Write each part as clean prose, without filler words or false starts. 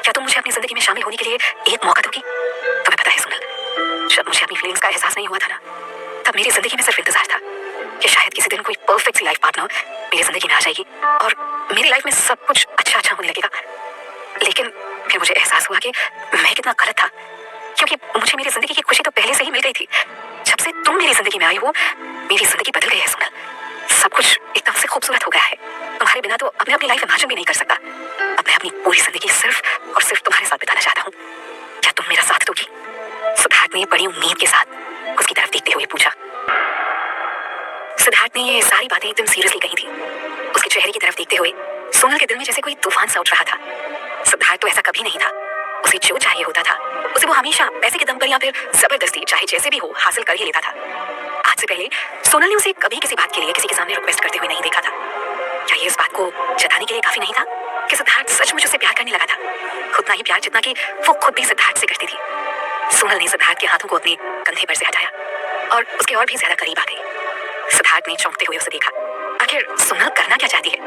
क्या तुम मुझे अपनी जिंदगी में शामिल होने के लिए एक मौका दोगी? तुम्हें पता है सोनल, जब मुझे अपनी फीलिंग्स का एहसास नहीं हुआ था ना, तब मेरी जिंदगी में सिर्फ इंतजार था कि शायद किसी दिन कोई परफेक्ट सी लाइफ पार्टनर मेरी जिंदगी में आ जाएगी और मेरी लाइफ में सब कुछ अच्छा अच्छा होने लगेगा। लेकिन फिर मुझे एहसास हुआ कि मैं कितना गलत था, क्योंकि मुझे मेरी जिंदगी की खुशी तो पहले से ही मिल गई थी। जब से तुम मेरी जिंदगी में आई हो, मेरी जिंदगी बदल गई है सोनल। सब कुछ एकदम से खूबसूरत हो गया है। तुम्हारे बिना तो अपने अपनी लाइफ इमेजिन भी नहीं कर सकता। अब मैं अपनी पूरी जिंदगी सिर्फ और सिर्फ तुम्हारे साथ बिताना चाहता हूँ। क्या तुम मेरा साथ दोगी? सिद्धार्थ ने बड़ी उम्मीद के साथ उसकी तरफ देखते हुए पूछा। सिद्धार्थ ने ये सारी बातें एकदम सीरियसली कही थी। उसके चेहरे की तरफ देखते हुए सोनल के दिल में जैसे कोई तूफान सा उठ रहा था। सिद्धार्थ तो ऐसा कभी नहीं था। उसे जो चाहिए होता था उसे वो हमेशा पैसे के दम पर या फिर जबरदस्ती चाहे जैसे भी हो हासिल कर ही लेता था। आज से पहले सोनल ने उसे कभी किसी बात के लिए किसी के सामने रिक्वेस्ट करते हुए नहीं देखा था। क्या ये इस बात को जताने के लिए काफी नहीं था कि सिद्धार्थ सचमुच उसे प्यार करने लगा था? उतना ही प्यार जितना कि वो खुद भी सिद्धार्थ से करती थी। सोनल ने सिद्धार्थ के हाथों को अपने कंधे पर से हटाया और उसके और भी ज्यादा करीब आ गई। सिद्धार्थ ने चौंकते हुए उसे देखा। आखिर सोनल करना क्या चाहती है?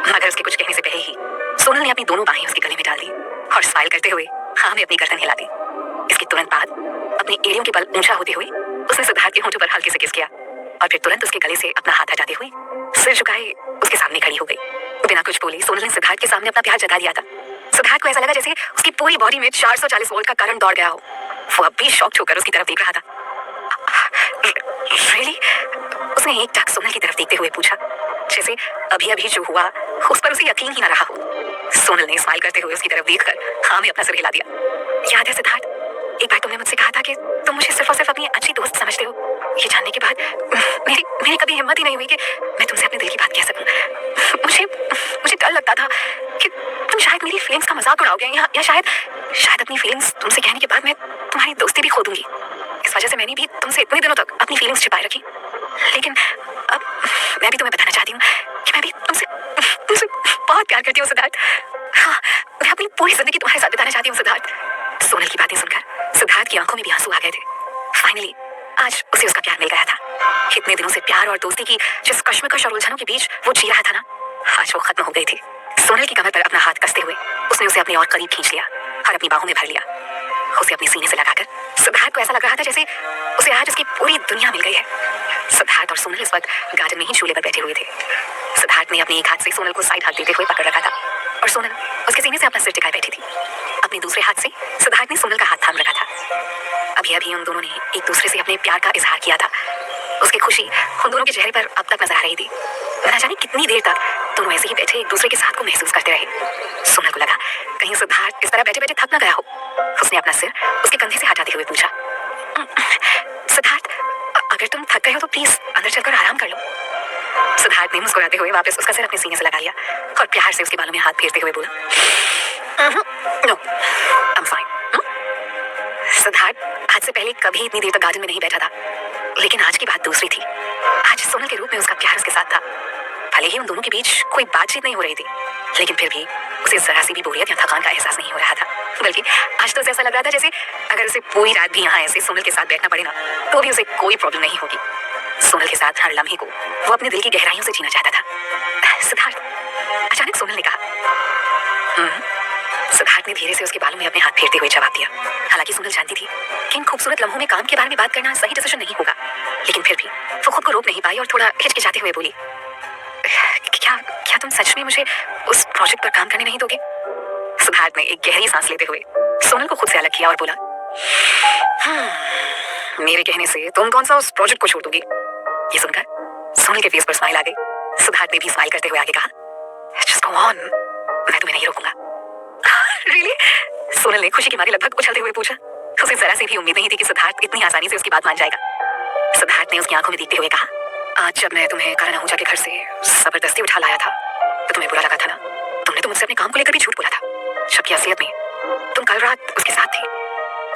मगर उसके कुछ कहने से पहले ही सोनल ने अपनी दोनों बाहें उसके गले में डाल दी और स्माइल करते हुए हाँ में अपनी गर्दन हिला दी। इसके तुरंत बाद अपने एड़ियों के बल ऊंचा होते हुए उसने सिद्धार्थ के होंठों पर हल्के से किस किया और फिर तुरंत उसके गले से अपना हाथ हटाते हुए सिर झुकाए उसके सामने खड़ी हो गई। बिना कुछ बोले सोनल ने सिद्धार्थ के सामने अपना प्यार जता दिया था। सिद्धार्थ को ऐसा लगा जैसे उसकी पूरी बॉडी में 440 वोल्ट का करंट दौड़ गया हो। वो अब भी शॉक्ड होकर उसकी तरफ देख रहा था। रियली? उसने एक टक सोनल की तरफ देखते हुए पूछा, जैसे अभी अभी जो हुआ उस पर उसे यकीन ही ना रहा हो। सोनल ने स्माइल करते हुए उसकी तरफ देखकर हाँ में अपना सिर हिला दिया। याद है सिद्धार्थ, एक बार तुमने मुझसे कहा था कि तुम मुझे सिर्फ और सिर्फ अपनी अच्छी दोस्त समझते हो। ये जानने के बाद मेरी कभी हिम्मत ही नहीं हुई कि मैं तुमसे अपने दिल की बात कह सकूं। मुझे डर लगता था कि तुम शायद मेरी फीलिंग्स का मजाक उड़ाओगे या शायद अपनी फीलिंग्स तुमसे कहने के बाद मैं तुम्हारी दोस्ती भी खो दूंगी। इस वजह से मैंने भी तुमसे इतने दिनों तक अपनी फीलिंग्स छिपाए रखी। लेकिन अब मैं भी तुम्हें बताना चाहती हूँ कि मैं भी तुमसे बहुत प्यार करती हूँ सिद्धार्थ। हाँ, मैं अपनी पूरी जिंदगी तुम्हारे साथ बिताना चाहती हूँ सिद्धार्थ। सोनल की बातें सुनकर सिद्धार्थ की आंखों में भी आंसू आ गए थे। फाइनली आज उसे उसका प्यार मिल गया था। इतने दिनों से प्यार और दोस्ती की जिस कश्मकश और उलझनों के बीच वो जी रहा था ना, आज वो खत्म हो गई थी। सोनल की कमर पर अपना हाथ कसते हुए उसने उसे अपने और करीब खींच लिया और अपनी बाहों में भर लिया। उसे अपने सीने से लगाकर सिद्धार्थ को ऐसा लग रहा था जैसे उसे आज उसकी पूरी दुनिया मिल गई है। सिद्धार्थ और सोनल इस वक्त गार्डन में ही झूले पर बैठे हुए थे। सिद्धार्थ ने अपने एक हाथ से सोनल को साइड हाथ देते हुए पकड़ रखा था और सोनल उसके सीने से अपना सिर टिकाए बैठी थी। अपने दूसरे हाथ से सिद्धार्थ ने सोनल का हाथ थाम रखा था। अभी अभी उन दोनों ने एक दूसरे से अपने प्यार का इजहार किया था। उसकी खुशी उन दोनों के चेहरे पर अब तक नजर आ रही थी। ना जाने कितनी देर तक दोनों ऐसे ही बैठे एक दूसरे के साथ को महसूस करते रहे। सोनल को लगा कहीं सिद्धार्थ इस तरह बैठे बैठे थक न गया हो। उसने अपना सिर उसके कंधे से हटाते हुए पूछा, सिद्धार्थ अगर तुम थक गए हो तो प्लीज अंदर चलकर आराम कर लो। सिद्धार्थ ने मुस्कुराते हुए वापस उसका सिर अपने सीने से लगा लिया और प्यार से उसके बालों में हाथ फेरते हुए बोला, no I am fine. Siddharth आज से पहले कभी इतनी देर तक गार्डन में नहीं बैठा था, लेकिन आज की बात दूसरी थी। आज सोनल के रूप में उसका प्यार उसके साथ था। भले ही उन दोनों के बीच कोई बातचीत नहीं हो रही थी, लेकिन फिर भी उसे जरा सी भी बोरियत या थकान का एहसास नहीं हो रहा था। बल्कि आज तो उसे ऐसा लग रहा था जैसे अगर उसे पूरी रात भी यहाँ ऐसे सोनल के साथ बैठना पड़े ना, तो भी उसे कोई प्रॉब्लम नहीं होगी। सोनल के साथ हर लम्हे को वो अपने दिल की गहराइयों से जीना चाहता था। सिद्धार्थ, अचानक सोनल ने कहा। सिद्धार्थ ने धीरे से उसके बालों में अपने हाथ फेरते हुए जवाब दिया। हालांकि सोनल जानती थी कि इन खूबसूरत लम्हों में काम के बारे में बात करना सही डिसीजन नहीं होगा, लेकिन फिर भी वो खुद को रोक नहीं पाई और थोड़ा हिचकिचाते हुए बोली, क्या तुम सच में मुझे उस प्रोजेक्ट पर काम करने नहीं दोगे? सिद्धार्थ ने एक गहरी सांस लेते हुए सोनल को खुद से अलग किया और बोला, मेरे कहने से तुम कौन सा उस प्रोजेक्ट को छोड़ दोगी? ये सुनकर सोनल के फेस पर स्माइल आ गई। सिद्धार्थ ने भी स्माइल करते हुए आगे कहा, जस्ट गो ऑन, मैं तुम्हें नहीं रोकूंगा। रियली? सोनल ने खुशी के मारे लगभग उछलते हुए पूछा। उसे जरा सी भी उम्मीद नहीं थी कि सिद्धार्थ इतनी आसानी से उसकी बात मान जाएगा। सिद्धार्थ ने उसकी आंखों में देखते हुए कहा, आज जब मैं तुम्हें कारण आहूजा के घर से जबरदस्ती उठा लाया था तो तुम्हें बुरा लगा था ना? तुमने तो मुझसे अपने काम को लेकर भी झूठ बोला था, जबकि असलियत में तुम कल रात उसके साथ थी।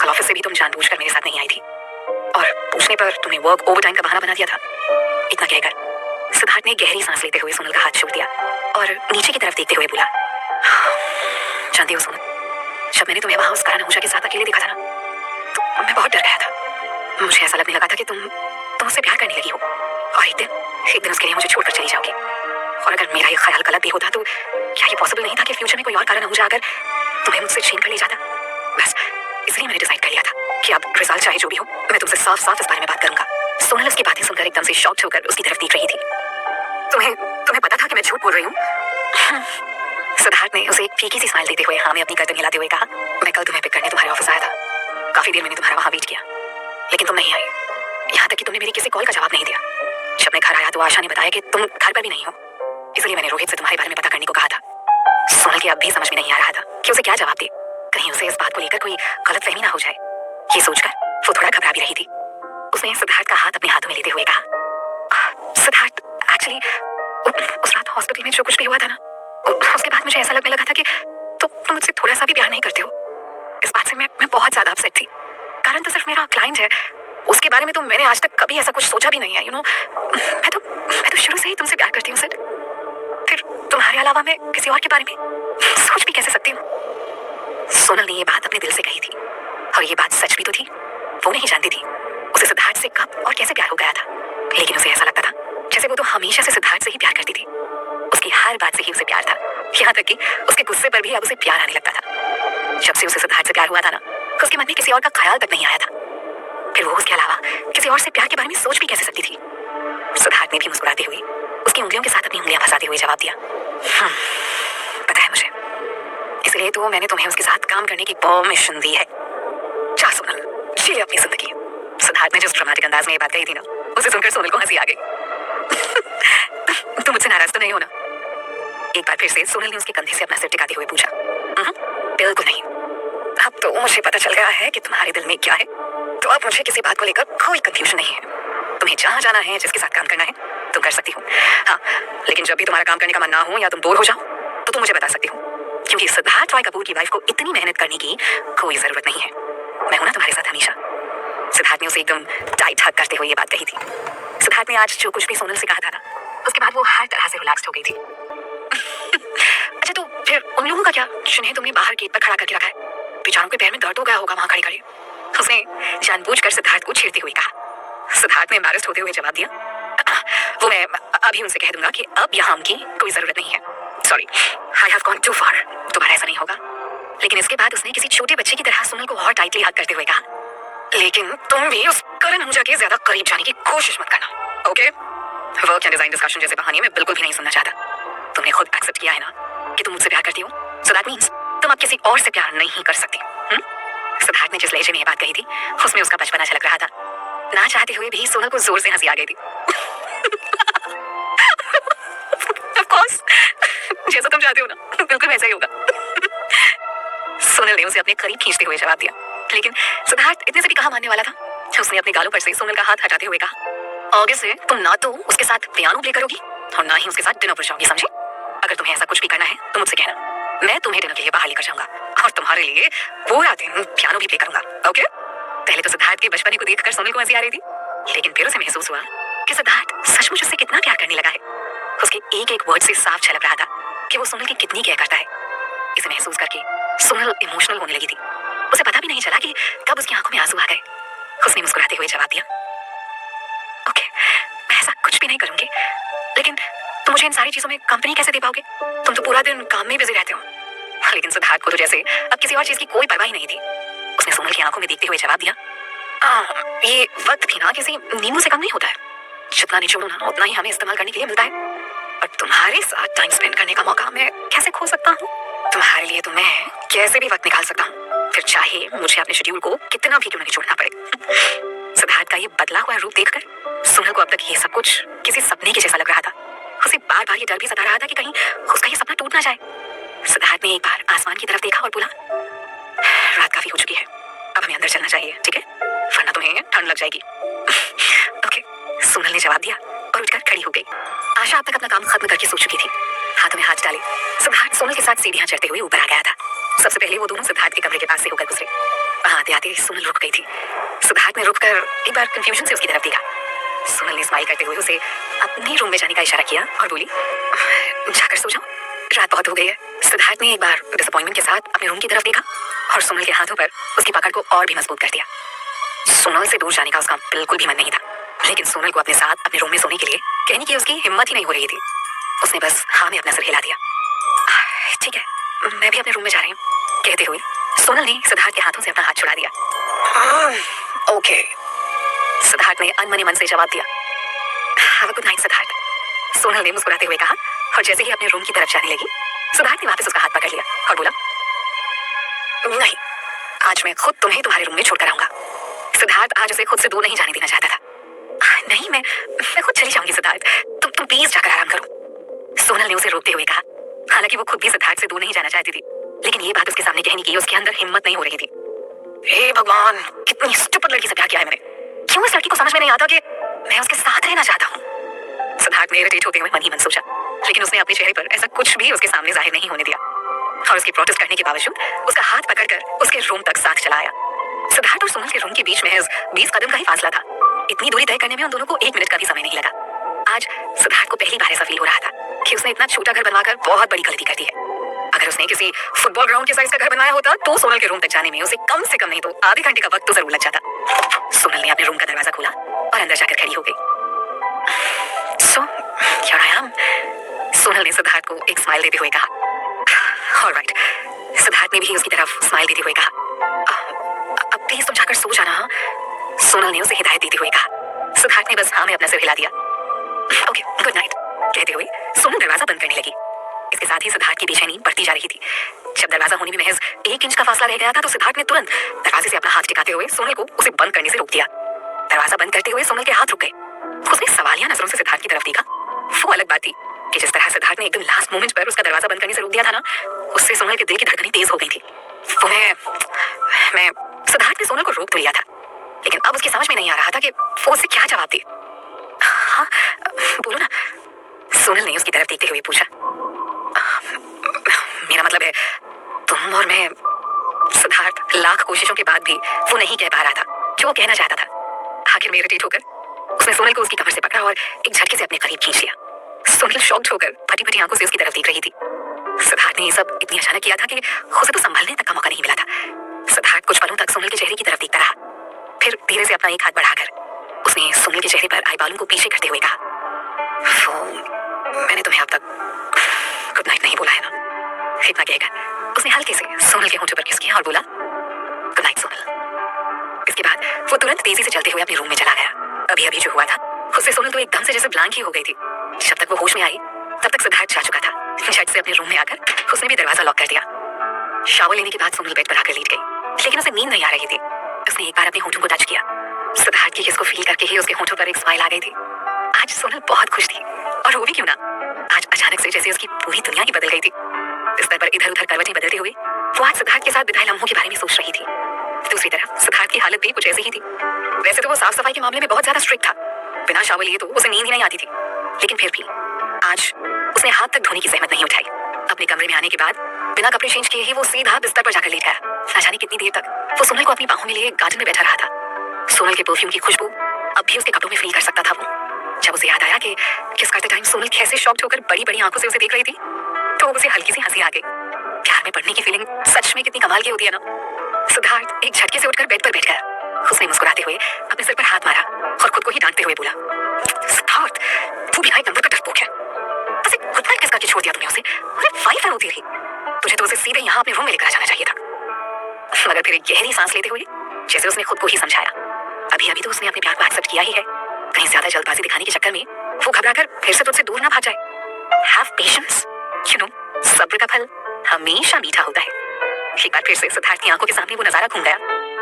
कल ऑफिस से भी तुम जानबूझकर मेरे साथ नहीं आई थी और पूछने पर तुमने वर्क ओवर टाइम का बहाना बना दिया था। इतना कहकर सिद्धार्थ ने गहरी सांस लेते हुए सोनल का हाथ छोड़ दिया और नीचे की तरफ देखते हुए बोला, जानती हो सोनल, जब मैंने तुम्हें वहां उस कारण आहूजा के साथ अकेले देखा था ना, तो मैं बहुत डर गया था। मुझे ऐसा लगने लगा था कि तुम उससे प्यार करने लगी हो और एक दिन उसके लिए मुझे छोड़कर चली जाओगी। और अगर मेरा ये ख्याल गलत भी होता तो क्या ये पॉसिबल नहीं था कि फ्यूचर में कोई और कारण आहूजा आकर तुम्हें मुझसे छीन कर ले जाता। बस इसलिए मैंने डिसाइड कर लिया था कि अब रिजल्ट चाहे जो भी हो, मैं तुमसे साफ साफ इस बारे में बात करूंगा। सोनल उसकी बातें सुनकर एकदम से शॉक्ड होकर उसकी तरफ देख रही थी। तुम्हें तुम्हें पता था कि मैं झूठ बोल रही हूँ? सिद्धार्थ ने उसे एक फीकी सी स्माइल देते हुए हाँ में अपनी गर्दन हिलाते हुए कहा, मैं कल तुम्हें पिक करने तुम्हारे ऑफिस आया था। काफी देर मैंने तुम्हारा वहां वेट किया, लेकिन तुम नहीं आई। यहाँ तक कि तुमने मेरी किसी कॉल का जवाब नहीं दिया। जब मैं घर आया तो आशा ने बताया कि तुम घर पर भी नहीं हो, इसलिए मैंने रोहित से तुम्हारे बारे में पता करने को कहा था। सोनल के अब भी समझ में नहीं आ रहा था कि उसे क्या जवाब दे, कहीं उसे इस बात को लेकर कोई गलतफहमी ना हो जाए। ये सोचकर वो थोड़ा घबरा भी रही थी। उसने सिद्धार्थ का हाथ अपने हाथों में लेते हुए कहा, सिद्धार्थ, एक्चुअली उस रात हॉस्पिटल में जो कुछ भी हुआ था ना, उसके बाद मुझे ऐसा लगने लगा था कि तुम मुझसे थोड़ा सा भी प्यार नहीं करते हो। इस बात से मैं बहुत ज्यादा अपसेट थी। कारण तो सिर्फ मेरा क्लाइंट है, उसके बारे में तो मैंने आज तक कभी ऐसा कुछ सोचा भी नहीं है। मैं तो शुरू से ही तुमसे प्यार करती हूँ सिड। फिर तुम्हारे अलावा मैं किसी और के बारे में सोच भी कैसे सकती हूँ? सोनल ने ये बात अपने दिल से कही थी, और ये बात सच भी तो थी। वो नहीं जानती थी उसे सिद्धार्थ से कब और कैसे प्यार हो गया था, लेकिन उसे ऐसा लगता था जैसे वो तो हमेशा से सिद्धार्थ से ही प्यार करती थी। उसकी हर बात से ही उसे प्यार था, यहाँ तक कि उसके गुस्से पर भी अब उसे प्यार आने लगता था। जब से उसे सिद्धार्थ से प्यार हुआ था ना, उसके मन में किसी और का ख्याल तक नहीं आया था। फिर वो उसके अलावा किसी और से प्यार के बारे में सोच भी कैसे सकती थी? सिद्धार्थ ने भी मुस्कुराते हुए उसकी उंगलियों के साथ अपनी उंगलियां फंसाते हुए जवाब दिया, पता है मुझे, इसलिए तो मैंने तुम्हें उसके साथ काम करने की परमिशन दी है। जा सोनल, जी ले अपनी जिंदगी। सिद्धार्थ ने जिस ड्रामेटिक अंदाज में ये बात कही थी ना, उसे सुनकर सोनल को हंसी आ गई। तुम मुझसे नाराज तो नहीं हो ना? एक बार फिर से सोनल ने उसके कंधे से अपना सिर टिकाते हुए पूछा। बिल्कुल नहीं। अब तो मुझे पता चल गया है कि तुम्हारे दिल में क्या है, तो अब मुझे किसी बात को लेकर कोई कंफ्यूजन नहीं है। तुम्हें जहाँ जाना है, जिसके साथ काम करना है, तुम कर सकती हो। हाँ, लेकिन जब भी तुम्हारा काम करने का मन ना हो या तुम बोर हो जाओ, तो तुम मुझे बता सकती हो, क्योंकि सिद्धार्थ रॉय कपूर की वाइफ को इतनी मेहनत करने की कोई जरूरत नहीं है। मैं हूं ना तुम्हारे साथ हमेशा। सिद्धार्थ ने उसे एकदम टाइट हग करते हुए ये बात कही थी। सिद्धार्थ ने आज जो कुछ भी सोनल से कहा था ना, उसके बाद वो हर तरह से रिलैक्स्ड हो गई थी। अच्छा, तो फिर उन लोगों का क्या जिन्हें तुमने बाहर गेट पर खड़ा करके रखा है? बेचारों के पैर में दर्द हो गया होगा वहां खड़े खड़े। उसने जानबूझकर सिद्धार्थ को छेड़ते हुए कहा। सिद्धार्थ ने एम्बैरेस्ड होते हुए जवाब दिया, वो मैं अभी उनसे कह दूंगा कि अब यहाँ उनकी कोई जरूरत नहीं है। Sorry, I have gone too far. दोबारा ऐसा नहीं होगा। लेकिन इसके बाद उसने किसी छोटे बच्चे की तरह सोनल को और टाइटली हग करते हुए कहा, लेकिन तुम भी उस करण अहूजा के ज्यादा करीब जाने की कोशिश मत करना, ओके? वर्क या डिजाइन डिस्कशन जैसे बहाने मैं बिल्कुल भी नहीं सुनना चाहता। तुमने खुद एक्सेप्ट किया है ना कि तुम मुझसे प्यार करती हो, सो दैट मींस तुम अब किसी और से प्यार नहीं कर सकती। सिद्धार्थ ने जिस लहजे में ये बात कही थी, उसमें उसका बचपना झलक रहा था। ना चाहते हुए भी सोनल को जोर से हंसी आ गई थी। ऑफ कोर्स, जैसा तुम चाहते हो ना, बिल्कुल वैसा ही होगा। सोनल ने उसे अपने करीब खींचते हुए जवाब दिया, लेकिन सिद्धार्थ इतने से भी कहाँ मानने वाला था। उसने अपने गालों पर से सोनल का हाथ हटाते हुए कहा, आगे से तुम ना तो उसके साथ पियानो प्ले करोगी और ना ही उसके साथ डिनर पर जाओगी, समझी? अगर तुम्हें ऐसा कुछ भी करना है तो मुझसे कहना, मैं तुम्हें डिनर के लिए बाहर लेकर जाऊंगा और तुम्हारे लिए पूरा दिन पियानो भी प्ले करूंगा, ओके? पहले तो सिद्धार्थ के बचपने को देखकर सोनल को हंसी आ रही थी, लेकिन फिर उसे महसूस हुआ कि सिद्धार्थ सचमुच उससे कितना प्यार करने लगा है। उसके एक एक वर्ड से साफ झलक रहा था कि वो सोनल की कितनी केयर करता है। इसे महसूस करके सोनल इमोशनल होने लगी थी। उसे पता भी नहीं चला कि कब उसकी आंखों में आंसू आ गए। उसने मुस्कुराते हुए जवाब दिया, ओके, मैं ऐसा कुछ भी नहीं करूंगी, लेकिन तुम मुझे इन सारी चीजों में कंपनी कैसे दे पाओगे? तुम तो पूरा दिन काम में बिजी रहते हो। लेकिन सिद्धार्थ को तो जैसे अब किसी और चीज की कोई परवाह ही नहीं थी। उसने सोनल की आंखों में देखते हुए जवाब दिया, ये वक्त भी ना किसी नींबू से कम नहीं होता है। जितना निचोड़ो ना, उतना ही हमें इस्तेमाल करने के लिए मिलता है। और तुम्हारे साथ टाइम स्पेंड करने का मौका मैं कैसे खो सकता हूँ? तुम्हारे लिए तो मैं कैसे भी वक्त निकाल सकता हूँ, फिर चाहे मुझे अपने शेड्यूल को कितना भी क्यों नहीं छोड़ना पड़े। सिद्धार्थ का ये बदला हुआ रूप देखकर सोनल को अब तक ये सब कुछ किसी सपने के जैसा लग रहा था। उसे बार बार ये डर भी सता रहा था कि कहीं उसका ये सपना टूट ना जाए। सिद्धार्थ ने एक बार आसमान की तरफ देखा और बोला, रात काफी हो चुकी है, अब हमें अंदर चलना चाहिए, ठीक है? वरना तुम्हें ठंड लग जाएगी। ओके, सोनल ने जवाब दिया और उठकर खड़ी हो गई। आशा अब तक अपना काम खत्म करके सो चुकी थी। हाथों में हाथ डाले सिद्धार्थ सोनल के साथ सीढ़ियां चढ़ते हुए ऊपर आ गया था। सबसे पहले वो दोनों सिद्धार्थ के कमरे के पास से होकर गुजरे। वहां आते आते सोनल रुक गई थी। सिद्धार्थ ने रुककर एक बार कंफ्यूजन से उसकी तरफ देखा। सोनल ने स्माइल करते हुए उसे अपने रूम में जाने का इशारा किया और बोली, जाकर सो जाओ, रात बहुत हो गई है। सिद्धार्थ ने एक बार डिसअपॉइंटमेंट के साथ अपने रूम की तरफ देखा और सोनल के हाथों पर उसकी पकड़ को और भी मजबूत कर दिया। सोनल से दूर जाने का उसका बिल्कुल भी मन नहीं था, लेकिन सोनल को अपने साथ अपने रूम में सोने के लिए कहने की उसकी हिम्मत ही नहीं हो रही थी। उसने बस हाँ में अपना सिर हिला दिया। ठीक है, मैं भी अपने रूम में जा रही हूँ, कहते हुए सोनल ने सिद्धार्थ के हाथों से अपना हाथ छुड़ा दिया। ओके, सिद्धार्थ ने अनमने मन से जवाब दिया। Have a good night Siddharth, Sonal ने मुस्कुराते हुए कहा और जैसे ही अपने रूम की तरफ जाने लगी सिद्धार्थ ने वापस उसका हाथ पकड़ लिया और बोला, नहीं, आज मैं खुद तुम्हें तुम्हारे रूम में छोड़कर आऊंगा। सिद्धार्थ आज उसे खुद से दूर नहीं जाने देना चाहता था। नहीं, मैं खुद चली जाऊंगी सिद्धार्थ, तुम प्लीज जाकर आराम करो, सोनल ने उसे रोकते हुए कहा। हालांकि वो खुद भी सिद्धार्थ से दूर नहीं जाना चाहती थी, लेकिन ये बात उसके सामने कहने की उसके अंदर हिम्मत नहीं हो रही थी। हे भगवान, कितनी स्टूपिड लड़की से प्यार किया है मैंने। क्यों इस लड़की को समझ में नहीं आता कि मैं उसके साथ रहना चाहता हूँ। सिद्धार्थ ने इरिटेट होते हुए मन ही मन सोचा, लेकिन उसने अपने चेहरे पर ऐसा कुछ भी उसके सामने जाहिर नहीं होने दिया और उसकी प्रोटेस्ट करने के बावजूद उसका हाथ पकड़कर उसके रूम तक साथ चला आया। सिद्धार्थ और सोनल के रूम के बीच महज 20 कदम का ही फासला था। इतनी दूरी तय करने में उन दोनों को 1 मिनट का भी समय नहीं लगा। आज सिद्धार्थ को पहली बार ऐसा फील हो रहा था कि उसने इतना छोटा घर बनवाकर बहुत बड़ी गलती कर दी है। अगर उसने किसी फुटबॉल ग्राउंड के साइज का घर बनाया होता तो सोनल के रूम तक जाने में उसे कम से कम नहीं तो आधे घंटे का वक्त तो जरूर लग जाता। सोनल ने अपने रूम का दरवाजा खोला और अंदर जाकर खड़ी हो गई। So here I am, Sonal ने सिद्धार्थ को एक स्माइल देते हुए कहा। ऑलराइट, सिद्धार्थ ने भी उसकी तरफ स्माइल देते हुए कहा। अब प्लीज तुम जाकर सो जाना, सोनल ने उसे हिदायत देते हुए कहा। सिद्धार्थ ने बस हाँ में अपना सिर हिला दिया। ओके, गुड नाइट कहते हुए सोनल दरवाजा बंद करने लगी। इसके साथ ही सिद्धार्थ की बेचैनी बढ़ती जा रही थी। जब दरवाजा होने में महज 1 इंच का फासला रह गया था तो सिद्धार्थ ने तुरंत दरवाजे से अपना हाथ टिकाते हुए सोनल को उसे बंद करने से रोक दिया। दरवाजा बंद करते हुए सोनल के हाथ रुक गए। उसने सवालिया नजरों से सिद्धार्थ की तरफ देखा। वो अलग बात थी कि जिस तरह सिद्धार्थ ने एकदम लास्ट मोमेंट पर उसका दरवाजा बंद करने से रोक दिया था ना, उससे सोनल के दिल की धड़कनें तेज हो गई थी। तो मैं सिद्धार्थ ने सोनल को रोक तो लिया था, लेकिन अब उसकी समझ में नहीं आ रहा था कि वो उसे क्या जवाब दे। हाँ, बोलो ना, सोनल ने उसकी तरफ देखते हुए पूछा। मेरा मतलब है तुम और मैं। सिद्धार्थ लाख कोशिशों के बाद भी वो नहीं कह पा रहा था जो वो कहना चाहता था। आखिर में इरिटेट होकर उसने सोनल को उसकी कमर से पकड़ा और एक झटके से अपने करीब खींच लिया। सोनल शॉक्ड होकर फटी फटी आंखों से उसकी तरफ देख रही थी। सिद्धार्थ ने ये सब इतनी अचानक किया था कि उसे तो संभलने तक का मौका नहीं मिला था। सिद्धार्थ कुछ पलों तक सोनल के चेहरे की तरफ देखता रहा, फिर धीरे से अपना एक हाथ बढ़ाकर उसने सोनल के चेहरे पर आई बालों को पीछे करते हुए कहा, मैंने तुम्हें अब तक गुड नाइट नहीं बोला है ना। इतना कहकर उसने हल्के से सोनल के होंठों पर किस किया और बोला, गुड नाइट सोनल। इसके बाद वो तुरंत तेजी से चलते हुए अपने रूम में चला गया। अभी अभी जो हुआ था उससे सोनल तो एकदम से जैसे ब्लैंक ही हो गई थी। जब तक वो होश में आई तब तक सिद्धार्थ जा चुका था। झट से अपने रूम में आकर उसने भी दरवाजा लॉक कर दिया। शावर लेने के बाद सोनल बेड पर आकर लेट गई, लेकिन उसे नींद नहीं आ रही थी। उसने एक बार अपने होंठों को टच किया। सिद्धार्थ की किस को फील करके ही उसके होंठों पर एक स्माइल आ गई थी। आज सोनल बहुत खुश थी, और वो भी क्यों ना, आज अचानक से जैसे उसकी पूरी दुनिया ही बदल गई थी। बिस्तर पर इधर उधर करवटें बदलते हुए वो आज सिद्धार्थ के साथ बिताए लम्हों के बारे में सोच रही थी। दूसरी तरफ सिद्धार्थ की हालत भी कुछ ऐसी ही थी। वैसे तो वो साफ सफाई के मामले में बहुत ज्यादा स्ट्रिक्ट था, बिना शावर लिए तो उसे नींद ही नहीं आती थी, लेकिन फिर भी आज उसने हाथ तक धोने की जहमत नहीं उठाई। अपने कमरे में आने के बाद बिना कपड़े चेंज किए ही वो सीधा बिस्तर पर जाकर लेट गया। ना जाने कितनी देर तक वो सोनल को अपनी बाहों में लिए गार्डन में बैठा रहा था। सोनल के परफ्यूम की खुशबू अब भी उसके कपड़ों में फील कर सकता था वो। जब उसे याद आया कि किस करते टाइम सोनल कैसे शॉक्ड होकर बड़ी बड़ी आंखों से उसे देख रही थी, तो उसे हल्की सी हंसी आ गई। प्यार में पड़ने की फीलिंग सच में कितनी कमाल की होती है ना। सिद्धार्थ एक झटके से उठकर बेड पर बैठ गया। उसने मुस्कुराते हुए अपने सिर पर हाथ मारा और खुद को ही डांटते हुए बोला, सिद्धार्थ, तू भी नंबर का डरपोक है। ऐसे गुड नाइट किस करके छोड़ दिया तूने उसे? अरे वाइफ है वो तेरी, तुझे तो उसे सीधे यहाँ अपने रूम में लेकर जाना चाहिए था। मगर फिर एक गहरी सांस लेते हुए जैसे उसने खुद को ही समझाया, अभी अभी तो उसने अपने प्यार को एक्सेप्ट किया ही है, कहीं ज्यादा जल्दबाजी दिखाने के चक्कर में वो घबराकर फिर से तुझसे दूर ना भाग जाए। हैव पेशेंस, यू नो, सब्र का फल हमेशा मीठा होता है। एक बार फिर से सिद्धार्थ की आंखों के सामने वो नजारा घूम गया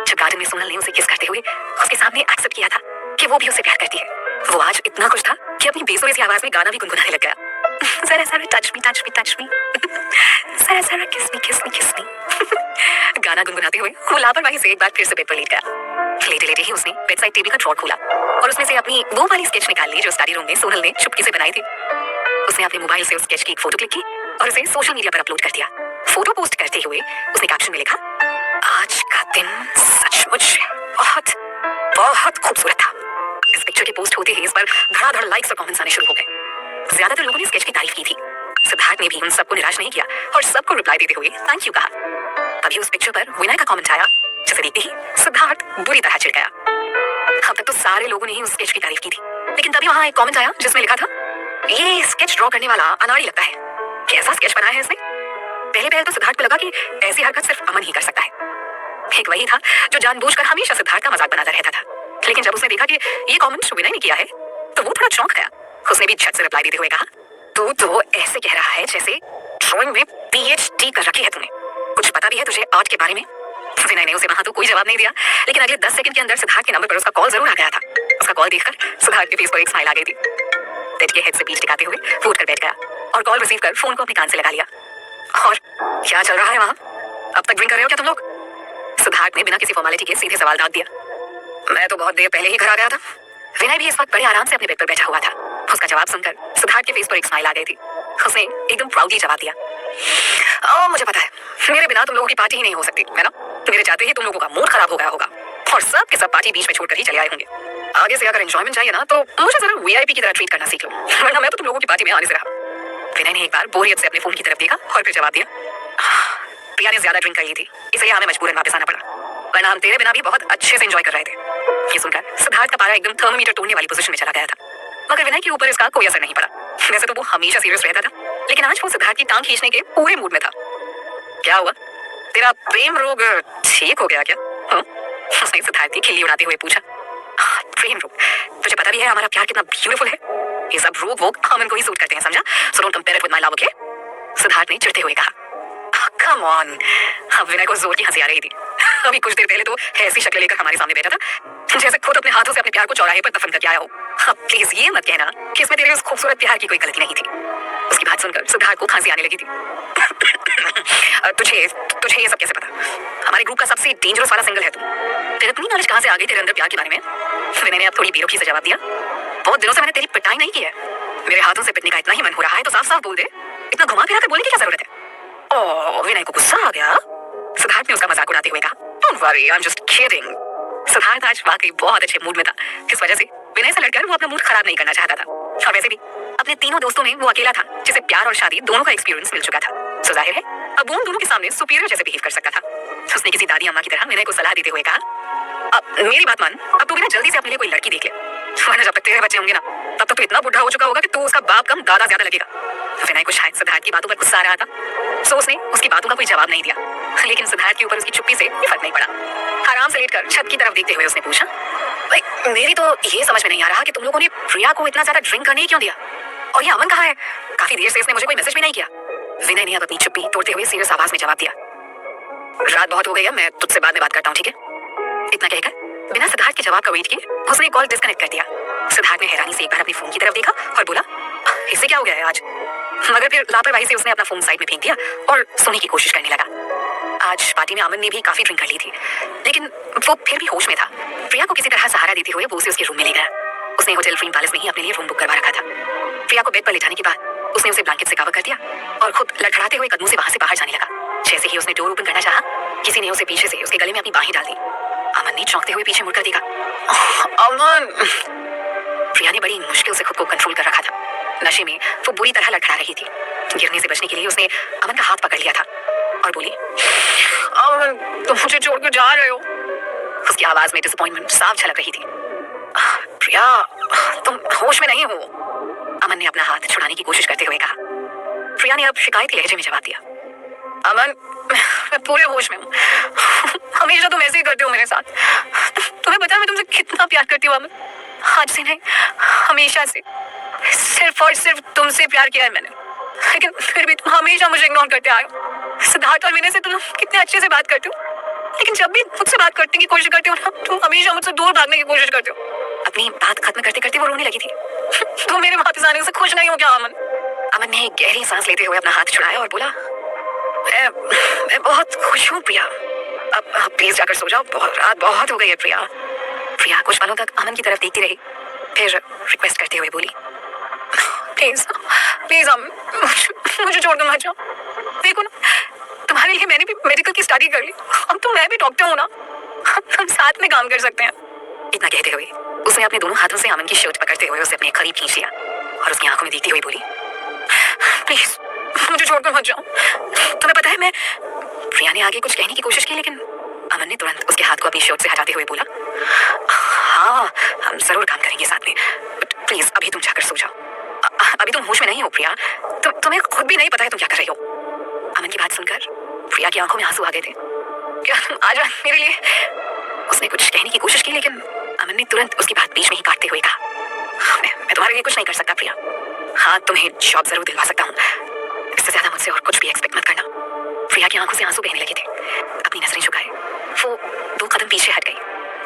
जब गार्डन में सोनल ने उसे किस करते हुए उसके सामने एक्सेप्ट किया था कि वो भी उसे प्यार करती है। वो आज इतना खुश था कि अपनी बेसुरी सी आवाज में गाना भी गुनगुनाने लग गया। जरा जरा touch me touch me touch me, जरा जरा किस मी किस मी किस मी। गाना गुनगुनाते हुए वो लापरवाही से एक बार फिर से बेड पर लेट गया। लेटे लेटे ही उसने बेड साइड टेबल का ड्रॉर खोला और उसमें से अपनी वो वाली स्केच निकाल ली जो स्टडी रूम में सोनल ने चुपके से बनाई थी। उसने अपने मोबाइल से उस स्केच की एक फोटो क्लिक की और उसे सोशल मीडिया पर अपलोड कर दिया। फोटो पोस्ट करते हुए उसने कैप्शन में लिखा, आज का दिन सचमुच बहुत बहुत खूबसूरत था। इस पिक्चर के पोस्ट होते ही इस पर धड़ाधड़ लाइक्स और कमेंट्स आने शुरू हो गए। ज्यादातर लोगों ने स्केच की तारीफ की थी। सिद्धार्थ ने भी उन सबको निराश नहीं किया और सबको रिप्लाई देते हुए थैंक यू कहा। तभी उस पिक्चर पर विनय का कमेंट आया जिसे देखते ही सिद्धार्थ बुरी तरह चिढ़ गया। अब तक तो सारे लोगों ने ही उस स्केच की तारीफ की थी, लेकिन तभी वहां एक कमेंट आया जिसमें लिखा था, ये स्केच ड्रॉ करने वाला अनाड़ी लगता है, कैसा स्केच बनाया है इसने। पहले पहले तो सिद्धार्थ को लगा कि ऐसी हरकत सिर्फ अमन ही कर सकता है। एक वही था जो जानबूझकर हमेशा सिद्धार्थ का मजाक बनाता रहता था। लेकिन जब उसने देखा कि ये कमेंट विनय ने किया है तो वो थोड़ा चौंक गया। उसने भी झट से रिप्लाई देते हुए कहा, तू तो ऐसे कह रहा है जैसे ड्राइंग में पीएचडी कर रखी है तूने। कुछ पता भी है तुझे आर्ट के बारे में? विनय ने उसे वहां तो कोई जवाब नहीं दिया, लेकिन अगले 10 सेकंड के अंदर सिद्धार्थ के नंबर पर उसका कॉल जरूर आ गया था। उसका कॉल देखकर सिद्धार्थ के फेस पर एक स्माइल आ गई थी। तेज के हेड से बीच टिकाते हुए वो उठकर बैठ गया और कॉल रिसीव कर फोन को अपने कान से लगा लिया। और क्या चल रहा है वहां? अब तक ड्रिंक कर रहे हो क्या तुम लोग? सिद्धार्थ ने बिना किसी फॉर्मेलिटी के सीधे सवाल दाग दिया। मैं तो बहुत देर पहले ही घर आ गया था। विनय भी इस वक्त बड़े आराम से अपने बेड पर बैठा हुआ था। उसका जवाब सुनकर सिद्धार्थ के फेस पर एक स्माइल आ गई थी। उसने एकदम प्राउडली जवाब दिया, मुझे पता है, मेरे बिना तुम लोगों की पार्टी ही नहीं हो सकती, है ना? मेरे जाते ही तुम लोगों का मूड खराब हो गया होगा और सब के सब पार्टी बीच में छोड़कर ही चले आए होंगे। आगे से अगर एंजॉयमेंट चाहिए ना तो मुझे जरा वीआईपी की तरह ट्रीट करना सीख लो, वरना मैं तो तुम लोगों की पार्टी में आने से रहा। विनय ने एक बार बोरियत से अपने फोन की तरफ देखा और फिर जवाब दिया, प्रिया ने ज्यादा ड्रिंक कर ली थी, इसलिए हमें मजबूरन वापस आना पड़ा, वरना हम तेरे बिना भी बहुत अच्छे से एंजॉय कर रहे थे। ये सुनकर सिद्धार्थ का पारा एकदम थर्मोमीटर तोड़ने वाली पोजीशन में चला गया था, मगर विनय के ऊपर इसका कोई असर नहीं पड़ा। वैसे तो वो हमेशा सीरियस रहता था, लेकिन आज वो सिद्धार्थ की टांग खींचने के पूरे मूड में था। क्या हुआ, तेरा प्रेम रोग ठीक हो गया क्या? उसने सिद्धार्थ की खिल्ली उड़ाते हुए पूछा। प्रेम रोग? तुझे पता भी है हमारा प्यार कितना ब्यूटीफुल है। ये सब रोग वोग अमन को ही सूट करते हैं, समझा? So don't compare it with my love, okay? Siddharth ने चिढ़ते हुए कहा। Come on. अब विनय को जोर की हंसी आ रही थी। अभी कुछ देर पहले तो ऐसी शक्ल लेकर हमारे सामने बैठा था जैसे खुद अपने हाथों से अपने प्यार को चौराहे पर दफन करके आया हो। अब प्लीज ये मत कहना कि इसमें तेरे उस खूबसूरत प्यार की कोई गलती नहीं थी। उसकी बात सुनकर सिद्धार्थ को खांसी आने लगी थी। तुझे तुझे ये सब कैसे पता? हमारे ग्रुप का सबसे डेंजरस वाला सिंगल है तू। तेरे इतनी नॉलेज कहां से आ गई तेरे अंदर प्यार के बारे में? विनय ने अब थोड़ी बेरुखी से जवाब दिया। बहुत दिनों से मैंने तेरी पिटाई नहीं की है। मेरे हाथों से पिटने का इतना ही मन हो रहा है तो साफ साफ बोल दे। इतना घुमा फिरा कर बोलने की क्या जरूरत है? ओह, विनय को गुस्सा आ गया। सिद्धार्थ ने उसका मजाक उड़ाते हुए कहा, don't worry, I am just kidding. Siddharth आज वाकई बहुत अच्छे मूड में था। इस वजह से विनय से लड़कर वो अपना मूड खराब नहीं करना चाहता था। और वैसे भी अपने तीनों दोस्तों में वो अकेला था जिसे प्यार और शादी दोनों का एक्सपीरियंस मिल चुका था। सो जाहिर है अब वो उन दोनों के सामने सुपीरियर जैसे बिहेव कर सकता था। उसने किसी दादी अम्मा की तरह विनय को सलाह देते हुए कहा, अब मेरी बात मान, अब तू भी ना जल्दी से अपने लिए कोई लड़की देख ले, वरना जब तक तेरे बच्चे होंगे ना तब तक तो इतना बुढ़ा हो चुका होगा कि तू उसका बाप कम दादा ज्यादा लगेगा। विनय को शायद सिद्धार्थ की बातों पर गुस्सा आ रहा था, सो उसने उसकी बातों का कोई जवाब नहीं दिया। लेकिन सिद्धार्थ के ऊपर उसकी चुप्पी से फर्क नहीं पड़ा। आराम से लेटकर छत की तरफ देखते हुए उसने पूछा, भाई मेरी तो ये समझ में नहीं आ रहा कि तुम लोगों ने प्रिया को इतना ज्यादा ड्रिंक करने ही क्यों दिया? और ये अमन कहाँ है? काफी देर से इसने मुझे कोई मैसेज भी नहीं किया। विनय ने अब अपनी चुप्पी तोड़ते हुए सीरियस आवाज में जवाब दिया, रात बहुत हो गई है, मैं तुझसे बाद में बात करता हूँ, ठीक है? इतना कहकर बिना सिद्धार्थ के जवाब का वेट किए उसने कॉल डिस्कनेक्ट कर दिया। सिद्धार्थ ने हैरानी से एक बार अपने फोन की तरफ देखा और बोला, इससे क्या हो गया है आज? मगर फिर लापरवाही से उसने अपना फोन साइड में फेंक दिया और सोने की कोशिश करने लगा। आज पार्टी में अमन ने भी काफी ड्रिंक कर ली थी, लेकिन वो फिर भी होश में था। प्रिया को किसी तरह सहारा देते हुए वो उसे उसके रूम में ले गया। उसने होटल ड्रीम पैलेस में ही अपने लिए रूम बुक करवा रखा था। प्रिया को बेड पर लेटाने के बाद उसने उसे ब्लैंकेट से कवर कर दिया और खुद लड़खड़ाते हुए कदमों से वहां से बाहर जाने लगा। जैसे ही उसने डोर ओपन करना चाहा, किसी ने उसे पीछे से उसके गले में अपनी बाहें डाल दी। अमन ने चौंकते हुए पीछे मुड़कर देखा। अमन! प्रिया ने बड़ी मुश्किल से खुद को कंट्रोल कर रखा था। नशे में वो बुरी तरह लड़खड़ा रही थी। गिरने से बचने के लिए उसने अमन का हाथ पकड़ लिया था और बोली, अमन तुम मुझे छोड़कर जा रहे हो? उसकी आवाज में डिसअपॉइंटमेंट साफ झलक रही थी। प्रिया तुम होश में नहीं हो, अमन ने अपना हाथ छुड़ाने की कोशिश करते हुए कहा। प्रिया ने अब शिकायती लहजे में जवाब दिया, अमन मैं पूरे होश में हूँ। हमेशा तुम ऐसे ही करते हो मेरे साथ। तुम्हें पता है मैं तुमसे कितना प्यार करती हूँ अमन। आज से नहीं, हमेशा से सिर्फ और सिर्फ तुमसे प्यार किया है मैंने, लेकिन फिर भी तुम हमेशा मुझे इग्नोर करते आए हो। सिद्धार्थ और विनय से तुम कितने अच्छे से बात करते हो, लेकिन जब भी मुझसे बात करने की कोशिश करते हो ना, तुम हमेशा मुझसे दूर भागने की कोशिश करते हो। अपनी बात खत्म करते करते वो रोने लगी थी। तुम मेरे वापस आने से खुश नहीं हो क्या अमन? अमन ने गहरी सांस लेते हुए अपना हाथ छुड़ाया और बोला, मैं बहुत खुश हूँ प्रिया। अब प्लीज जाकर सो जाओ, रात बहुत हो गई है प्रिया। प्रिया कुछ पलों तक अमन की तरफ देखती रही, फिर रिक्वेस्ट करते हुए बोली, प्लीज प्लीज अमन मुझे छोड़ दो मत जाओ। देखो ना, तुम्हारे लिए मैंने भी मेडिकल की स्टडी कर ली। अब तो मैं भी डॉक्टर हूँ ना, हम साथ में काम कर सकते हैं। इतना कहते हुए उसने अपने दोनों हाथों से अमन की शर्ट पकड़ते हुए उसे अपने करीब खींच लिया और उसकी आंखों में देखती हुई बोली, प्लीज मुझे छोड़कर मत जाओ। तुम्हें पता है मैं। प्रिया ने आगे कुछ कहने की कोशिश की, लेकिन अमन ने तुरंत उसके हाथ को अपनी शर्ट से हटाते हुए बोला, हाँ हम जरूर काम करेंगे साथ में, बट प्लीज अभी तुम जाकर सो जाओ। अभी तुम होश में नहीं हो प्रिया, तुम्हें खुद भी नहीं पता है तुम क्या कर रही हो। अमन की बात सुनकर प्रिया की आंखों में आंसू आ गए थे। क्या तुम आ जा मेरे लिए? उसने कुछ कहने की कोशिश की, लेकिन अमन ने तुरंत उसकी बात बीच में ही काटते हुए कहा, मैं तुम्हारे लिए कुछ नहीं कर सकता प्रिया। हाँ, तुम्हें जॉब जरूर दिलवा सकता हूँ, इससे ज्यादा मुझसे और कुछ भी एक्सपेक्ट मत करना। प्रिया की आंखों से आंसू बहने लगे थे। अपनी नजरें झुकाए वो 2 कदम पीछे हट गई,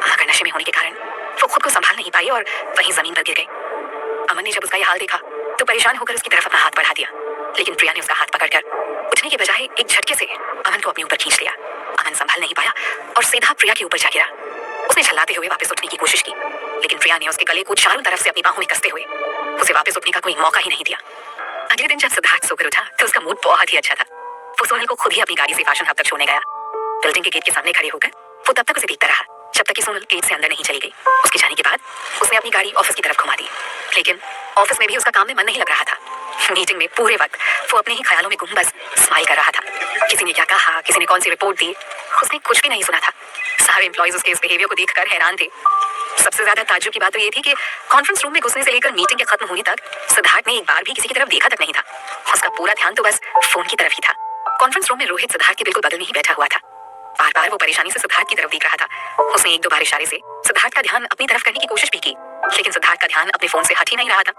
मगर नशे में होने के कारण वो खुद को संभाल नहीं पाई और वहीं जमीन पर गिर गई। अमन ने जब उसका यह हाल देखा तो परेशान होकर उसकी तरफ अपना हाथ बढ़ा दिया, लेकिन प्रिया ने उसका हाथ पकड़कर उठने के बजाय एक झटके से अमन को अपने ऊपर खींच लिया। अमन संभाल नहीं पाया और सीधा प्रिया के ऊपर जा गिरा। उसने झल्लाते हुए वापस उठने की कोशिश की, लेकिन प्रिया ने उसके गले को चारों तरफ से अपनी बाहों में कसते हुए उसे वापस उठने का कोई मौका ही नहीं दिया। अगले दिन जब सिद्धार्थ सोकर उठा तो उसका मूड बहुत ही अच्छा था। वो सोनल को खुद ही अपनी गाड़ी से फैशन हब तक छोड़ने गया। बिल्डिंग के गेट के सामने खड़े होकर वो तब तक उसे देखता रहा जब तक कि सोनल गेट से अंदर नहीं चली गई। उसके जाने के बाद उसने अपनी गाड़ी ऑफिस की तरफ घुमा दी, लेकिन ऑफिस में भी उसका काम में मन नहीं लग रहा था। मीटिंग में पूरे वक्त वो अपने ही ख्यालों में गुम बस स्माइल कर रहा था। किसी ने क्या कहा, किसी ने कौन सी रिपोर्ट दी, उसने कुछ भी नहीं सुना था। सारे एम्प्लॉइज उसके इस बिहेवियर को देखकर हैरान थे। सबसे ज्यादा ताज्जुब की बात तो ये थी कि कॉन्फ्रेंस रूम में घुसने से लेकर मीटिंग के खत्म होने तक सिद्धार्थ ने एक बार भी किसी की तरफ देखा तक नहीं था। उसका पूरा ध्यान तो बस फोन की तरफ ही था। कॉन्फ्रेंस रूम में रोहित सिद्धार्थ के बिल्कुल बगल में ही बैठा हुआ था। बार बार वो परेशानी से सिद्धार्थ की तरफ देख रहा था। उसने 1-2 बार इशारे से सिद्धार्थ का ध्यान अपनी तरफ करने की कोशिश भी की, लेकिन सिद्धार्थ का ध्यान अपने फोन से हट ही नहीं रहा था।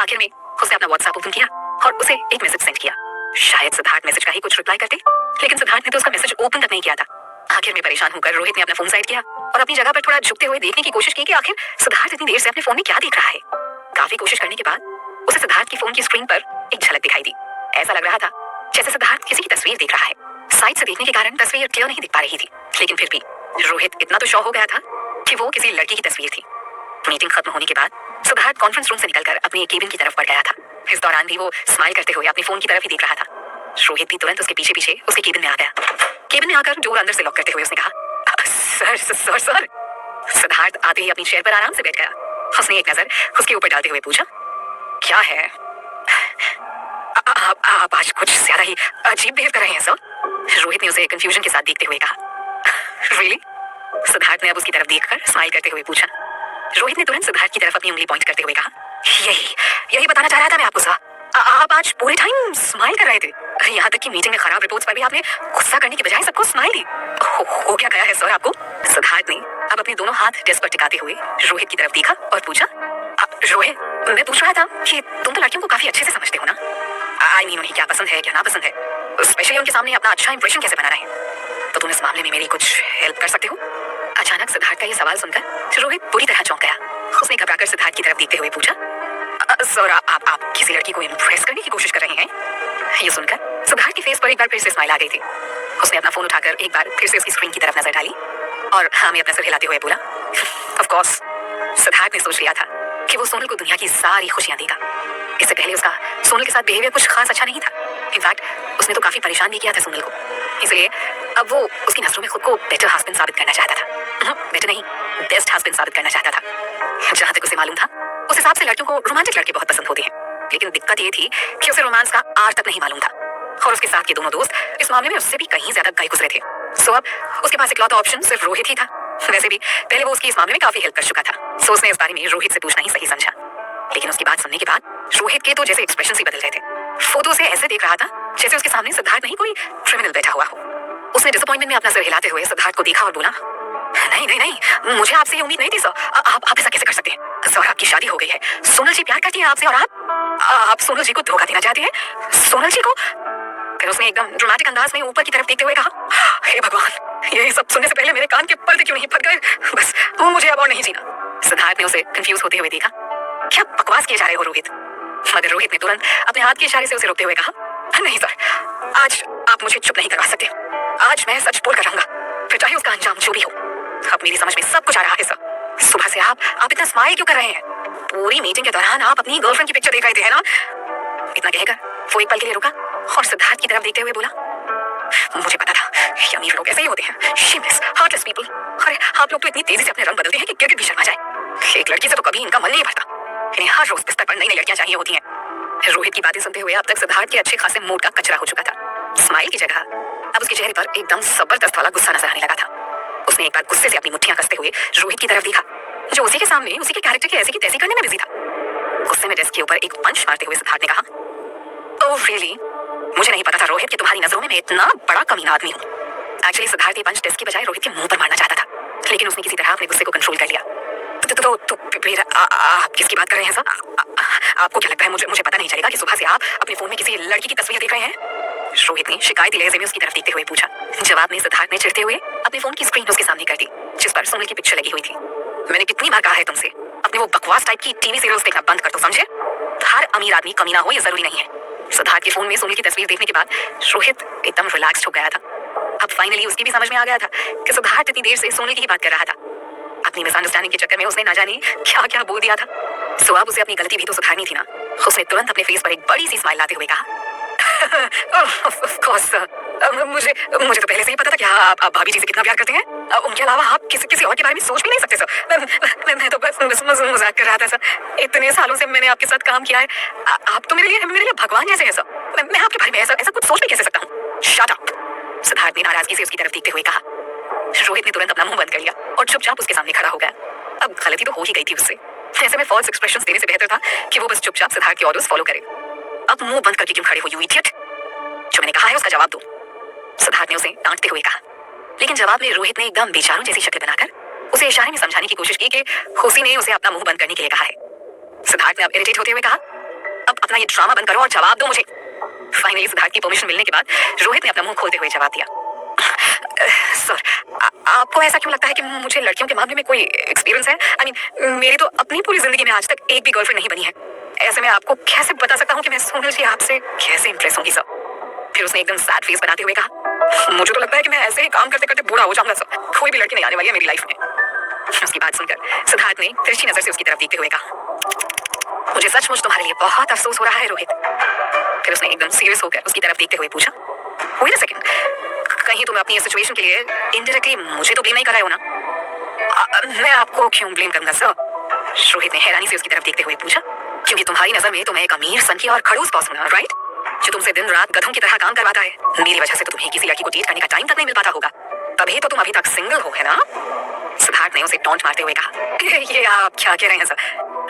आखिर में उसने अपना व्हाट्सएप ओपन किया और उसे एक मैसेज सेंड किया। शायद सिद्धार्थ मैसेज का ही कुछ रिप्लाई करते, लेकिन सिद्धार्थ ने तो उसका मैसेज ओपन तक नहीं किया था। आखिर में परेशान होकर रोहित ने अपना फोन साइड किया और अपनी जगह पर थोड़ा झुकते हुए देखने की कोशिश की कि आखिर सिद्धार्थ इतनी देर से अपने फोन में क्या देख रहा है। काफी कोशिश करने के बाद उसे सिद्धार्थ की फोन की स्क्रीन पर एक झलक दिखाई दी। ऐसा लग रहा था जैसे सिद्धार्थ किसी की तस्वीर देख रहा है। साइड से देखने के कारण तस्वीर क्लियर नहीं दिख पा रही थी, लेकिन फिर भी रोहित इतना तो शॉक हो गया था कि वो किसी लड़की की तस्वीर थी। मीटिंग खत्म होने के बाद सिद्धार्थ कॉन्फ्रेंस रूम से निकलकर अपने केबिन की तरफ बढ़ गया था। इस दौरान भी वो स्माइल करते हुए अपने फोन की तरफ ही देख रहा था। रोहित भी तुरंत उसके पीछे पीछे उसके केबिन में आ गया। केबिन में आकर डोर अंदर से लॉक करते हुए उसने कहा, सर सर सर। सिद्धार्थ आते ही अपनी चेयर पर आराम से बैठ गया। उसने एक नजर उसके ऊपर डालते हुए पूछा, क्या है? आप आज कुछ ज्यादा ही अजीब बिहेव कर रहे हैं सर। रोहित ने उसे कंफ्यूजन के साथ देखते हुए कहा, रियली? सिद्धार्थ ने अब उसकी तरफ देखकर स्माइल करते हुए पूछा। रोहित ने तुरंत सिद्धार्थ की तरफ अपनी उंगली पॉइंट करते हुए कहा, यही बताना चाह रहा था मैं आपको सर। आप आज पूरे टाइम स्माइल कर रहे थे, यहाँ तक कि मीटिंग में खराब रिपोर्ट्स पर भी आपने गुस्सा करने के बजाय सबको स्माइल दी। हो क्या गया है सर आपको? सिद्धार्थ ने अब अपने दोनों हाथ डेस्क पर टिकाते हुए रोहित की तरफ देखा और पूछा, रोहित, मैं पूछ रहा था कि तुम तो लड़कियों को काफी अच्छे से समझते हो ना? आई मीन उन्हें क्या पसंद है क्या ना पसंद है, स्पेशली उनके सामने अपना अच्छा इंप्रेशन कैसे बनाना है। तो तुम इस मामले में मेरी कुछ हेल्प कर सकते हो? अचानक सिद्धार्थ का ये सवाल सुनकर रोहित पूरी तरह चौंक गया। उसने घबराकर सिद्धार्थ की तरफ देखते हुए पूछा, सर आप किसी लड़की को इम्प्रेस करने की कोशिश कर रहे हैं? ये सुनकर सिद्धार्थ की फेस पर एक बार फिर से स्माइल आ गई थी। उसने अपना फोन उठाकर एक बार फिर से उसकी स्क्रीन की तरफ नजर डाली और हाँ में अपना सिर हिलाते हुए बोला, ऑफ कोर्स। सिद्धार्थ ने सोच लिया था कि वो सोनल को दुनिया की सारी खुशियां देगा। इससे पहले उसका सोनल के साथ बिहेवियर कुछ खास अच्छा नहीं था। इनफैक्ट उसने तो काफी परेशान भी किया था सोनल को, इसलिए अब वो उसकी नजरों में खुद को बेटर हस्बैंड साबित करना चाहता था। बेटर नहीं, बेस्ट हस्बैंड साबित करना चाहता था। जहां तक उसे मालूम था उस हिसाब से लड़कियों को रोमांटिक लड़के बहुत पसंद होते हैं, लेकिन दिक्कत ये थी कि उसे रोमांस का आज तक नहीं मालूम था और उसके साथ के दोनों दोस्त इस मामले में उससे भी कहीं ज्यादा गए गुजरे थे। सो अब उसके पास इकलौता ऑप्शन सिर्फ रोहित ही था। वैसे भी पहले वो उसकी इस मामले में काफी हेल्प कर चुका था, सो उसने इस बारे में रोहित से पूछना ही सही समझा। लेकिन उसकी बात सुनने के बाद रोहित के तो जैसे एक्सप्रेशन ही बदल गए थे। वो तो उसे ऐसे देख रहा था जैसे उसके सामने सिद्धार्थ नहीं कोई क्रिमिनल बैठा हुआ हो। उसने डिसअपॉइंटमेंट में अपना सिर हिलाते हुए सिद्धार्थ को देखा और बोला, नहीं, मुझे आपसे ये उम्मीद नहीं थी सर। आप ऐसा कैसे कर सकते हैं सर? आपकी शादी हो गई है, सोनल जी प्यार करती है आपसे और आप सोनल जी को धोखा देना चाहते हैं? सोनल जी को? फिर उसने एकदम ड्रामेटिक अंदाज में ऊपर की तरफ देखते हुए कहा, हे भगवान, ये सब सुनने से पहले मेरे कान के पर्दे क्यों नहीं फट गए? बस मुझे अब और नहीं जीना। सिद्धार्थ ने उसे कंफ्यूज होते हुए देखा। क्या बकवास किए जा रहे हो रोहित? मगर रोहित ने तुरंत अपने हाथ के इशारे से उसे रोकते हुए कहा, नहीं सर, आज आप मुझे चुप नहीं करवा सकते। आज मैं सच बोल कर रहूंगा, फिर चाहे उसका अंजाम जो भी हो। अब मेरी समझ में सब कुछ आ रहा है सर। सुबह से आप इतना स्माइल क्यों कर रहे हैं? पूरी मीटिंग के दौरान आप अपनी गर्लफ्रेंड की पिक्चर देख रहे थे, है ना? इतना कहकर वो एक पल के लिए रुका और सिद्धार्थ की तरफ देखते हुए बोला, मुझे पता था ये अमीर लोग ऐसे ही होते हैं, शेमलेस, हार्टलेस पीपल। अरे आप लोग तो इतनी तेजी से अपने रंग बदलते हैं कि गिरगिट भी शर्मा जाए। एक लड़की से तो कभी इनका मन नहीं भरता। इन्हें हर रोज बिस्तर पर नई नई लड़कियां चाहिए होती हैं। रोहित की बातें सुनते हुए अब तक सिद्धार्थ के अच्छे खासे मूड का कचरा हो चुका था। स्माइल की जगह अब उसके चेहरे पर एकदम जबरदस्त वाला गुस्सा नजर आने लगा था। उसने एक बार गुस्से से अपनी मुट्ठियां कसते हुए रोहित की तरफ देखा, जो उसी के सामने उसी के कैरेक्टर की ऐसी की तैसी करने में बिजी था। गुस्से में डेस्क के ऊपर एक पंच मारते हुए सिद्धार्थ ने कहा, ओह रियली? मुझे नहीं पता था रोहित कि तुम्हारी नजरों में मैं इतना बड़ा कमीना आदमी हूँ। एक्चुअली सिद्धार्थ ये पंच टेस्ट की बजाय रोहित के मुंह पर मारना चाहता था, लेकिन उसने किसी तरह अपने गुस्से को कंट्रोल कर लिया। तो फिर आप किसकी बात कर रहे हैं सर? आपको क्या लगता है मुझे पता नहीं चलेगा कि सुबह से आप अपने फोन में किसी लड़की की तस्वीर देख रहे हैं? रोहित ने शिकायती लहजे में उसकी तरफ देखते हुए पूछा। जवाब में सिद्धार्थ ने चिढ़ते हुए अपने फोन की स्क्रीन उसके सामने कर दी, जिस पर सोनल की पिक्चर लगी हुई थी। मैंने कितनी बार कहा है तुमसे, अपने वो बकवास टाइप की टीवी सीरियल्स देखना बंद कर दो, समझे? हर अमीर आदमी कमीना हो ये जरूरी नहीं है। सिद्धार्थ के फोन में सोनल की तस्वीर देखने के बाद रोहित एकदम रिलैक्स्ड हो गया था। अब फाइनली उसकी भी समझ में आ गया था कि सिद्धार्थ इतनी देर से सोनल की ही बात कर रहा था। अपनी मिसअंडरस्टैंडिंग के चक्कर में उसने ना जाने क्या क्या बोल दिया था। सो अब उसे अपनी गलती भी तो सुधारनी थी ना। उसने तुरंत अपने फेस पर एक बड़ी सी स्माइल लाते हुए कहा, ऑफ कोर्स मुझे तो पहले से ही पता था कि आप भाभी जी से कितना प्यार करते हैं। उनके अलावा आप किसी और के बारे में सोच भी नहीं सकते सर। मैं तो बस मजाक कर रहा था सर। इतने सालों से मैंने आपके साथ काम किया है। आप तो मेरे लिए भगवान जैसे हैं सर। मैं आपके बारे में ऐसा कुछ सोच भी कैसे सकता हूँ? शट अप, सिद्धार्थ ने नाराजगी से उसकी तरफ देखते हुए कहा। रोहित ने तुरंत अपना मुंह बंद कर लिया और चुपचाप उसके सामने खड़ा हो गया। अब गलती तो हो ही गई थी उससे। ऐसे में फॉल्स एक्सप्रेशंस देने से बेहतर था कि वो बस चुपचाप सिद्धार्थ की ऑर्डर्स फॉलो करे। अब मुंह बंद करके क्यों खड़े हो यू इडियट? जो मैंने कहा है उसका जवाब दो, सिद्धार्थ ने उसे डांटते हुए कहा। लेकिन जवाब में रोहित ने एकदम बेचारों जैसी शक्ल बनाकर उसे इशारे में समझाने की कोशिश की कि खुशी ने उसे अपना मुंह बंद करने के लिए कहा है। सिद्धार्थ ने अब इरिटेट होते हुए कहा, अब अपना ये ड्रामा बंद करो और जवाब दो मुझे। फाइनली सिद्धार्थ की परमिशन मिलने के बाद रोहित ने अपना मुंह खोलते हुए जवाब दिया, सर आपको ऐसा क्यों लगता है कि मुझे लड़कियों के मामले में कोई एक्सपीरियंस है? आई मीन मेरी तो अपनी पूरी जिंदगी में आज तक एक भी गर्लफ्रेंड नहीं बनी है। ऐसे में आपको कैसे बता सकता हूँ कि मैं सोनल जी आपसे कैसे इंप्रेस होंगी सर? फिर उसने एकदम सैड फेस बनाते हुए कहा, मुझे तो लगता है कि मैं ऐसे ही काम करते करते बूढ़ा हो जाऊंगा सर। कोई भी लड़की नहीं आने वाली है मेरी लाइफ में। उसकी बात सुनकर सिद्धार्थ ने तिरछी नजर से उसकी तरफ देखते हुए कहा, मुझे सचमुच तुम्हारे लिए बहुत अफसोस हो रहा है रोहित। फिर उसने एकदम सीरियस होकर उसकी तरफ देखते हुए पूछा, वेट अ सेकंड, कहीं तुम अपनी सिचुएशन के लिए इनडायरेक्टली मुझे तो ब्लेम नहीं कर रहे हो ना? मैं आपको क्यों ब्लेम करूंगा सर? रोहित ने हैरानी से उसकी तरफ देखते हुए पूछा, क्योंकि तुम्हारी नजर में तो मैं एक अमीर सनकी और खड़ूस बॉस हूं ना, राइट? जो तुमसे दिन रात गधों की तरह काम करवाता है। मेरी वजह से तो तुम्हें किसी लड़की को डेट करने का टाइम तक नहीं मिल पाता होगा, तभी तो तुम अभी तक सिंगल हो, है ना? सिद्धार्थ ने उसे टॉन्ट मारते हुए कहा, ये आप क्या कह रहे हैं सर?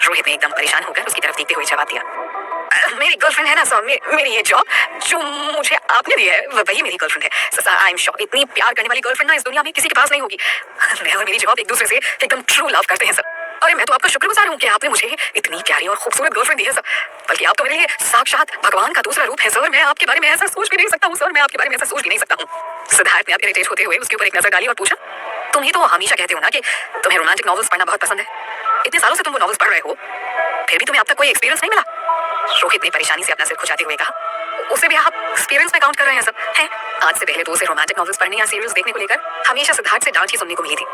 रोहित ने एकदम परेशान होकर उसकी तरफ देखते हुए जवाब दिया, मेरी गर्लफ्रेंड है ना सर, मेरी ये जॉब जो मुझे आपने दी है वही मेरी गर्लफ्रेंड है सर। आई एम श्योर इतनी प्यार करने वाली गर्लफ्रेंड ना इस दुनिया में किसी के पास नहीं होगी। मैं और मेरी जॉब एक दूसरे से एकदम ट्रू लव करते हैं सर। अरे मैं तो आपका शुक्रगुजार हूँ कि आपने मुझे इतनी प्यारी और खूबसूरत गर्लफ्रेंड दी है सर। बल्कि आप तो मेरे लिए साक्षात भगवान का दूसरा रूप है सर। मैं आपके बारे में ऐसा सोच भी नहीं सकता हूँ सर, मैं आपके बारे में ऐसा सोच भी नहीं सकता हूँ। सिद्धार्थ ने इरिटेट होते हुए उसके ऊपर एक नजर डाली और पूछा, तुम ही तो हमेशा कहते हो ना कि तुम्हें रोमांटिक नॉवेल्स पढ़ना बहुत पसंद है। इतने सालों से तुम वो नॉवेल्स पढ़ रहे हो, फिर भी तुम्हें अब तक कोई एक्सपीरियंस नहीं मिला? रोहित ने परेशानी से अपना सिर खुजाते हुए कहा, उसे भी आप एक्सपीरियंस में काउंट कर रहे हैं सब हैं? आज से पहले तो उसे रोमांटिक नॉवेल्स पढ़ने या सीरियल्स देखने को लेकर हमेशा सिद्धार्थ से डांट ही सुनने को मिली थी।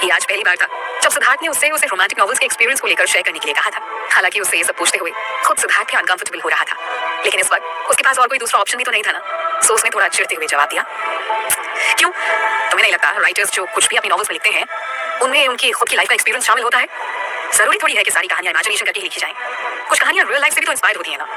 ये आज पहली बार था जब सिद्धार्थ ने उसे रोमांटिक नॉवेल्स के एक्सपीरियंस को लेकर शेयर करने के लिए कहा था। हालांकि उससे ये सब पूछते हुए खुद सिद्धार्थ भी अनकंफर्टेबल हो रहा था, लेकिन इस वक्त उसके पास और कोई दूसरा ऑप्शन भी तो नहीं था ना। सो उसने थोड़ा चिढ़ते हुए जवाब दिया, क्यों तुम्हें नहीं लगता राइटर्स जो कुछ भी अपनी नॉवेल्स में लिखते हैं उनमें उनकी खुद की लाइफ का एक्सपीरियंस शामिल होता है? जरूरी थोड़ी है कि सारी कहानियां इमेजिनेशन करके लिखी जाएं। कुछ कहानियां रियल लाइफ से भी तो इंस्पायर होती है ना।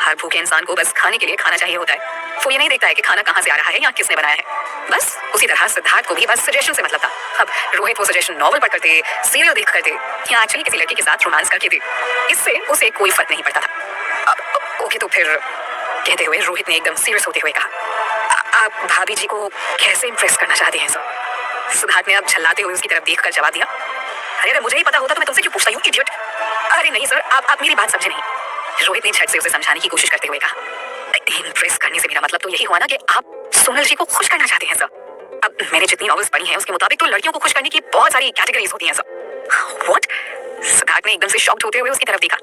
हर भूखे इंसान को बस खाने के लिए खाना चाहिए होता है, वो ये नहीं देखता है कि खाना कहाँ से आ रहा है या किसने बनाया है। बस उसी तरह सिद्धार्थ को भी बस सजेशन से मतलब था। अब रोहित वो सजेशन नॉवल पढ़ करते, सीरियल देख करते या एक्चुअली किसी लड़की के साथ रोमांस करके दे, इससे उसे कोई फर्क नहीं पड़ता था। ओके तो फिर, कहते हुए रोहित ने एकदम सीरियस होते हुए कहा, आप भाभी जी को कैसे इंप्रेस करना चाहते हैं सर? सिद्धार्थ ने अब झल्लाते हुए उसकी तरफ देखकर जवाब दिया, अरे मुझे ही पता होता तो मैं तुमसे क्यों पूछता हूँ इडियट? अरे नहीं सर, आप मेरी बात समझे नहीं। रोहित ने झट से उसे समझाने की कोशिश करते हुए कहा, इंप्रेस करने से मेरा मतलब तो यही हुआ ना कि आप सोनल जी को खुश करना चाहते हैं सर। अब मैंने जितनी नॉवेल्स पढ़ी हैं उसके मुताबिक तो लड़कियों को खुश करने की बहुत सारी कैटेगरीज होती हैं सर। व्हाट? सिद्धार्थ ने एकदम से शॉक्ड होते हुए उसकी तरफ देखा।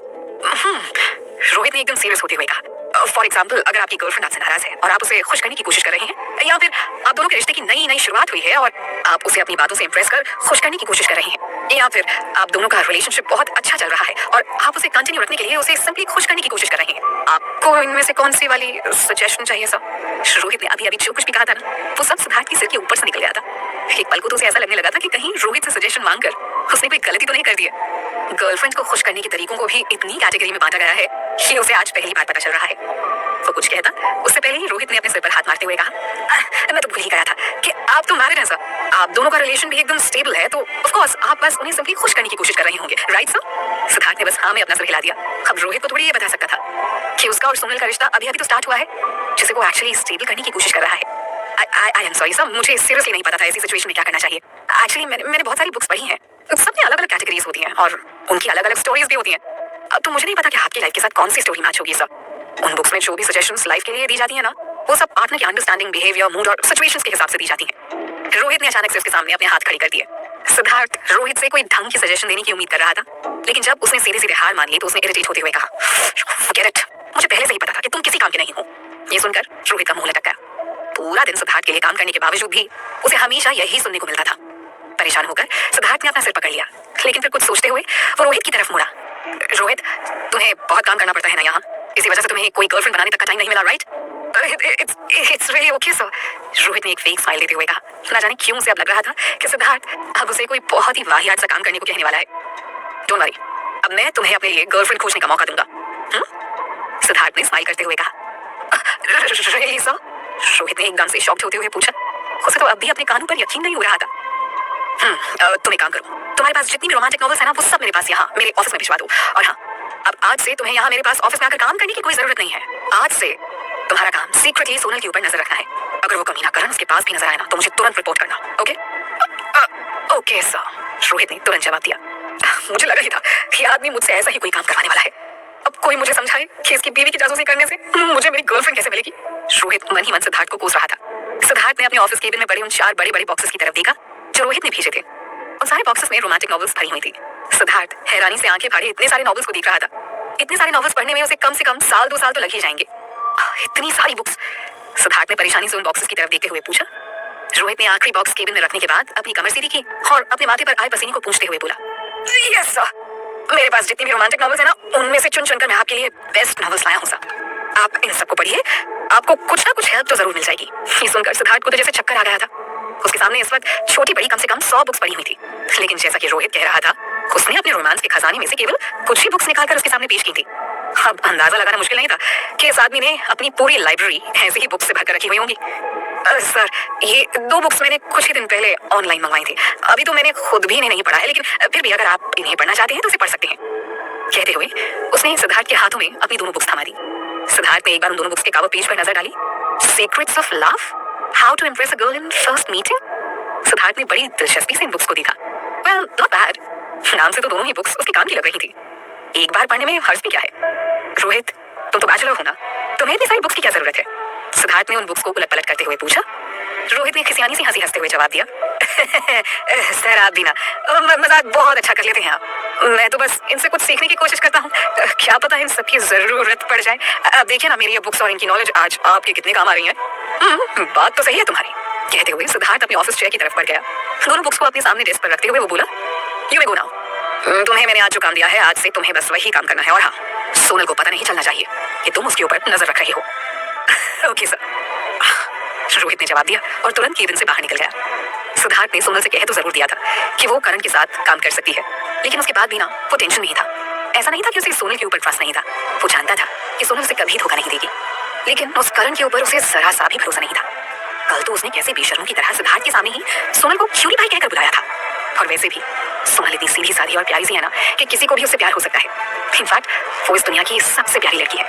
रोहित ने एकदम सीरियस होते हुए कहा, फॉर एग्जाम्पल अगर आपकी गर्लफ्रेंड आपसे नाराज है और आप उसे खुश करने की कोशिश कर रहे हैं, या फिर आप दोनों के रिश्ते की नई नई शुरुआत हुई है और आप उसे अपनी बातों से इंप्रेस कर खुश करने की कोशिश कर रहे हैं, या फिर आप दोनों का रिलेशनशिप बहुत अच्छा चल रहा है और आप उसे कंटिन्यू रखने के लिए उसे सिंपली खुश करने की कोशिश कर रहे हैं, आपको इनमें से कौन सी वाली सजेशन चाहिए सर? रोहित ने अभी अभी जो कुछ भी कहा था ना वो सब सिद्धार्थ के सिर के ऊपर से निकल गया था। एक पल को तो उसे ऐसा लगने लगा था कि कहीं रोहित से सजेशन मांगकर उसने कोई गलती तो नहीं कर दी है। गर्लफ्रेंड को खुश करने के तरीकों को भी इतनी कैटेगरी में बांटा गया है ये उसे आज पहली बार पता चल रहा है। वो कुछ कहता उससे पहले ही रोहित ने अपने सिर पर हाथ मारते हुए कहा, मैं तो भूल ही गया था कि आप तो मैरिड हैं सर। आप दोनों का रिलेशन भी एकदम स्टेबल है, तो ऑफ कोर्स आप बस उन्हें सिंपली खुश करने की कोशिश कर रहे होंगे, राइट सर? सिद्धार्थ ने बस हाँ में अपना सिर हिला दिया। अब रोहित को थोड़ी ये बता सकता था कि उसका और सोनल का रिश्ता अभी अभी तो स्टार्ट हुआ है, जिसे वो एक्चुअली स्टेबल करने की कोशिश कर रहा है। आई एम सॉरी सर, मुझे सीरियसली नहीं पता था ऐसी सिचुएशन में क्या करना चाहिए। एक्चुअली मैंने बहुत सारी बुक्स पढ़ी हैं, सब में अलग अलग कैटेगरीज होती हैं और उनकी अलग अलग स्टोरीज भी होती हैं। अब तो मुझे नहीं पता कि आपकी लाइफ के साथ कौन सी स्टोरी मैच होगी सर। उन बुक्स में जो भी सजेशंस लाइफ के लिए दी जाती है ना, वो सब पार्टनर की अंडरस्टैंडिंग, बिहेवियर, मूड और सिचुएशंस के हिसाब से दी जाती हैं। रोहित ने अचानक से उसके सामने अपने हाथ खड़े कर दिए। सिद्धार्थ रोहित से कोई ढंग की सजेशन देने की उम्मीद कर रहा था, लेकिन जब उसने सीधे सीधे हार मान ली तो उसने इरिटेट होते हुए कहा, फॉरगेट इट, मुझे पहले से ही पता था कि तुम किसी काम के नहीं हो। ये सुनकर रोहित का मुंह लटक गया। पूरा दिन सिद्धार्थ के लिए काम करने के बावजूद भी उसे हमेशा यही सुनने को मिलता था। परेशान होकर सिद्धार्थ ने अपना सिर पकड़ लिया, लेकिन फिर कुछ सोचते हुए वो रोहित की तरफ मुड़ा। रोहित, तुम्हें बहुत काम करना पड़ता है ना यहाँ, इसी वजह से तुम्हें कोई गर्लफ्रेंड बनाने तक का टाइम नहीं मिला, right? It's really okay sir. Rohit ने एक फेक स्माइल देते हुए कहा। ना जाने क्यों उसे अब लग रहा था कि सिद्धार्थ अब उसे कोई बहुत ही वाहियात सा काम करने को कहने वाला है। डोंट वरी, अब मैं तुम्हें अपने लिए गर्लफ्रेंड खोजने का मौका दूंगा। सिद्धार्थ ने स्माइल करते हुए कहा। Really sir? रोहित ने एकदम से शॉक्ड होते हुए पूछा। उसे तो अब भी अपने कानों पर यकीन नहीं हो रहा था। तुम एक काम करो, तुम्हारे पास जितनी भी रोमांटिक नॉवेल्स है ना, वो सब मेरे पास यहाँ मेरे ऑफिस में भिजवा दो। और हाँ, अब आज से तुम्हें यहाँ मेरे पास ऑफिस में आकर काम करने की कोई जरूरत नहीं है। आज से तुम्हारा काम सीक्रेटली सोनल के ऊपर नजर रखना है। अगर वो कमीना करण उसके पास भी नजर आए ना, तो मुझे तुरंत रिपोर्ट करना, ओके? ओके सर, रोहित ने तुरंत जवाब दिया। मुझे लगा ही था कि आदमी मुझसे ऐसा ही कोई काम करवाने वाला है। अब कोई मुझे समझाए कि इसकी बीवी की जासूसी करने से मुझे मेरी गर्लफ्रेंड कैसे मिलेगी? रोहित मन ही मन सिद्धार्थ को कोस रहा था। सिद्धार्थ ने अपने ऑफिस केबिन में पड़े उन 4 बड़े बड़े बॉक्सेस की तरफ देखा जो रोहित ने भेजे थे। उन सारे बॉक्सेस में रोमांटिक नॉवेल्स भरी हुई थी। सिद्धार्थ हैरानी से आंखें फाड़े इतने सारे नॉवेल्स को देख रहा था। इतने सारे नॉवेल्स पढ़ने में उसे कम से कम साल 2 साल तो लग ही जाएंगे। इतनी सारी बुक्स। सिद्धार्थ ने परेशानी से उन बॉक्सेस की तरफ देखते हुए पूछा। रोहित ने आखिरी बॉक्स केबिन में रखने के बाद अपनी कमर सीधी की और अपने माथे पर आए पसीने को पूंछते हुए बोला, यस सर, मेरे पास जितनी भी रोमांटिक नॉवेल्स है ना, उनमें से चुन चुनकर मैं आपके लिए बेस्ट नॉवेल्स लाया हूँ सर। आप इन सबको पढ़िए, आपको कुछ ना कुछ हेल्प तो जरूर मिल जाएगी। ये सुनकर सिद्धार्थ को तो जैसे चक्कर आ गया था। उसके सामने इस वक्त छोटी बड़ी कम से कम 100 बुक्स पड़ी हुई थी, लेकिन जैसा कि रोहित कह रहा था, उसने अपने रोमांस के खजाने में से केवल कुछ ही बुक्स निकालकर उसके सामने पेश की थी। अब अंदाजा लगाना मुश्किल नहीं था कि इस आदमी ने अपनी पूरी लाइब्रेरी ऐसी ही बुक्स से भरकर रखी हुई होंगी। सर, ये 2 बुक्स मैंने कुछ ही दिन पहले ऑनलाइन मंगवाई थी। अभी तो मैंने खुद भी इन्हें नहीं पढ़ा है, लेकिन फिर भी अगर आप इन्हें पढ़ना चाहते हैं तो इसे पढ़ सकते हैं। कहते हुए उसने सिद्धार्थ के हाथों में अपनी दोनों बुक्स थमा दी। सिद्धार्थ ने एक बार उन दोनों बुक्स के कवर पेज पर नजर डाली। Secrets of love, how to impress a girl in first meeting. Siddharth ने बड़ी दिलचस्पी से इन बुक्स को देखा। Well, not bad. नाम से तो दोनों ही बुक्स उसके काम की लग रही थी। एक बार पढ़ने में हर्ज भी क्या है? रोहित, तुम तो बैचलर हो ना, तुम्हें इतनी सारी बुक्स की क्या जरूरत है? सिद्धार्थ ने उन बुक्स को उलट पलट करते हुए पूछा। रोहित ने खिसियानी से हंसी हंसते हुए जवाब दिया, सर आप भी ना मजाक बहुत अच्छा कर लेते हैं आप। मैं तो बस इनसे कुछ सीखने की कोशिश करता हूँ, क्या पता इन सबकी जरूरत पड़ जाए। अब देखिए ना, मेरी ये बुक्स और इनकी नॉलेज आज आपके कितने काम आ रही है। बात तो सही है तुम्हारी। कहते हुए सिद्धार्थ अपने ऑफिस चेयर की तरफ बढ़ गया। दोनों बुक्स को अपने सामने डेस्क पर रखते हुए वो बोला, यू मे गो नाउ। तुम्हें मैंने आज जो काम दिया है, आज से तुम्हें बस वही काम करना है। और हाँ, सोनल को पता नहीं चलना चाहिए कि तुम उसके ऊपर नजर रख रही हो। ओके सर, रोहित ने जवाब दिया और तुरंत केबिन से बाहर निकल गया। सिद्धार्थ ने सोनल से कह तो जरूर दिया था कि वो करण के साथ काम कर सकती है, लेकिन उसके बाद भी ना वो टेंशन में ही था। ऐसा नहीं था कि उसे सोनल के ऊपर ट्रस्ट नहीं था। वो जानता था कि सोनल उसे कभी धोखा नहीं देगी, लेकिन उस करण के ऊपर उसे जरा सा भी भरोसा नहीं था। कल तो उसने कैसे बेशर्मों की तरह सिद्धार्थ के सामने ही सोनल को क्यूरी भाई कहकर बुलाया था। और वैसे भी सोनल इतनी सीधी साधी और प्यारी सी है ना कि किसी को भी उससे प्यार हो सकता है। इनफैक्ट वो इस दुनिया की सबसे प्यारी लड़की है।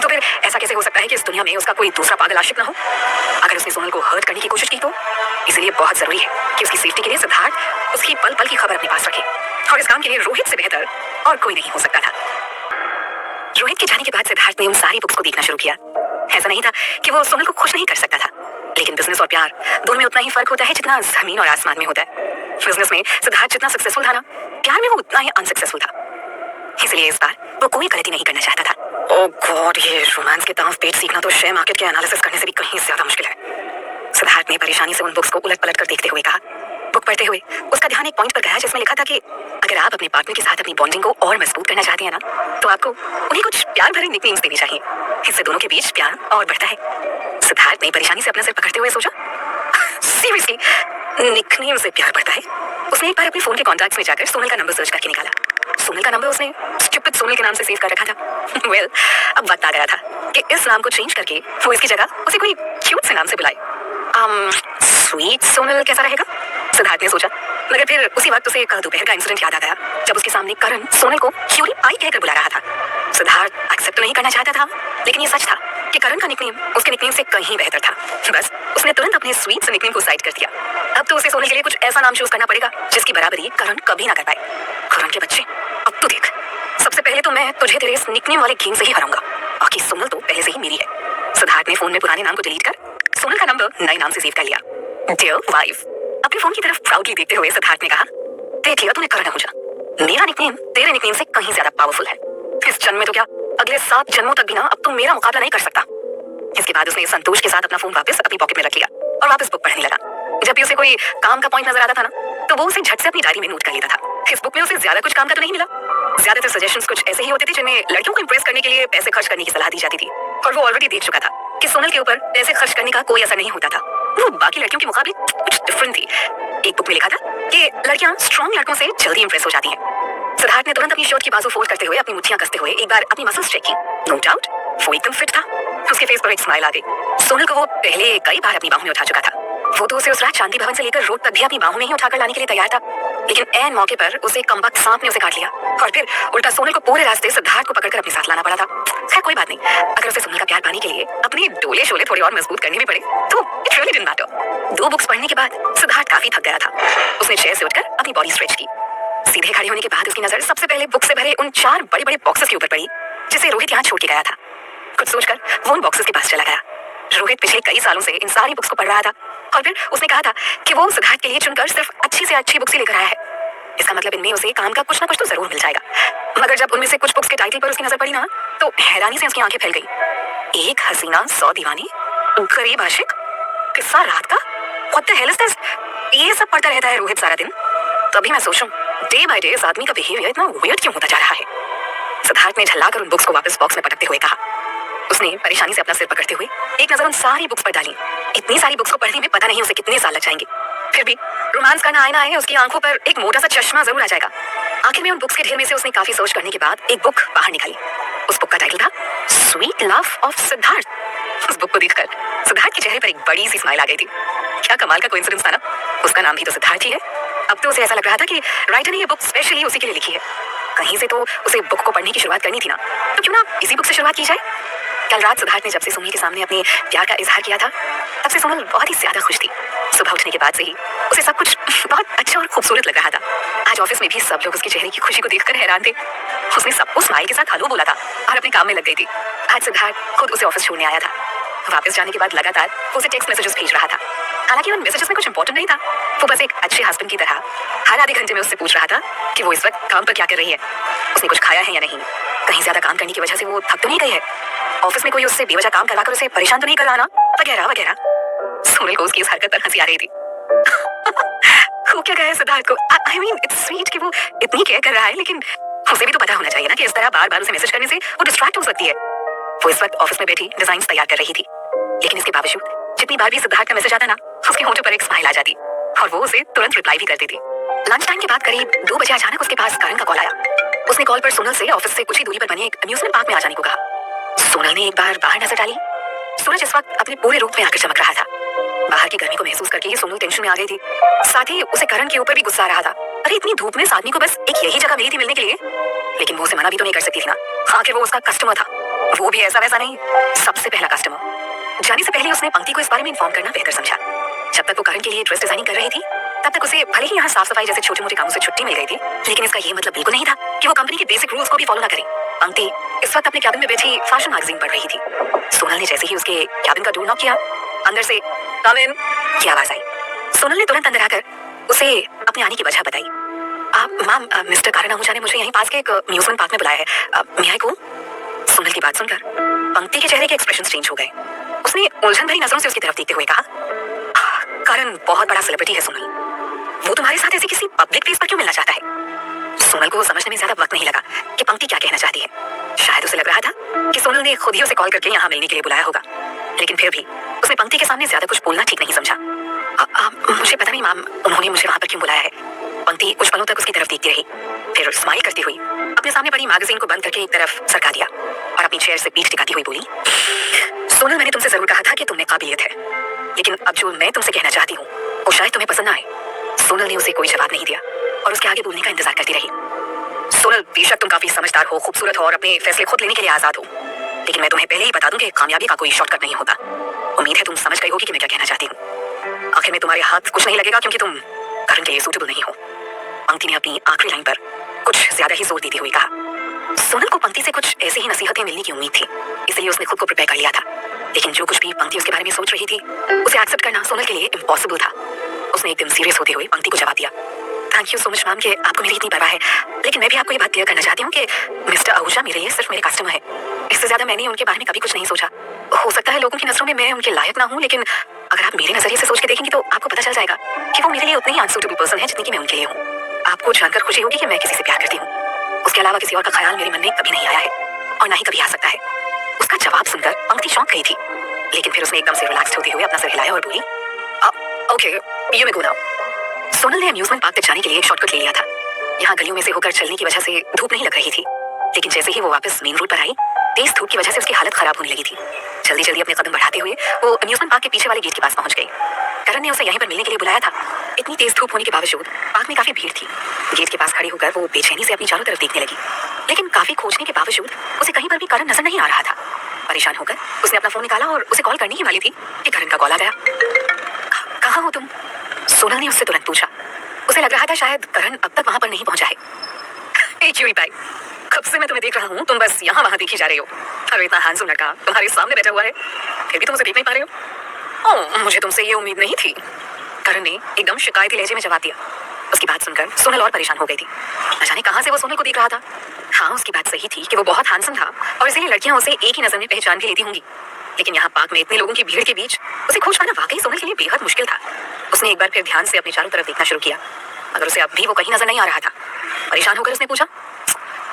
तो फिर ऐसा कैसे हो सकता है कि इस दुनिया में उसका कोई दूसरा पागल आशिक ना हो? अगर उसने सोनल को हर्ट करने की कोशिश की तो इसलिए बहुत जरूरी है कि उसकी सेफ्टी के लिए सिद्धार्थ उसकी पल पल की खबर अपने पास रखे। और इस काम के लिए रोहित से बेहतर और कोई नहीं हो सकता था। रोहित के जाने के बाद सिद्धार्थ ने उन सारी बुक्स को देखना शुरू किया। ऐसा नहीं था कि वो सोनल को खुश नहीं कर सकता था, लेकिन बिजनेस और प्यार दोनों में उतना ही फर्क होता है जितना जमीन और आसमान में होता है। बिजनेस में सिद्धार्थ जितना सक्सेसफुल था ना, प्यार में वो उतना ही अनसक्सेसफुल था। इसलिए इस बार वो कोई गलती नहीं करना चाहता था। ओह गॉड, ये रोमांस के दांव पेच सीखना तो शेयर मार्केट के एनालिसिस करने से भी कहीं ज्यादा मुश्किल है। सिद्धार्थ ने परेशानी से उन बुक्स को उलट पलट कर देखते हुए कहा। बुक पढ़ते हुए उसका ध्यान एक पॉइंट पर गया जिसमें लिखा था कि अगर आप अपने पार्टनर के साथ अपनी बॉन्डिंग को और मजबूत करना चाहते हैं ना, तो आपको उन्हें कुछ प्यार भरे निकनेम्स देने चाहिए। इससे दोनों के बीच प्यार और बढ़ता है। सिद्धार्थ ने परेशानी से अपना सिर पकड़ते हुए सोचा, सीरियसली निकनेम से प्यार बढ़ता है? उसने एक बार अपने फोन के कॉन्टैक्ट्स में जाकर सोनल का नंबर सर्च करके निकाला। सोनल का नंबर उसने कुछ सोनल के नाम से सेव कर रखा था। वेल, अब वक्त आ गया था कि इस नाम को चेंज करके वो इसकी जगह उसे कोई क्यूट से नाम से बुलाए। स्वीट सोनल कैसा रहेगा? सिद्धार्थ ने सोचा, मगर फिर उसी वक्त उसे कल दोपहर का इंसिडेंट याद आ गया जब उसके सामने करण सोनल को क्यूरी पाई कहकर बुला रहा था। सिद्धार्थ एक्सेप्ट तो नहीं करना चाहता था, लेकिन ये सच था कि करण का निकनेम उसके निकनेम से कहीं बेहतर था। बस उसने तुरंत अपने स्वीट से निकनेम को साइड कर दिया। अब तो उसे सोनल के लिए कुछ ऐसा नाम चूज करना पड़ेगा जिसकी बराबरी करण कभी ना कर पाए। करण के बच्चे, अब तो देख, सबसे पहले तो मैं तुझे तेरे इस निकनेम वाले गेम से ही हराऊंगा। बाकी सोनल तो पहले से ही मेरी है। सिद्धार्थ ने फोन में पुराने नाम को डिलीट कर सोनल का नंबर नए नाम से सेव कर लिया। डियर वाइफ, अपने फोन की तरफ प्राउडली देखते हुए सिद्धार्थ ने कहा, देख लिया तूने करण आहूजा, मेरा निकनेम तेरे निकनेम से कहीं ज्यादा पावरफुल है। इस जन्म में तो क्या, अगले 7 जन्मों तक भी ना अब तुम मेरा मुकाबला नहीं कर सकता। इसके बाद उसने संतोष के साथ अपना फोन वापस अपनी पॉकेट में रख लिया और वापस बुक पढ़ने लगा। जब भी उसे कोई काम का पॉइंट नजर आता था ना, तो वो उसे झट से अपनी डायरी में नोट कर लेता था। इस बुक में उसे ज्यादा कुछ काम का तो नहीं मिला। ज्यादातर सजेशंस कुछ ऐसे ही होते थे जिनमें लड़कियों को इंप्रेस करने के लिए पैसे खर्च करने की सलाह दी जाती थी, और वो ऑलरेडी देख चुका था कि सोनल के ऊपर पैसे खर्च करने का कोई असर नहीं होता था। वो बाकी लड़कियों के मुकाबले कुछ डिफरेंट थी। एक बुक में लिखा था कि लड़कियां स्ट्रॉन्ग लड़कों से जल्दी इंप्रेस हो जाती हैं। सिद्धार्थ ने तुरंत अपनी शर्ट की बाजू फोल्ड करते हुए अपनी मुट्ठियां कसते हुए एक बार अपनी मसल्स चेक की। नो डाउट वो एकदम फिट था। उसके फेस पर एक स्माइल आ गई। सोनल को वो पहले कई बार अपनी बाहों में उठा चुका था। वो तो उसे उस रात शांति भवन से लेकर रोड तक भी अपनी बाहों में ही उठाकर लाने के लिए तैयार था, लेकिन ऐन मौके पर उसे कमबख्त सांप ने उसे काट लिया और फिर उल्टा सोनल को पूरे रास्ते सिद्धार्थ को पकड़कर अपने साथ लाना पड़ा था। खैर कोई बात नहीं, अगर उसे सोनल का प्यार पाने के लिए अपने डोले शोले थोड़े और मजबूत करने भी पड़े तो it really didn't matter. 2 books पढ़ने के बाद सिद्धार्थ काफी थक गया था। उसने चेयर से उठकर अपनी बॉडी स्ट्रेच की। सीधे खड़े होने के बाद उसकी नजर सबसे पहले बुक से भरे उन 4 बड़े-बड़े बॉक्सेस के ऊपर पड़ी जिसे रोहित यहाँ छोड़ के गया था। कुछ सोचकर वो उन बॉक्सेस के पास चला गया। रोहित पिछले कई सालों से इन सारी बुक्स को पढ़ रहा था और फिर उसने कहा था कि वो सिद्धार्थ के लिए चुनकर सिर्फ अच्छी से अच्छी बुक्स ही लेकर आया है। इसका मतलब इनमें उसे काम का कुछ ना कुछ तो जरूर मिल जाएगा। मगर जब उनमें से कुछ बुक्स के टाइटल पर उसकी नजर पड़ी ना, तो हैरानी से उसकी आंखें फैल गई। एक हसीना 100 दीवानी, गरीब आशिक, किस्सा रात का, what the hell is this? ये सब पढ़ता रहता है रोहित सारा दिन। तभी मैं सोचूं, डे बाय डे इस आदमी का बिहेवियर इतना वियर्ड क्यों होता जा रहा है? सिद्धार्थ ने झल्लाकर उन बुक्स को वापस बॉक्स में पटकते हुए कहा। उसने परेशानी से अपना सिर पकड़ते हुए एक नजर उन सारी बुक्स पर डाली। इतनी सारी बुक्स को पढ़ने में पता नहीं उसे कितने साल लग जाएंगे। फिर भी रोमांस करना आए ना आए, उसकी आंखों पर एक मोटा सा चश्मा जरूर आ जाएगा। आखिर में उन बुक्स के ढेर में से उसने काफी सर्च करने के बाद एक बुक बाहर निकाली। उस बुक का टाइटल था स्वीट लव ऑफ सिद्धार्थ। उस बुक को देखकर सिद्धार्थ के चेहरे पर एक बड़ी सी स्माइल आ गई थी। क्या कमाल का कोइंसिडेंस था ना, उसका नाम भी तो सिद्धार्थ ही है। अब तो उसे ऐसा लग रहा था कि राइटर ने ये बुक स्पेशली उसी के लिए लिखी है। कहीं से तो उसे बुक को पढ़ने की शुरुआत करनी थी ना, तो क्यों ना इसी बुक से शुरुआत की जाए। कल रात सिद्धार्थ ने जब से सोनल के सामने अपने प्यार का इजहार किया था, तब से सोनल बहुत ही ज्यादा खुश थी। सुबह उठने के बाद से ही उसे सब कुछ बहुत अच्छा और खूबसूरत लग रहा था। आज ऑफिस में भी सब लोग उसके चेहरे की खुशी को देखकर हैरान थे। उसने सबको स्माइल के साथ हेलो बोला था और अपने काम में लग गई थी। आज सिद्धार्थ खुद उसे ऑफिस छोड़ने आया था। वापस जाने के बाद लगातार वो उसे टेक्स्ट मैसेजेस भेज रहा था। हालांकि उन मैसेजेस में कुछ इंपॉर्टेंट नहीं था। वो बस एक अच्छे हस्बैंड की तरह हर आधे घंटे में उससे पूछ रहा था कि वो इस वक्त काम पर क्या कर रही है, उसने कुछ खाया है या नहीं, कहीं ज्यादा काम करने की वजह से वो थक तो नहीं गई है, ऑफिस में कोई उससे बेवजह काम करवाकर उसे परेशान तो नहीं कर रहा ना, वगैरह वगैरह। सोनल को उसकी इस हरकत पर हंसी आ रही थी। वो क्या कहे सिद्धार्थ को, आई मीन इट्स स्वीट कि वो इतनी केयर कर रहा है, लेकिन उसे भी तो पता होना चाहिए ना कि इस तरह बार बार उसे मैसेज करने से वो डिस्ट्रैक्ट हो सकती है। वो इस वक्त ऑफिस में बैठी डिजाइन्स तैयार कर रही थी, लेकिन इसके बावजूद जितनी बार भी सिद्धार्थ का मैसेज आता ना, उसके होठों पर एक स्माइल आ जाती और वो उसे तुरंत रिप्लाई भी कर देती। लंच टाइम के बाद करीब 2 बजे अचानक उसके पास करण का कॉल आया। उसने कॉल पर सोनल से ऑफिस से कुछ ही दूरी पर बने एक अम्यूजमेंट पार्क में आ जाने को कहा। सोनल ने एक बार बाहर नजर डाली। सूरज इस वक्त अपने पूरे रूप में आकर चमक रहा था। बाहर की गर्मी को महसूस करके ही सोनल टेंशन में आ गई थी। साथ ही उसे करण के ऊपर भी गुस्सा आ रहा था। अरे इतनी धूप में इस आदमी को बस एक यही जगह मिली थी मिलने के लिए, लेकिन वो उसे मना भी तो नहीं कर सकती थी ना। आखिर वो उसका कस्टमर था, वो भी ऐसा वैसा नहीं, सबसे पहला कस्टमर। जाने से पहले उसने पंक्ति को इस बारे में इन्फॉर्म करना बेहतर समझा। जब तक वो करण के लिए ड्रेस डिजाइनिंग कर रही थी, तब तक उसे भले ही यहाँ साफ सफाई जैसे छोटे मोटे कामों से छुट्टी मिल गई थी, लेकिन इसका ये मतलब बिल्कुल नहीं था कि वो कंपनी के बेसिक रूल्स को भी फॉलो ना करे। पंक्ति इस वक्त अपने कैबिन में बैठी फैशन मैगजीन पढ़ रही थी। सोनल ने जैसे ही उसके कैबिन का डोर नॉक किया, अंदर से कम इन की आवाज आई। सोनल ने तुरंत अंदर आकर उसे अपने आने की वजह बताई। मैम, मिस्टर करण आहूजा ने मुझे यहीं पास के एक अम्यूजमेंट पार्क में बुलाया है, मैं आई को। सोनल की बात सुनकर पंक्ति के चेहरे के एक्सप्रेशन चेंज हो गए। उसने उलझन भरी नजरों से उसकी तरफ देखते हुए कहा, करण बहुत बड़ा सेलिब्रिटी है सोनल, वो तुम्हारे साथ ऐसे किसी पब्लिक प्लेस पर क्यों मिलना चाहता है? सोनल को समझने में ज्यादा वक्त नहीं लगा कि पंक्ति क्या कहना चाहती है। शायद उसे लग रहा था कि सोनल ने खुद ही उसे कॉल करके यहाँ मिलने के लिए बुलाया होगा, लेकिन फिर भी उसने पंक्ति के सामने ज्यादा कुछ बोलना ठीक नहीं समझा। मुझे पता नहीं मैम, उन्होंने मुझे वहां पर क्यों बुलाया है, पंक्ति कुछ पलों तक उसकी तरफ देखती रही, फिर स्माइल करती हुई अपने सामने पड़ी मैगजीन को बंद करके एक तरफ सरका दिया और अपनी चेयर से पीठ टिकाती हुई बोली, सोनल, मैंने तुमसे जरूर कहा था कि तुमने काबिलियत है, लेकिन अब जो मैं तुमसे कहना चाहती हूँ वो शायद तुम्हें पसंद ना आए। सोनल ने उसे कोई जवाब नहीं दिया और उसके आगे बोलने का इंतजार करती रही। सोनल, बेशक तुम काफी समझदार हो, खूबसूरत हो और अपने फैसले खुद लेने के लिए आजाद हो, लेकिन मैं तुम्हें पहले ही बता दूं कि कामयाबी का कोई शॉर्टकट नहीं होता। उम्मीद है तुम समझ गई होगी कि मैं क्या कहना चाहती हूँ। आखिर में तुम्हारे हाथ कुछ नहीं लगेगा क्योंकि तुम करण के लिए सूटेबल नहीं हो। पंक्ति ने अपनी आखिरी लाइन पर कुछ ज्यादा ही जोर देती हुई कहा। सोनल को पंक्ति से कुछ ऐसी ही नसीहतें मिलने की उम्मीद थी, इसलिए उसने खुद को प्रिपेयर कर लिया था, लेकिन जो कुछ भी पंक्ति उसके बारे में सोच रही थी उसे एक्सेप्ट करना सोनल के लिए इम्पॉसिबल था। उसने एकदम सीरियस होते हुए पंक्ति को जवाब दिया, thank you so much ma'am कि आपको मेरी इतनी परवाह है, लेकिन मैं भी आपको ये बात क्लियर करना चाहती हूँ कि मिस्टर आहूजा मेरे लिए सिर्फ मेरे कस्टमर है। इससे ज्यादा मैंने उनके बारे में कभी कुछ नहीं सोचा। हो सकता है लोगों की नजरों में मैं उनके लायक ना हूँ, लेकिन अगर आप मेरे नजरिए से सोच के देखेंगे तो आपको पता चल जाएगा कि वो मेरे लिए उतनी ही अनसूटेबल पर्सन है जितनी कि मैं उनके लिए हूँ। आपको जानकर खुशी होगी कि मैं किसी से प्यार करती हूँ, उसके अलावा किसी और का ख्याल मेरे मन में कभी नहीं आया है और ना ही कभी आ सकता है। उसका जवाब सुनकर पंक्ति चौंक गई थी, लेकिन फिर उसने एकदम से रिलैक्स होते हुए अपना सिर हिलाया और बोली, okay you may go now. Sonal ने अम्यूजमेंट पार्क तक जाने के लिए एक शॉर्टकट ले लिया था। यहाँ गलियों में से होकर चलने की वजह से धूप नहीं लग रही थी, लेकिन जैसे ही वो वापस मेन रोड पर आई, तेज धूप की वजह से उसकी हालत खराब होने लगी थी। जल्दी जल्दी अपने कदम बढ़ाते हुए वो अम्यूजमेंट पार्क के पीछे वाले गेट के पास पहुंच गई। करण ने उसे यहीं पर मिलने के लिए बुलाया था। इतनी तेज धूप होने के बावजूद पार्क में काफी भीड़ थी। गेट के पास खड़ी होकर वो बेचैनी से अपनी चारों तरफ देखने लगी, लेकिन काफी खोजने के बावजूद उसे कहीं पर भी करण नजर नहीं आ रहा था। परेशान होकर उसने अपना फोन निकाला और उसे कॉल करने ही वाली थी कि करण का कॉल आ गया। कहाँ हो तुम? सोनल ने उससे तुरंत पूछा। उसे लग रहा था शायद करण अब तक वहां पर नहीं पहुंचा है। क्यूरी पाई, कब से मैं तुम्हें देख रहा हूँ, तुम बस यहाँ वहां देखी जा रही हो। अरे इतना हैंडसम लड़का तुम्हारे सामने बैठा हुआ है, फिर भी तुम उसे देख नहीं पा रहे हो। ओह, मुझे तुमसे ये उम्मीद नहीं थी, करण ने एकदम शिकायती लहजे में जवाब दिया। उसकी बात सुनकर सोनल और परेशान हो गई थी। न जाने कहां से वो सोनल को देख रहा था। हाँ, उसकी बात सही थी कि वो बहुत हैंडसम था और इसलिए लड़कियां उसे एक ही नजर में पहचान भी लेती होंगी, लेकिन यहाँ पार्क में इतने लोगों की भीड़ के बीच उसे खोज पाना वाकई सोनल के लिए बेहद मुश्किल था। उसने एक बार फिर ध्यान से अपने चारों तरफ देखना शुरू किया, मगर उसे अब भी वो कहीं नजर नहीं आ रहा था। परेशान होकर उसने पूछा,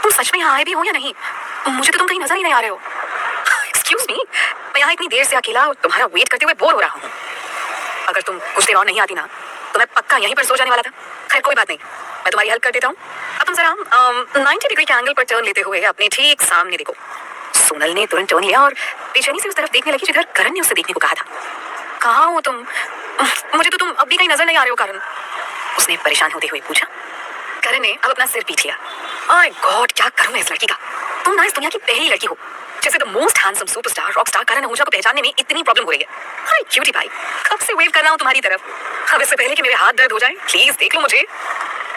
तुम सच में यहाँ आए भी हो या नहीं? मुझे तो तुम कहीं नजर ही नहीं आ रहे हो। एक्सक्यूज मी, मैं यहाँ इतनी देर से अकेला और तुम्हारा वेट करते हुए बोर हो रहा हूँ। अगर तुम कुछ देर और नहीं आती ना तो मैं पक्का यहीं पर सो जाने वाला था। खैर कोई बात नहीं, मैं तुम्हारी हेल्प कर देता हूँ। अब तुम जरा 90 डिग्री के एंगल पर टर्न लेते हुए अपने ठीक सामने देखो। सोनल ने तुरंत टर्न लिया और बेचैनी से उस तरफ देखने लगी जिधर करण ने उसे देखने को कहा था। कहाँ हो तुम? मुझे तो तुम अब भी कहीं नजर नहीं आ रहे हो करण, उसने परेशान होते हुए पूछा। करण ने अब अपना सिर पीट लिया। माय गॉड, क्या करूं मैं इस लड़की का? तुम ना इस दुनिया की पहली लड़की हो जैसे the most handsome superstar rock star Karan Ahuja को पहचानने में इतनी प्रॉब्लम हो रही है। अरे क्यूटी भाई, कब से वेव कर रहा हूं तुम्हारी तरफ। अब इससे पहले कि मेरे हाथ दर्द हो जाए प्लीज देख लो मुझे।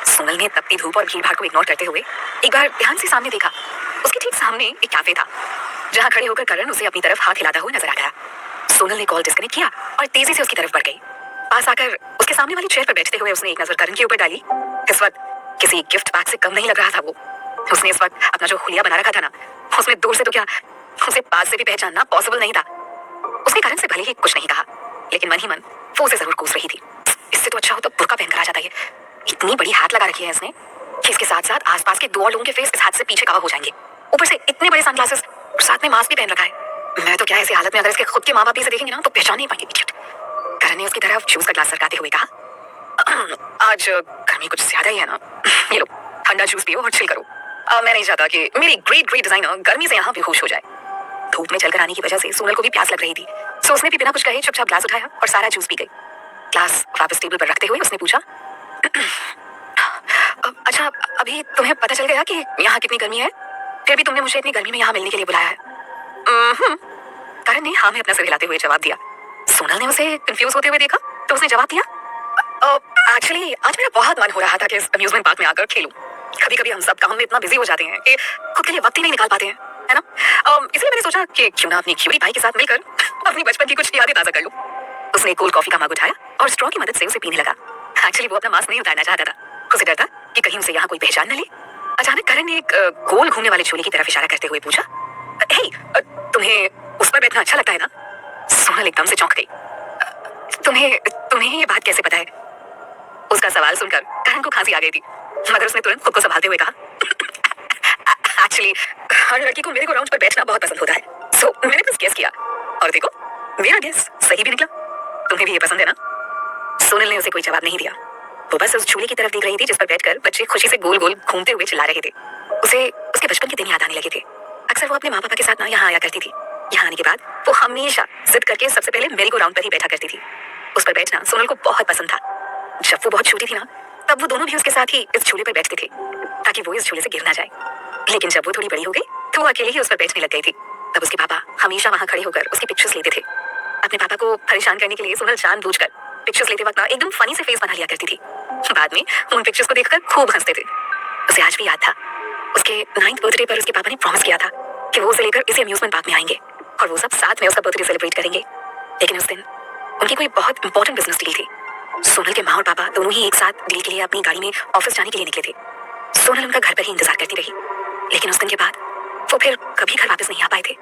सोनल ने तपती धूप और भीड़ भाड़ को इग्नोर करते हुए एक बार ध्यान से सामने देखा। उसके ठीक सामने एक कैफे था जहाँ खड़े होकर करण उसे अपनी तरफ हाथ हिलाता हुआ नजर आ गया। सोनल ने कॉल डिस्कनेक्ट किया और तेजी से उसकी तरफ बढ़ गई। पास आकर उसके सामने वाली चेयर पर बैठते हुए उसने एक नजर करण के ऊपर डाली। इस वक्त किसी गिफ्ट पैक से कम नहीं लग रहा था वो। उसने इस वक्त अपना जो हुलिया बना रखा था ना, उसमें दूर से तो क्या उसे पास से भी पहचानना पॉसिबल नहीं था। उसने करण से भले ही कुछ नहीं कहा, लेकिन मन ही मन वो उसे जरूर कोस रही थी। इससे तो अच्छा हो तो बुर्का पहनकर आ जाता है। इतनी बड़ी हाथ लगा रखी है इसने कि इसके साथ साथ आसपास के 2 और लोगों के फेस इस हाथ से पीछे कवर हो जाएंगे। ऊपर से इतने बड़े सनग्लासेस और साथ में मास्क भी पहन रखा है। मैं तो क्या ऐसी हालत में अगर इसके खुद के माँ बाप इसे देखेंगे ना तो पहचान नहीं पाएंगे। करण ने उसकी तरफ जूस का ग्लास सरकाते हुए कहा, आज गर्मी कुछ ज्यादा ही है ना, ये लो ठंडा जूस पियो और चिल करो। मैं नहीं चाहता कि मेरी ग्रेट डिजाइनर गर्मी से यहाँ बेहोश हो जाए। धूप में चलकर आने की वजह से सोनल को भी प्यास लग रही थी, सो उसने भी बिना कुछ कहे चुपचाप ग्लास उठाया और सारा जूस पी गई। ग्लास वापस टेबल पर रखते हुए उसने पूछा, अच्छा अभी तुम्हें पता चल गया कि यहाँ कितनी गर्मी है? फिर भी तुमने मुझे इतनी गर्मी में यहाँ मिलने के लिए बुलाया है? करण ने हाँ में अपना सिर हिलाते हुए जवाब दिया। सोनल ने उसे कंफ्यूज होते हुए देखा तो उसने जवाब दिया, एक्चुअली आज मेरा बहुत मन हो रहा था कि इस अम्यूजमेंट पार्क में आकर खेलूं। कभी कभी हम सब काम में इतना बिजी हो जाते हैं कि खुद के लिए वक्त ही नहीं निकाल पाते हैं, है ना? इसलिए मैंने सोचा कि क्यों ना अपनी क्यूरी भाई के साथ मिलकर अपनी बचपन की कुछ यादें ताजा कर लूं। उसने कोल्ड कॉफी का मग उठाया और स्ट्रॉ की मदद से उसे पीने लगा। एक्चुअली वो अपना मास्क नहीं उतारना चाहता था, उसे डर था कि कहीं उसे यहाँ कोई पहचान न ले। अचानक करण ने एक गोल घूमने वाले झोले की तरफ इशारा करते हुए पूछा, हे, तुम्हें उस पर बैठना अच्छा लगता है ना? सोनल एकदम से चौंक गई। तुम्हें ये बात कैसे पता है? उसका सवाल सुनकर करण को खांसी आ गई थी, मगर उसने तुरंत खुद को संभालते हुए कहा, एक्चुअली हर लड़की को मेरे ग्राउंड पर बैठना बहुत पसंद होता है, सो मैंने बस गेस किया और देखो मेरा गेस सही भी निकला। तुम्हें भी ये पसंद है ना? सोनल ने उसे कोई जवाब नहीं दिया। वो बस उस झूले की तरफ देख रही थी जिस पर बैठकर बच्चे खुशी से गोल गोल घूमते हुए चिल्ला रहे थे। उसे उसके बचपन के दिन याद आने लगे थे। अक्सर वो अपने माँ पापा के साथ ना यहाँ आया करती थी। यहाँ आने के बाद वो हमेशा जिद करके सबसे पहले मेरी को राउंड पर ही बैठा करती थी। उस पर बैठना सोनल को बहुत पसंद था। जब वो बहुत छोटी थी ना, तब वो दोनों भी उसके साथ ही इस झूले पर बैठते थे ताकि वो इस झूले से गिर ना जाए। लेकिन जब वो थोड़ी बड़ी हो गई तो वो अकेले ही उस पर बैठने लग गई थी। तब उसके पापा हमेशा वहां खड़े होकर उसकी पिक्चर्स लेते थे। अपने पापा को परेशान करने के लिए सोनल जानबूझकर पिक्चर्स लेते वक्त ना एकदम फनी से फेस बना लिया करती थी। बाद में उन पिक्चर्स को देखकर खूब हंसते थे। उसे आज भी याद था, उसके 9th बर्थडे पर उसके पापा ने प्रॉमिस किया था कि वो उसे लेकर इसी अम्यूजमेंट पार्क में आएंगे और वो सब साथ में उसका बर्थडे सेलिब्रेट करेंगे। लेकिन उस दिन उनकी कोई बहुत इंपॉर्टेंट बिजनेस डील थी। सोनल के माँ और पापा दोनों ही एक साथ डील के लिए अपनी गाड़ी में ऑफिस जाने के लिए निकले थे। सोनल उनका घर पर ही इंतजार करती रही। लेकिन उस दिन के बाद वो फिर कभी घर वापस नहीं आ पाए थे।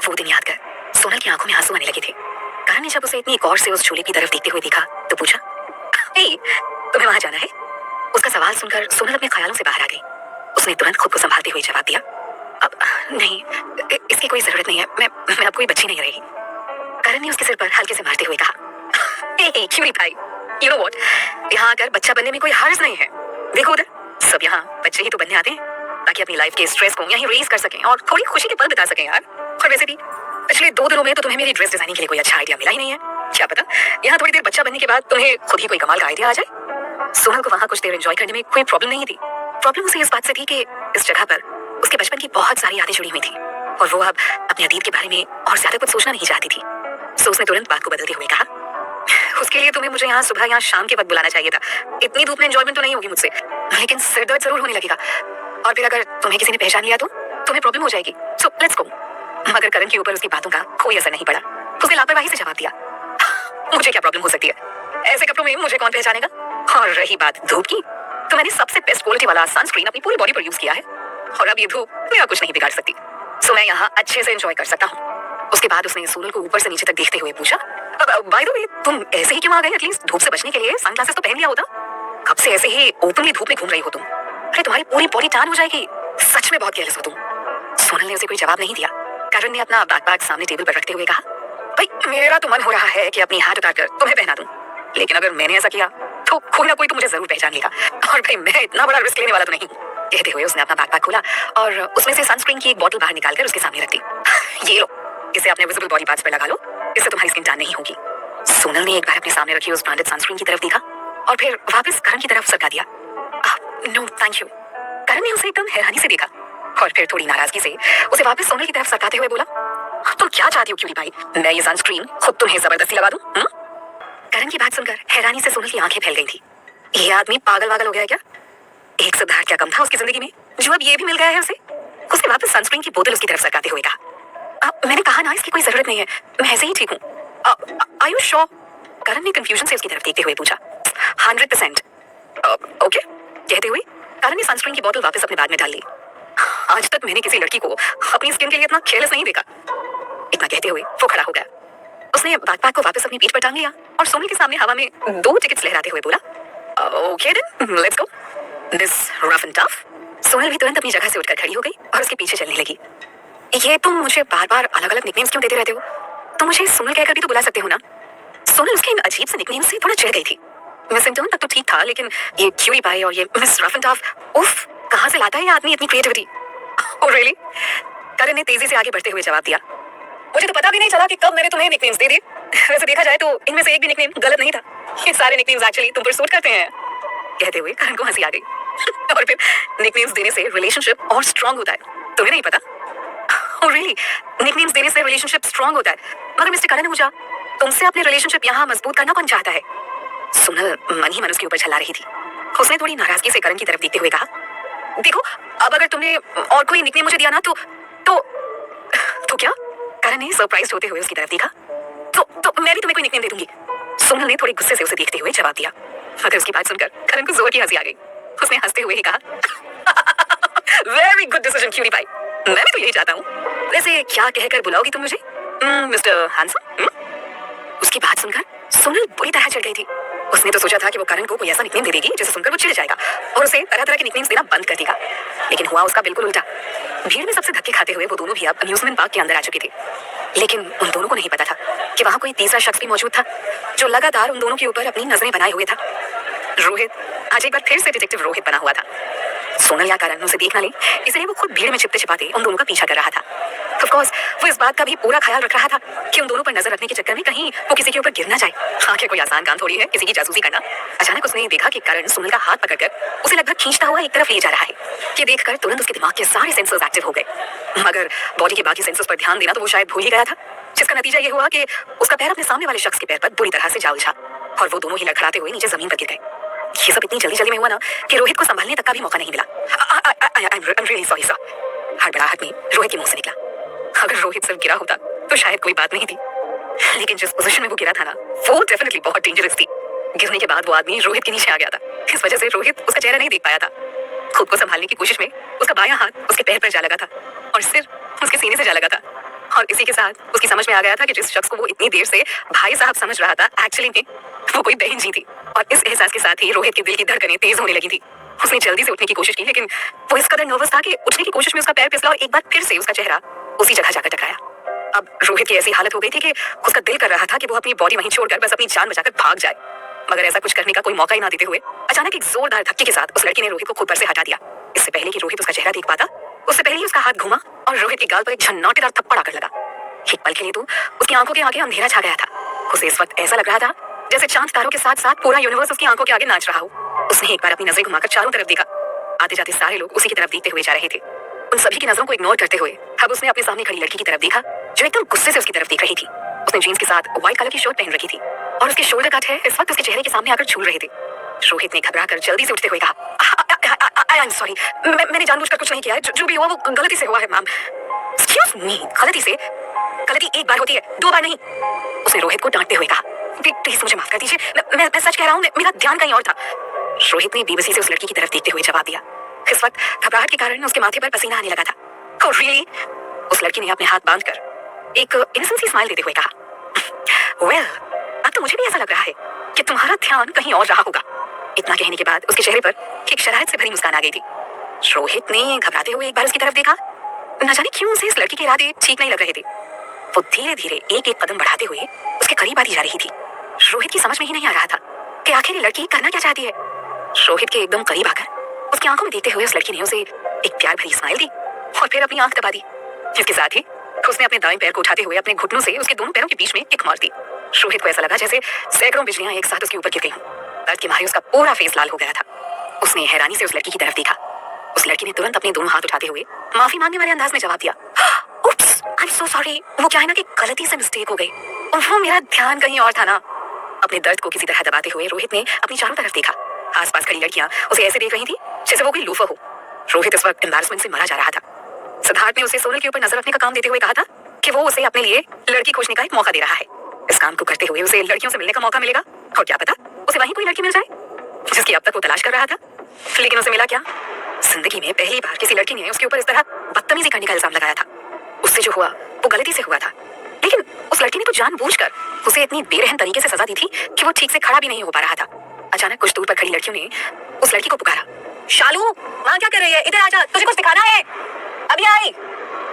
वो दिन याद कर सोनल की आंखों में आंसू आने लगे थे। करण ने जब उसे इतनी गौर से उस झूले की तरफ देखते हुए देखा तो पूछा, हे, तुम्हें वहां जाना है? उसका सवाल सुनकर सोनल अपने ख्यालों से बाहर आ गई। उसने तुरंत खुद को संभालते हुए जवाब दिया, अब नहीं, इसकी कोई जरूरत नहीं है। मैं अब कोई बच्ची नहीं रही। करण ने उसके सिर पर हल्के से मारते हुए कहा, हे क्यूरी भाई, यू नो व्हाट, यहाँ आकर बच्चा बनने में कोई हर्ज नहीं है। देखो उधर, सब यहाँ बच्चे ही तो बनने आते हैं ताकि अपनी लाइफ के स्ट्रेस को यहीं रिलीज कर सकें और थोड़ी खुशी के पल बिता सकें यार। और वैसे भी पिछले 2 दिनों में तो तुम्हें मेरी ड्रेस डिजाइनिंग के लिए कोई अच्छा आइडिया मिला ही नहीं है। क्या पता यहाँ थोड़ी देर बच्चा बनने के बाद तुम्हें खुद ही कोई कमाल का आइडिया आ जाए। सोनल को वहां कुछ देर एंजॉय करने में कोई प्रॉब्लम नहीं थी। प्रॉब्लम उसे इस बात से थी कि इस जगह पर उसके बचपन की बहुत सारी यादें जुड़ी हुई थी और वो अब अपने अतीत के बारे में और ज्यादा कुछ सोचना नहीं चाहती थी। सो उसने तुरंत बात को बदलते हुए कहा, उसके लिए तुम्हें मुझे यहाँ सुबह या शाम के वक्त बुलाना चाहिए था। इतनी धूप में एंजॉयमेंट तो नहीं होगी मुझसे, लेकिन सिर दर्द जरूर होने लगेगा और फिर अगर तुम्हें किसी ने पहचान लिया तो तुम्हें प्रॉब्लम हो जाएगी। So let's go. मगर करण के ऊपर उसकी बातों का कोई असर नहीं पड़ा। उसने लापरवाही से जवाब दिया, मुझे क्या प्रॉब्लम हो सकती है, ऐसे कपड़ों में मुझे कौन पहचानेगा। और रही बात धूप की, तो मैंने सबसे बेस्ट क्वालिटी वाला सनस्क्रीन अपनी पूरी बॉडी पर यूज किया है और अब ये धूप मेरा कुछ नहीं बिगाड़ सकती। सो मैं यहाँ अच्छे से एंजॉय कर सकता हूँ। उसके बाद उसने सोनल को ऊपर से नीचे तक देखते हुए पूछा, बाय द वे, तुम ऐसे ही क्यों आ गए? एटलीस्ट धूप से बचने के लिए सनग्लासेस तो पहन लिया होता। कब से ऐसे ही ओपनली धूप में घूम रही हो तुम? अरे तुम्हारी पूरी बॉडी टैन हो जाएगी। सच में बहुत केयरलेस हो तुम। सोनल ने उसे कोई जवाब नहीं दिया। करण ने अपना बैकपैक सामने टेबल पर रखते हुए कहा, भाई मेरा तो मन हो रहा है कि अपनी हाथ उतारकर तुम्हें पहना दूं, लेकिन अगर मैंने ऐसा किया तो कोई ना कोई तो मुझे जरूर पहचान लेगा और भाई मैं इतना बड़ा रिस्क लेने वाला तो नहीं। कहते हुए उसने अपना बैकपैक खोला और उसमें से सनस्क्रीन की एक बोतल बाहर निकालकर उसके सामने रख दी। ये लो, इसे अपने विजिबल बॉडी पार्ट्स पर लगा लो, इससे तुम्हारी स्किन टैन नहीं होगी। सोनल ने एक बार अपने सामने रखी उस ब्रांडेड सनस्क्रीन की तरफ देखा और फिर वापस करण की तरफ सरका दिया। No thank you. करण ने उसे एकदम हैरानी से देखा और फिर थोड़ी नाराजगी से उसे वापस सोनल की तरफ सरकाते हुए बोला, तुम क्या चाहती हो क्यूरी भाई, मैं ये सनस्क्रीन खुद तुम्हें जबरदस्ती लगा दूं? करण की बात सुनकर हैरानी से सोनल की आंखें फैल गई थी। ये आदमी पागल वागल हो गया है क्या? एक सिद्धार्थ क्या कम था उसकी जिंदगी में जो अब ये भी मिल गया है उसे? उसने वापस सनस्क्रीन की बोतल उसकी तरफ सरकाते हुए कहा, मैंने कहा ना इसकी कोई जरूरत नहीं है, मैं ऐसे ही ठीक हूँ। Are you sure? करण ने कंफ्यूजन से उसकी तरफ देखते हुए पूछा। 100%। ओके। कहते हुए करण ने सनस्क्रीन की बोतल वापस अपने बैग में डाल ली। आज तक मैंने किसी लड़की को अपनी स्किन के लिए इतना केयरलेस नहीं देखा। इतना कहते हुए वो खड़ा हो गया। उसने बैकपैक को वापस अपनी पीठ पर टांग लिया और सोनल के सामने हवा में 2 टिकट्स लहराते हुए बोला, okay then let's go, this rough and tough. Sonal भी तुरंत अपनी जगह से उठकर खड़ी हो गई और उसके पीछे चलने लगी। ये तुम मुझे बार बार अलग अलग निकनेम्स क्यों देते रहते हो? तुम मुझे सोनल कहकर भी तो बुला सकते हो ना। सोनल उसके इन अजीब से निकनेम से थोड़ा चिढ़ गई थी। मिस इंटर्न तक तो ठीक था, लेकिन ये क्यूरी पाई और ये मिस रफ एंड टफ, उफ, कहां से लाता है ये आदमी इतनी क्रिएटिविटी? Oh really? करण ने तेजी से आगे बढ़ते हुए जवाब दिया, मुझे तो पता भी नहीं चला कि कब मैंने तुम्हें निकनेम्स दे दिए। वैसे देखा जाए तो इनमें से एक भी निकनेम गलत नहीं था। ये सारे निकनेम्स एक्चुअली तुम पर सूट करते हैं। कहते हुए करण को हंसी आ गई। और फिर निकनेम्स देने से रिलेशनशिप और स्ट्रांग होता है, तुम्हें नहीं पता? Oh really? निकनेम्स देने से रिलेशनशिप स्ट्रांग होता है? मगर मिस्टर करण आहूजा, तुमसे अपने रिलेशनशिप यहाँ मजबूत करना कौन चाहता है? सोनल मन ही मन उसके ऊपर छल्ला रही थी। उसने थोड़ी नाराजगी से करण की तरफ देखते हुए कहा, देखो अब अगर तुमने और कोई निकनेम मुझे दिया ना तो क्या? करण ने सरप्राइज होते हुए उसकी तरफ देखा। तो मैं भी तुम्हें कोई निकनेम दे दूंगी। सोनल ने थोड़ी गुस्से से उसे देखते हुए जवाब दिया। मगर उसकी बात सुनकर करण को जोर की हंसी आ गई। उसने हंसते हुए ही कहा, वेरी गुड डिसीजन क्यूरी भाई, मैं भी तो यही चाहता हूँ। वैसे क्या कहकर बुलाओगी तुम मुझे? Mister handsome? उसकी बात सुनकर सोनल बुरी तरह चढ़ गई थी। उसने तो सोचा था कि वो करण को कोई ऐसा निकनेम दे देगी जिसे सुनकर वो चिढ़ जाएगा और उसे तरह तरह के निकनेम्स देना बंद कर देगा, लेकिन हुआ उसका बिल्कुल उल्टा। भीड़ में सबसे धक्के खाते हुए वो दोनों भी अब अम्यूजमेंट पार्क के अंदर आ चुके थे, लेकिन उन दोनों को नहीं पता था कि वहां कोई तीसरा शख्स भी मौजूद था जो लगातार उन दोनों के ऊपर अपनी नजरें बनाए हुए था। रोहित आज एक बार फिर से डिटेक्टिव रोहित बना हुआ था। सोनल या करण उसे देख न ले, इसलिए वो खुद भीड़ में छिपते छिपाते उन दोनों का पीछा कर रहा था। ऑफ कोर्स वो इस बात का भी पूरा ख्याल रख रहा था कि उन दोनों पर नजर रखने के चक्कर में कहीं वो किसी के ऊपर गिर ना जाए। आखिर कोई आसान काम थोड़ी है किसी की जासूसी करना। अचानक उसने देखा कि करण सोनल का हाथ पकड़कर उसे लगभग खींचता हुआ एक तरफ ले जा रहा है। ये देखकर तुरंत उसके दिमाग के सारे सेंसर्स एक्टिव हो गए, मगर बॉडी के बाकी सेंसर्स पर ध्यान देना तो वो शायद भूल ही गया था, जिसका नतीजा ये हुआ कि उसका पैर अपने सामने वाले शख्स के पैर पर बुरी तरह से जा उलझा और वो दोनों ही लड़खड़ाते हुए नीचे जमीन पर गिर गए। ये सब इतनी जल्दी जल्दी में हुआ ना कि रोहित को संभालने तक का भी मौका नहीं मिला। I'm really sorry sir। हड़बड़ाहट में रोहित के मुंह से निकला। अगर रोहित सिर्फ गिरा होता तो शायद कोई बात नहीं थी, लेकिन जिस पोजीशन में वो गिरा था ना वो डेफिनेटली बहुत डेंजरस थी। गिरने के बाद वो आदमी रोहित के नीचे आ गया था। इस वजह से रोहित उसका चेहरा नहीं देख पाया था। खुद को संभालने की कोशिश में उसका बायां हाथ उसके पैर पर जा लगा था और सिर उसके सीने से जा लगा था। और इसी के साथ उसकी समझ में आ गया था कि जिस शख्स को वो इतनी देर से भाई साहब समझ रहा था एक्चुअली में वो कोई बहन जी थी। और इस एहसास के साथ ही रोहित के दिल की धड़कनें तेज होने लगी थी। उसने जल्दी से उठने की कोशिश की, लेकिन वो इस कदर नर्वस था कि उठने की कोशिश में उसका पैर फिसला और एक बार फिर से उसका चेहरा उसी जगह जाकर टकराया। अब रोहित की ऐसी हालत हो गई थी कि उसका दिल कर रहा था कि वो अपनी बॉडी वहीं छोड़कर बस अपनी जान बचाकर भाग जाए, मगर ऐसा कुछ करने का कोई मौका ही ना देते हुए अचानक एक जोरदार धक्के के साथ उस लड़की ने रोहित को खुद पर से हटा दिया। इससे पहले कि रोहित उसका चेहरा देख पाता, उससे पहले ही उसका हाथ घुमा और रोहित के गाल पर एक झन्नाटेदार थप्पड़ आकर लगा। एक पल के लिए तो उसकी आंखों के आगे अंधेरा छा गया था। उसे इस वक्त ऐसा लग रहा था जैसे चांद तारों के साथ साथ पूरा यूनिवर्स उसकी आंखों के आगे नाच रहा हो। उसने एक बार अपनी नजरें घुमाकर चारों तरफ देखा। आते जाते सारे लोग उसी की तरफ देखते हुए जा रहे थे। उन सभी की नजरों को इग्नोर करते हुए अब उसने अपने सामने खड़ी लड़की की तरफ देखा जो एकदम गुस्से से उसकी तरफ देख रही थी। उसने जीन्स के साथ व्हाइट कलर की शर्ट पहन रखी थी और उसके शोल्डर कट है इस वक्त उसके चेहरे के सामने आकर झूल रहे थे। रोहित ने घबराकर जल्दी से उठते हुए कहा, आई एम सॉरी, मैंने जानबूझकर कुछ नहीं किया है, जो भी हुआ वो गलती से हुआ है मैम। एक्सक्यूज मी, गलती से? गलती एक बार होती है, दो बार नहीं। उसने रोहित को डांटते हुए कहा, प्लीज मुझे माफ कर दीजिए, मैं सच कह रहा हूँ, मेरा ध्यान कहीं और था। रोहित ने बेबसी से उस लड़की की तरफ देखते हुए जवाब दिया। इस वक्त घबराहट के कारण उसके माथे पर पसीना आने लगा था। Oh really? उस लड़की ने अपने हाथ बांधकर एक इनोसेंट सी स्माइल देते हुए कहा, well, अब तो मुझे भी ऐसा लग रहा है कि तुम्हारा ध्यान कहीं और रहा होगा। इतना कहने के बाद उसके चेहरे पर एक शरारत से भरी मुस्कान आ गई थी। रोहित ने घबराते हुए एक बार उसकी तरफ देखा। न जाने क्यों उसे इस लड़की के इरादे ठीक नहीं लग रहे थे। वो धीरे धीरे एक एक कदम बढ़ाते हुए उसके करीब आती जा रही थी। रोहित की समझ में ही नहीं आ रहा था कि आखिर ये लड़की करना क्या चाहती है। रोहित के एकदम करीब आकर उसकी आंखों में देखते हुए उस लड़की ने उसे एक प्यार भरी स्माइल दी और फिर अपनी आंख दबा दी। इसके साथ ही उसने अपने दाएं पैर को उठाते हुए अपने घुटनों से उसके दोनों पैरों के बीच में किक मार दी। रोहित को ऐसा लगा जैसे सैकड़ों बिजलियां एक साथ उसके ऊपर गिर गई हों। दर्द के मारे उसका पूरा फेस लाल हो गया था। उसने हैरानी से उस लड़की की तरफ देखा। उस लड़की ने तुरंत अपने दोनों हाथ उठाते हुए माफी मांगने वाले अंदाज में जवाब दिया, उप्स, आई एम सो सॉरी, वो क्या है ना कि गलती से मिस्टेक हो गई और वो मेरा ध्यान कहीं और था ना। अपने दर्द को किसी तरह दबाते हुए रोहित ने अपनी चारों तरफ देखा। आसपास खड़ी लड़कियां उसे ऐसे देख रही थी जैसे वो कोई लूफर हो। रोहित इस वक्त एम्बैरेसमेंट से मरा जा रहा था। सिद्धार्थ ने उसे सोनल के ऊपर नजर रखने का काम देते हुए कहा था कि वो उसे अपने लिए लड़की खोजने का एक मौका दे रहा है। इस काम को करते हुए उसे लड़कियों से मिलने का मौका मिलेगा और क्या पता उसे वहीं कोई लड़की मिल जाए जिसकी अब तक वो तलाश कर रहा था। लेकिन उसे मिला क्या? जिंदगी में पहली बार किसी लड़की ने उसके ऊपर इस तरह बदतमीजी करने का इल्जाम लगाया था। उससे जो हुआ वो गलती से हुआ था, लेकिन उस लड़की ने तो जानबूझकर उसे इतनी बेरहम तरीके से सजा दी थी कि वो ठीक से खड़ा भी नहीं हो पा रहा था। अचानक कुछ दूर पर खड़ी लड़कियों ने उस लड़की को पुकारा, शालू, वहां क्या कर रही है? इधर आजा, तुझे कुछ दिखाना है, अभी आई।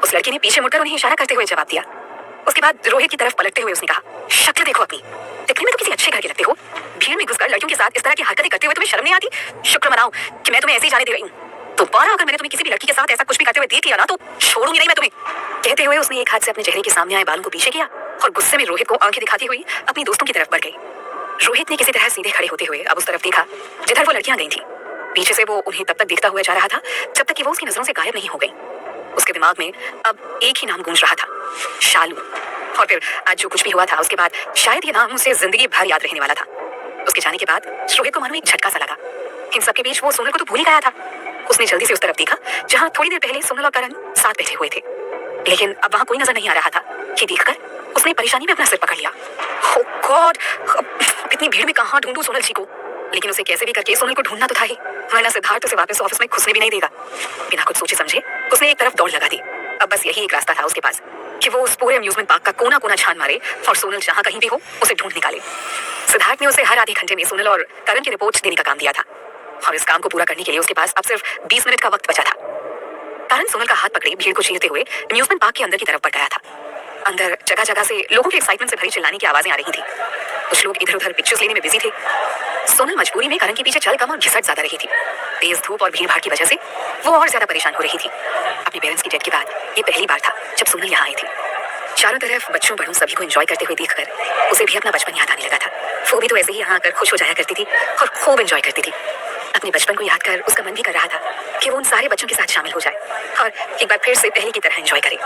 उस लड़की ने पीछे मुड़कर उन्हें इशारा करते हुए जवाब दिया। उसके बाद रोहित की तरफ पलटते हुए उसने कहा, शक्ल देखो अपनी, दिखने में तो किसी अच्छे घर के लगते हो। भीड़ में घुसकर लड़कियों के साथ इस तरह की हरकतें करते हुए तुम्हें शर्म नहीं आती? शुक्र मनाओ कि मैं तुम्हें ऐसे ही जाने दे रही हूँ। दोबारा अगर मैंने तुम्हें किसी भी लड़की के साथ ऐसा कुछ भी करते हुए देख लिया ना तो छोड़ूंगी नहीं मैं तुम्हें। कहते हुए उसने एक हाथ से अपने चेहरे के सामने आए बालों को पीछे किया और गुस्से में रोहित को आंखें दिखाती हुई अपनी दोस्तों की तरफ बढ़ गई। रोहित ने किसी तरह सीधे खड़े होते हुए अब उस तरफ देखा जिधर वो लड़कियां गई थी। पीछे से वो उन्हें तब तक देखता हुआ जा रहा था जब तक कि वो उसकी नजरों से गायब नहीं हो गई। उसके दिमाग में अब एक ही नाम गूंज रहा था, शालू। और फिर आज जो कुछ भी हुआ था उसके बाद शायद ये नाम उसे जिंदगी भर याद रहने वाला था। उसके जाने के बाद रोहित को मानो एक झटका सा लगा। इन सबके बीच वो सोनल को तो भूल ही गया था। उसने जल्दी से उस तरफ देखा जहां थोड़ी देर पहले सोनल और करण साथ बैठे हुए थे, लेकिन अब वहां कोई नजर नहीं आ रहा था। ये देखकर उसने परेशानी में अपना सिर पकड़ लिया। ओह गॉड, इतनी भीड़ में कहां ढूंढूं सोनल जी को? लेकिन उसे कैसे भी करके सोनल को ढूंढना तो था ही, वरना सिद्धार्थ उसे वापस ऑफिस में घुसने भी नहीं देगा। बिना कुछ सोचे समझे उसने एक तरफ दौड़ लगा दी। अब बस यही एक रास्ता था उसके पास कि वो उस पूरे अम्यूजमेंट पार्क का कोना कोना छान मारे और सोनल जहां कहीं भी हो उसे ढूंढ निकाले। सिद्धार्थ ने उसे हर आधे घंटे में सोनल और करण की रिपोर्ट देने का काम दिया था और इस काम को पूरा करने के लिए उसके पास अब सिर्फ 20 मिनट का वक्त बचा था। करण सोनल का हाथ पकड़े भीड़ को चीरते हुए अम्यूजमेंट पार्क के अंदर की तरफ बढ़ गया था। अंदर जगह जगह से लोगों के एक्साइटमेंट से भरी चिल्लाने की आवाजें आ रही थी। कुछ लोग इधर उधर पिक्चर्स लेने में बिजी थे। सोनल मजबूरी में करण के पीछे चल कम और घिसट ज्यादा रही थी। तेज धूप और भीड़ भाड़ की वजह से वो और ज्यादा परेशान हो रही थी। अपने पेरेंट्स की डेथ के बाद ये पहली बार था जब सोनल यहाँ आई थी। चारों तरफ बच्चों बड़ों सभी को एंजॉय करते हुए देखकर उसे भी अपना बचपन याद आने लगा था। वो भी तो ऐसे ही यहाँ आकर खुश हो जाया करती थी और खूब एंजॉय करती थी। अपने बचपन को याद कर उसका मन भी कर रहा था कि वो उन सारे बच्चों के साथ शामिल हो जाए और एक बार फिर से पहले की तरह एंजॉय करे।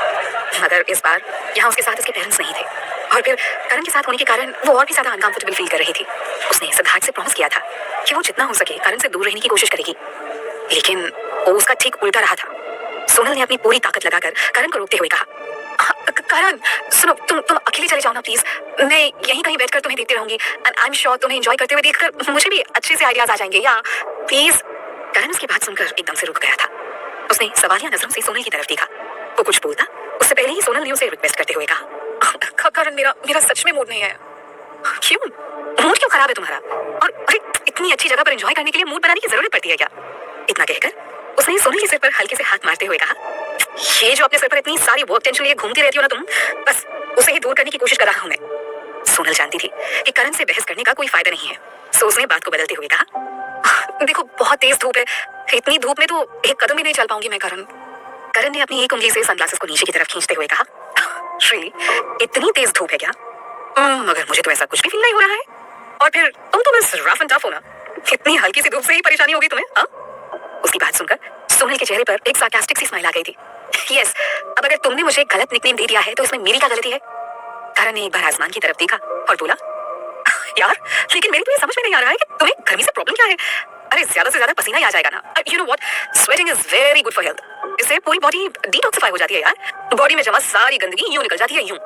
मगर इस बार यहाँ उसके साथ उसके पेरेंट्स नहीं थे और फिर करण के साथ होने के कारण वो और भी ज्यादा अनकंफर्टेबल फील कर रही थी। उसने सिद्धार्थ से प्रॉमिस किया था कि वो जितना हो सके करण से दूर रहने की कोशिश करेगी, लेकिन वो उसका ठीक उल्टा रहा था। सोनल ने अपनी पूरी ताकत लगाकर करण को रोकते हुए कहा, करण सुनो, तुम अकेले चले जाओ ना प्लीज। मैं यहीं कहीं बैठकर तुम्हें देखती रहूंगी एंड आई एम श्योर तुम्हें एंजॉय करते हुए देखकर मुझे भी अच्छे से आइडियाज आ जाएंगे, या प्लीज। करण उसकी बात सुनकर एकदम से रुक गया था। उसने सवालिया नजरों से सोनल की तरफ देखा। वो कुछ बोलता उससे पहले ही सोनल ने उसे रिक्वेस्ट करते हुए कहा, करण मेरा सच में मूड नहीं है। क्यों? मूड क्यों खराब है तुम्हारा? और अरे इतनी अच्छी जगह पर एंजॉय करने के लिए मूड बनाने की जरूरत पड़ती है क्या? इतना कहकर उसने सोनल के सिर पर हल्के से हाथ मारते हुए कहा, ये जो अपने सिर पर इतनी सारी वर्क टेंशन लिए घूमती रहती हो ना तुम, बस उसे ही दूर करने की कोशिश कर रहा हूं मैं। सोनल जानती थी कि करण से बहस करने का कोई फायदा नहीं है, सो उसने बात को बदलते हुए कहा, देखो बहुत तेज धूप है, इतनी धूप में तो एक कदम भी नहीं चल पाऊंगी मैं करण। करण ने अपनी एक उंगली से सनग्लासेस को नीचे की तरफ खींचते हुए कहा, रियली इतनी तेज धूप है क्या? मगर मुझे तो ऐसा कुछ भी फील नहीं हो रहा है। और फिर तुम तो बस रफ एंड टफ हो ना, इतनी हल्की सी धूप से ही परेशानी होगी तुम्हें? हाँ? उसकी बात सुनकर सोनल के चेहरे पर एक सार्कास्टिक सी स्माइल आ गई थी। यस, अब अगर तुमने मुझे गलत निकनेम दे दिया है तो इसमें मेरी क्या गलती है? करण ने एक बार आसमान की तरफ देखा और बोला, यार लेकिन मेरी तो ये समझ में नहीं आ रहा है कि तुम्हें गर्मी से प्रॉब्लम क्या है? अरे ज्यादा से ज्यादा पसीना ही आ जाएगा ना। You know what, sweating is very good for health. इससे पूरी बॉडी डिटॉक्सिफाई हो जाती है यार। बॉडी में जमा सारी गंदगी यूं निकल जाती है, यूं।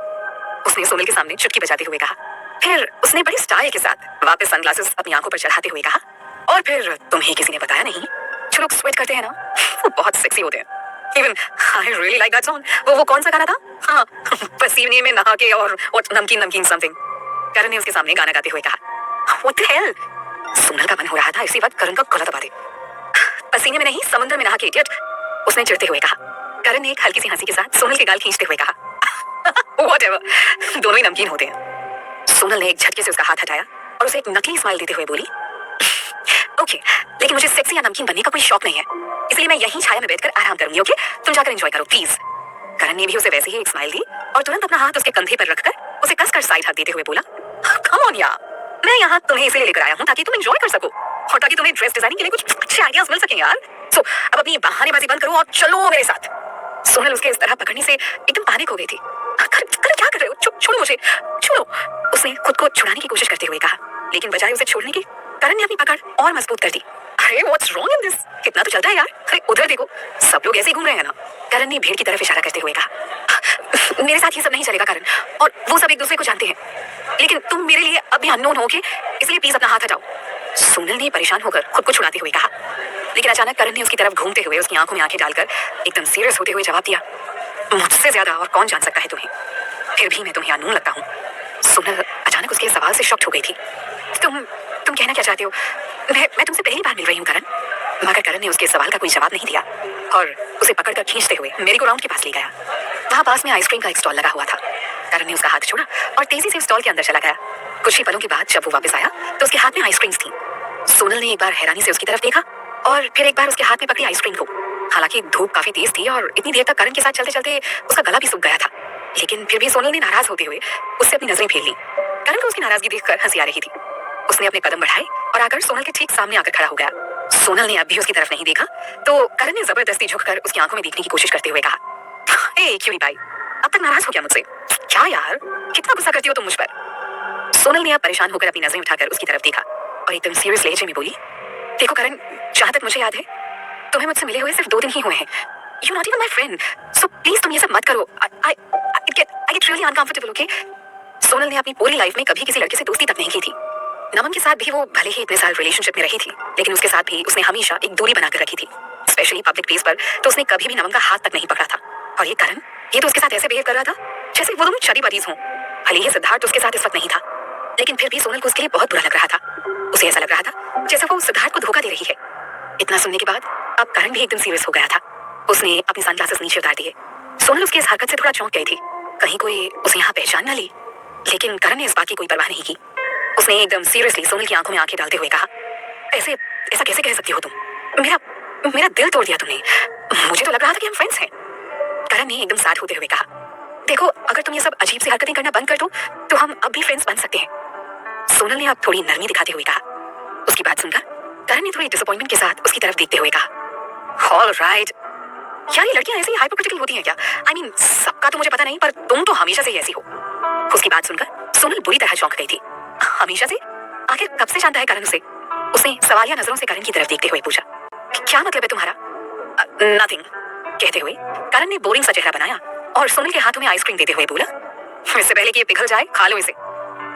उसने सोनल के सामने चुटकी बजाते हुए कहा। फिर उसने बड़ी स्टाइल के साथ वापस सनग्लासेस अपनी आंखों पर चढ़ाते हुए कहा, और फिर तुम्हें किसी ने बताया नहीं, जो लोग स्वेट करते हैं ना वो बहुत सेक्सी होते हैं। Even I really like that song. वो कौन सा गाना था? हाँ, पसीने में नहा के और नमकीन नमकीन समथिंग। करण ने उसके सामने गाना गाते हुए कहा, What the hell? सोनल का मन हो रहा था इसी वक्त करण का गला दबा दे। पसीने में नहीं, समुद्र में नहा के इडियट, उसने चिढ़ते हुए कहा। करण ने एक हल्की सी हंसी के साथ सोनल के गाल खींचते हुए कहा, Whatever, दोनों ही नमकीन होते हैं। सोनल ने एक झटके से उसका हाथ हटाया और उसे एक नकली स्माइल देते हुए बोली, ओके, लेकिन मुझे सेक्सी या नमकीन बनने का कोई शौक नहीं है, इसलिए मैं यहीं छाया में बैठकर आराम करूंगी, ओके? तुम जाकर एंजॉय करो प्लीज। करण ने भी उसे वैसे ही एक स्माइल दी और तुरंत अपना हाथ उसके कंधे पर रखकर उसे कसकर साइड हाथ देते हुए बोला, कम ऑन यार, मैं यहाँ तुम्हें इसलिए लेकर आया हूँ ताकि तुम एंजॉय कर सको और ताकि तुम्हें ड्रेस डिजाइनिंग के लिए कुछ अच्छे आइडियाज मिल सकें यार। सो अब अपनी बहानेबाजी बंद करो और चलो मेरे साथ। सोनल उसके इस तरह पकड़ने से एकदम पैनिक हो गई थी। कर क्या कर रहे हो? छोड़ो मुझे, छोड़ो। उसने खुद को छुड़ाने की कोशिश करते हुए कहा, लेकिन बजाय उसे छोड़ने की करण ने अपनी पकड़ और मजबूत कर दी। अरे व्हाट्स रॉन्ग इन दिस? कितना तो चलता है यार। अरे उधर देखो, सब लोग ऐसे ही घूम रहे हैं ना। करण ने भीड़ की तरफ इशारा करते हुए कहा, मेरे साथ ये सब नहीं चलेगा करण, और वो सब एक दूसरे को जानते हैं, लेकिन तुम मेरे लिए अभी अननोन हो, ओके? इसलिए प्लीज अपना हाथ हटाओ। सोनल ने परेशान होकर खुद को छुड़ाते हुए कहा, लेकिन अचानक करण ने उसकी तरफ घूमते हुए उसकी आंखों में आंखें डालकर एकदम सीरियस होते हुए जवाब दिया, मुझसे ज्यादा और कौन जान सकता है तुम्हें, फिर भी मैं तुम्हें अननोन लगता हूँ। सोनल अचानक उसके सवाल से शॉक्ड हो गई थी। तुम कहना क्या चाहते हो? मैं तुमसे पहली बार मिल रही हूँ करण। मगर करण ने उसके सवाल का कोई जवाब नहीं दिया और उसे पकड़कर खींचते हुए मेरी को राउंड के पास ले गया। वहाँ पास में आइसक्रीम का एक स्टॉल लगा हुआ था। करण ने उसका हाथ छोड़ा और तेजी से स्टॉल के अंदर चला गया। कुछ ही पलों के बाद जब वो वापस आया तो उसके हाथ में आइसक्रीम्स थी। सोनल ने एक बार हैरानी से उसकी तरफ देखा और फिर एक बार उसके हाथ में पकड़ी आइसक्रीम को। हालांकि धूप काफी तेज थी और इतनी देर तक करण के साथ चलते चलते उसका गला भी सूख गया था, लेकिन फिर भी सोनल ने नाराज होते हुए उससे अपनी नजरें फेर ली। करण को उसकी नाराजगी देखकर हंसी आ रही थी। उसने अपने कदम बढ़ाए और आकर सोनल के ठीक सामने आकर खड़ा हो गया। सोनल ने अब भी उसकी तरफ नहीं देखा तो करण ने जबरदस्ती झुककर उसकी आंखों में देखने की कोशिश करते हुए कहा, ए क्यूटी पाई, अब तक नाराज हो गया मुझसे? क्या यार, कितना गुस्सा करती हो तुम मुझ पर? सोनल ने अब परेशान होकर अपनी नजरें उठाकर उसकी तरफ देखा और एकदम सीरियस लहजे में बोली, देखो करण, जहां तक मुझे याद है तुम्हें मुझसे मिले हुए सिर्फ 2 दिन ही हुए हैं। You not even my friend, so please तुम ये सब मत करो। I get really uncomfortable, okay? Sonal ने अपनी पूरी लाइफ में कभी किसी लड़के से दोस्ती तक नहीं की थी। नमन के साथ भी वो भले ही इतने साल रिलेशनशिप में रही थी, लेकिन उसके साथ भी उसने हमेशा एक दूरी बनाकर रखी थी। स्पेशली पब्लिक प्लेस पर तो उसने कभी भी नमन का हाथ तक नहीं पकड़ा था। और ये करण, ये तो उसके साथ ऐसे बिहेव कर रहा था जैसे वो दोनों चडी बडीज हों। भले ही सिद्धार्थ उसके साथ इस वक्त नहीं था, लेकिन फिर भी सोनल को उसके लिए बहुत बुरा लग रहा था। उसे ऐसा लग रहा था जैसे वो सिद्धार्थ को धोखा दे रही है। इतना सुनने के बाद अब करण भी एकदम सीरियस हो गया था। उसने अपने सनग्लासेस नीचे उतार दिए। सोनल उसकी इस हरकत से थोड़ा चौंक गई थी, कहीं कोई उसे यहाँ पहचान न ली, लेकिन करण ने इस बात की कोई परवाह नहीं की। उसने एकदम सीरियसली सोनल की आंखों में आंखें डालते हुए कहा, ऐसे ऐसा कैसे कह सकती हो तुम? मेरा मेरा दिल तोड़ दिया तुमने। मुझे तो लग रहा था कि हम फ्रेंड्स हैं। करण ने एकदम सैड होते हुए कहा, देखो अगर तुम ये सब अजीब सी हरकतें करना बंद कर दो तो हम अब भी फ्रेंड्स बन सकते हैं। सोनल ने अब थोड़ी नरमी दिखाते हुए कहा। उसकी बात सुनकर करण ने थोड़ी डिसअपॉइंटमेंट के साथ उसकी तरफ देखते हुए कहा, ऑल राइट यार, ये लड़कियां ऐसी हाइपोक्रिटिकल होती हैं क्या? आई मीन सबका तो मुझे पता नहीं, पर तुम तो हमेशा से ही ऐसी हो। उसकी बात सुनकर सोनल बुरी तरह चौंक गई थी। हमेशा से? आखिर कब से जानता है करण उसे? उसने सवालिया नजरों से करण की तरफ देखते हुए पूछा, क्या मतलब है तुम्हारा? नथिंग कहते हुए करण ने बोरिंग सा चेहरा बनाया और सोनल के हाथों में आइसक्रीम देते हुए बोला, इससे पहले कि ये पिघल जाए खा लो इसे,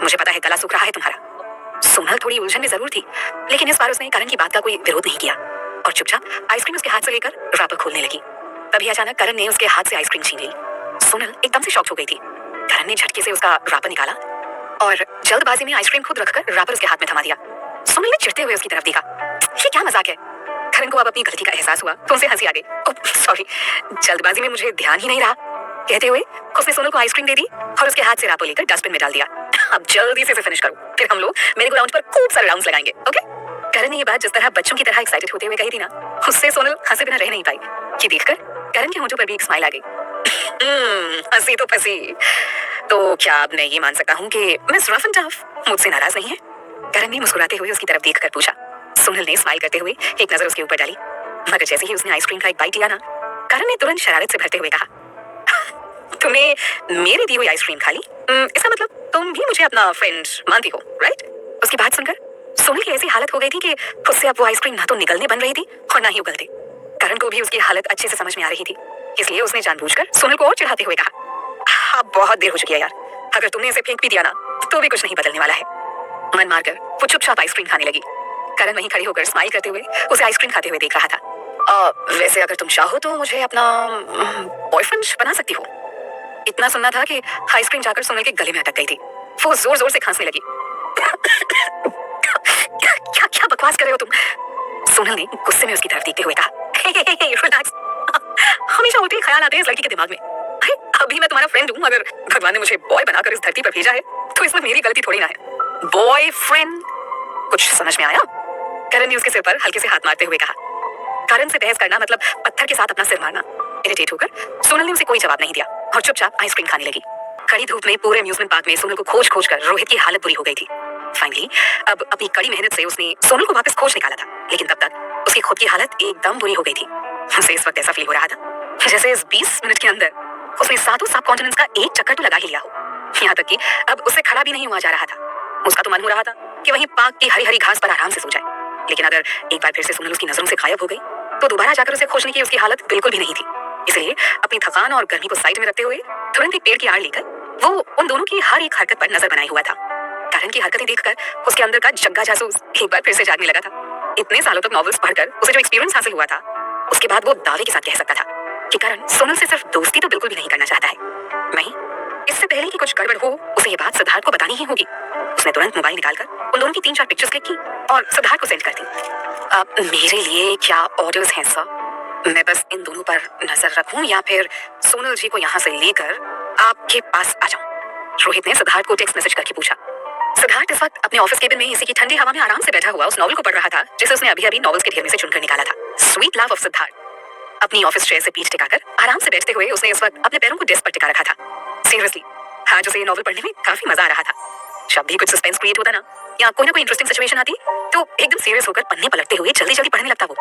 मुझे पता है गला सूख रहा है तुम्हारा। सोनल थोड़ी उलझन में जरूर थी, लेकिन इस बार उसने करण की बात का कोई विरोध नहीं किया और चुपचाप आइसक्रीम उसके हाथ से लेकर रैपर खोलने लगी। तभी अचानक करण ने उसके हाथ से आइसक्रीम छीन ली। सोनल एकदम से शॉक हो गई थी। करण ने झटके से उसका रैपर निकाला और जल्दबाजी में आइसक्रीम खुद रखकर रैपर उसके हाथ में थमा दिया। सोनल ने चिढ़ते हुए उसकी तरफ देखा, ये क्या मजाक है? करण को अब अपनी गलती का एहसास हुआ तो उसे हंसी आ गई। सॉरी, जल्दबाजी में मुझे ध्यान ही नहीं रहा, कहते हुए उसने सोनल को आइसक्रीम दे दी और उसके हाथ से रैपर लेकर डस्टबिन में डाल दिया। अब जल्दी से फिनिश करो, फिर हम लोग मेरे को राउंड पर खूब सारे राउंड्स लगाएंगे, ओके? करण ने ये बात जिस तरह बच्चों की तरह एक्साइटेड होते हुए कही थी ना, उससे सोनल हंसे बिना रह नहीं पाई। ये देखकर करण के होंठों पर भी एक स्माइल आ गई। हंसी तो फंसी। तो क्या अब मैं ये मान सकता हूँ कि मिस रफ एंड टफ मुझसे नाराज नहीं है? करण ने मुस्कुराते हुए उसकी तरफ देखकर पूछा। सोनल ने स्माइल करते हुए एक नजर उसके ऊपर डाली, मगर जैसे ही उसने आइसक्रीम का एक बाइट लिया ना, करण ने तुरंत शरारत से भरते हुए कहा, तुमने मेरी दी हुई आइसक्रीम खा ली? इसका मतलब तुम भी मुझे अपना फ्रेंड मानती हो, राइट? उसकी बात सुनकर सोनल की ऐसी हालत हो गई थी कि उससे अब वो आइसक्रीम ना तो निगलने बन रही थी और ना ही उगलते। करण को भी उसकी हालत अच्छे से समझ में आ रही थी, इसलिए उसने जानबूझकर सोनल को और चिढ़ाते हुए कहा, अब बहुत देर हो चुकी है यार, अगर तुमने इसे फेंक भी दिया ना तो भी कुछ नहीं बदलने वाला है। मन मारकर वो चुपचाप आइसक्रीम खाने लगी। करण वहीं खड़ी होकर स्माइल करते हुए उसे आइसक्रीम खाते हुए देख रहा था। वैसे अगर तुम चाहो तो मुझे अपना बॉयफ्रेंड बना सकती हो। इतना सुनना था कि आइसक्रीम जाकर सोनल के गले में अटक गई थी। वो जोर जोर से खांसने लगी। क्या क्या बकवास कर रहे हो तुम? सोनल ने गुस्से में उसकी तरफ देखते हुए कहा, रिलैक्स। हमेशा उल्टे ख्याल आते हैं इस लड़की के दिमाग में। अभी मैं तुम्हारा फ्रेंड हूँ, अगर भगवान ने मुझे बॉय बनाकर इस धरती पर भेजा है तो इसमें मेरी गलती थोड़ी ना है। बॉयफ्रेंड, कुछ समझ में आया? करण ने उसके सिर पर हल्के से हाथ मारते हुए कहा। करण से बहस करना मतलब पत्थर के साथ अपना सिर मारना। इरिटेट होकर सोनल ने उसे कोई जवाब नहीं दिया और चुपचाप आइसक्रीम खाने लगी। कड़ी धूप में पूरे अम्यूजमेंट पार्क में सोनल को खोज खोज कर रोहित की हालत बुरी हो गई थी। फाइनली अब अपनी कड़ी मेहनत से उसने सोनल को वापस खोज निकाला था, लेकिन तब तक उसकी खुद की हालत एकदम बुरी हो गई थी। उसे इस वक्त ऐसा फील हो रहा था जैसे इस 20 मिनट के अंदर उसने सातों सब कॉन्टिनेंट्स का एक चक्कर तो लगा ही लिया हो। यहाँ तक कि अब उससे खड़ा भी नहीं हुआ जा रहा था। उसका तो मन हो रहा था कि वहीं पार्क की हरी हरी घास पर आराम से सो जाए, लेकिन अगर एक बार फिर से सोनल उसकी नजरों से गायब हो गई तो दोबारा जाकर उसे खोजने की उसकी हालत बिल्कुल भी नहीं थी। इसलिए अपनी थकान और गर्मी को साइड में रखते हुए तुरंत एक पेड़ की आड़ लेकर वो उन दोनों की हर एक हरकत पर नजर बनाए हुआ था। करण की हरकतें देखकर उसके अंदर का जग्गा जासूस एक बार फिर से जागने लगा था। इतने सालों तक नॉवेल्स पढ़कर उसे जो एक्सपीरियंस हासिल हुआ था, उसके बाद वो दावे के साथ कह सकता था कि करण सोनल से सिर्फ दोस्ती तो बिल्कुल भी नहीं करना चाहता है। नहीं, इससे पहले कि कुछ गड़बड़ हो उसे ये बात सिद्धार्थ को बतानी ही होगी। उसने तुरंत मोबाइल निकालकर उन दोनों की 3-4 पिक्चर्स क्लिक की और सिद्धार्थ को सेंड कर दी। मेरे लिए क्या ऑर्डर्स हैं सर? मैं बस इन दोनों पर नजर रखूं या फिर सोनल जी को यहाँ से लेकर आपके पास आ जाऊं? रोहित ने सिद्धार्थ को टेक्स्ट मैसेज करके पूछा। सिद्धार्थ इस वक्त अपने ऑफिस केबिन में एसी की ठंडी हवा में आराम से बैठा हुआ उस नॉवल को पढ़ रहा था जिसे उसने अभी अभी नॉवेल्स के ढेर में से चुनकर निकाला था, स्वीट लव ऑफ सिद्धार्थ। अपनी ऑफिस चेयर से पीठ टिकाकर आराम से बैठते हुए उसने इस वक्त अपने पैरों को डेस्क पर टिका रखा था। सीरियसली आज उसे ये नॉवल पढ़ने में काफी मजा आ रहा था। जब भी कुछ सस्पेंस क्रिएट होता ना या कोई ना कोई इंटरेस्टिंग सिचुएशन आती तो एकदम सीरियस होकर पन्ने पलटते हुए जल्दी जल्दी पढ़ने लगता वो।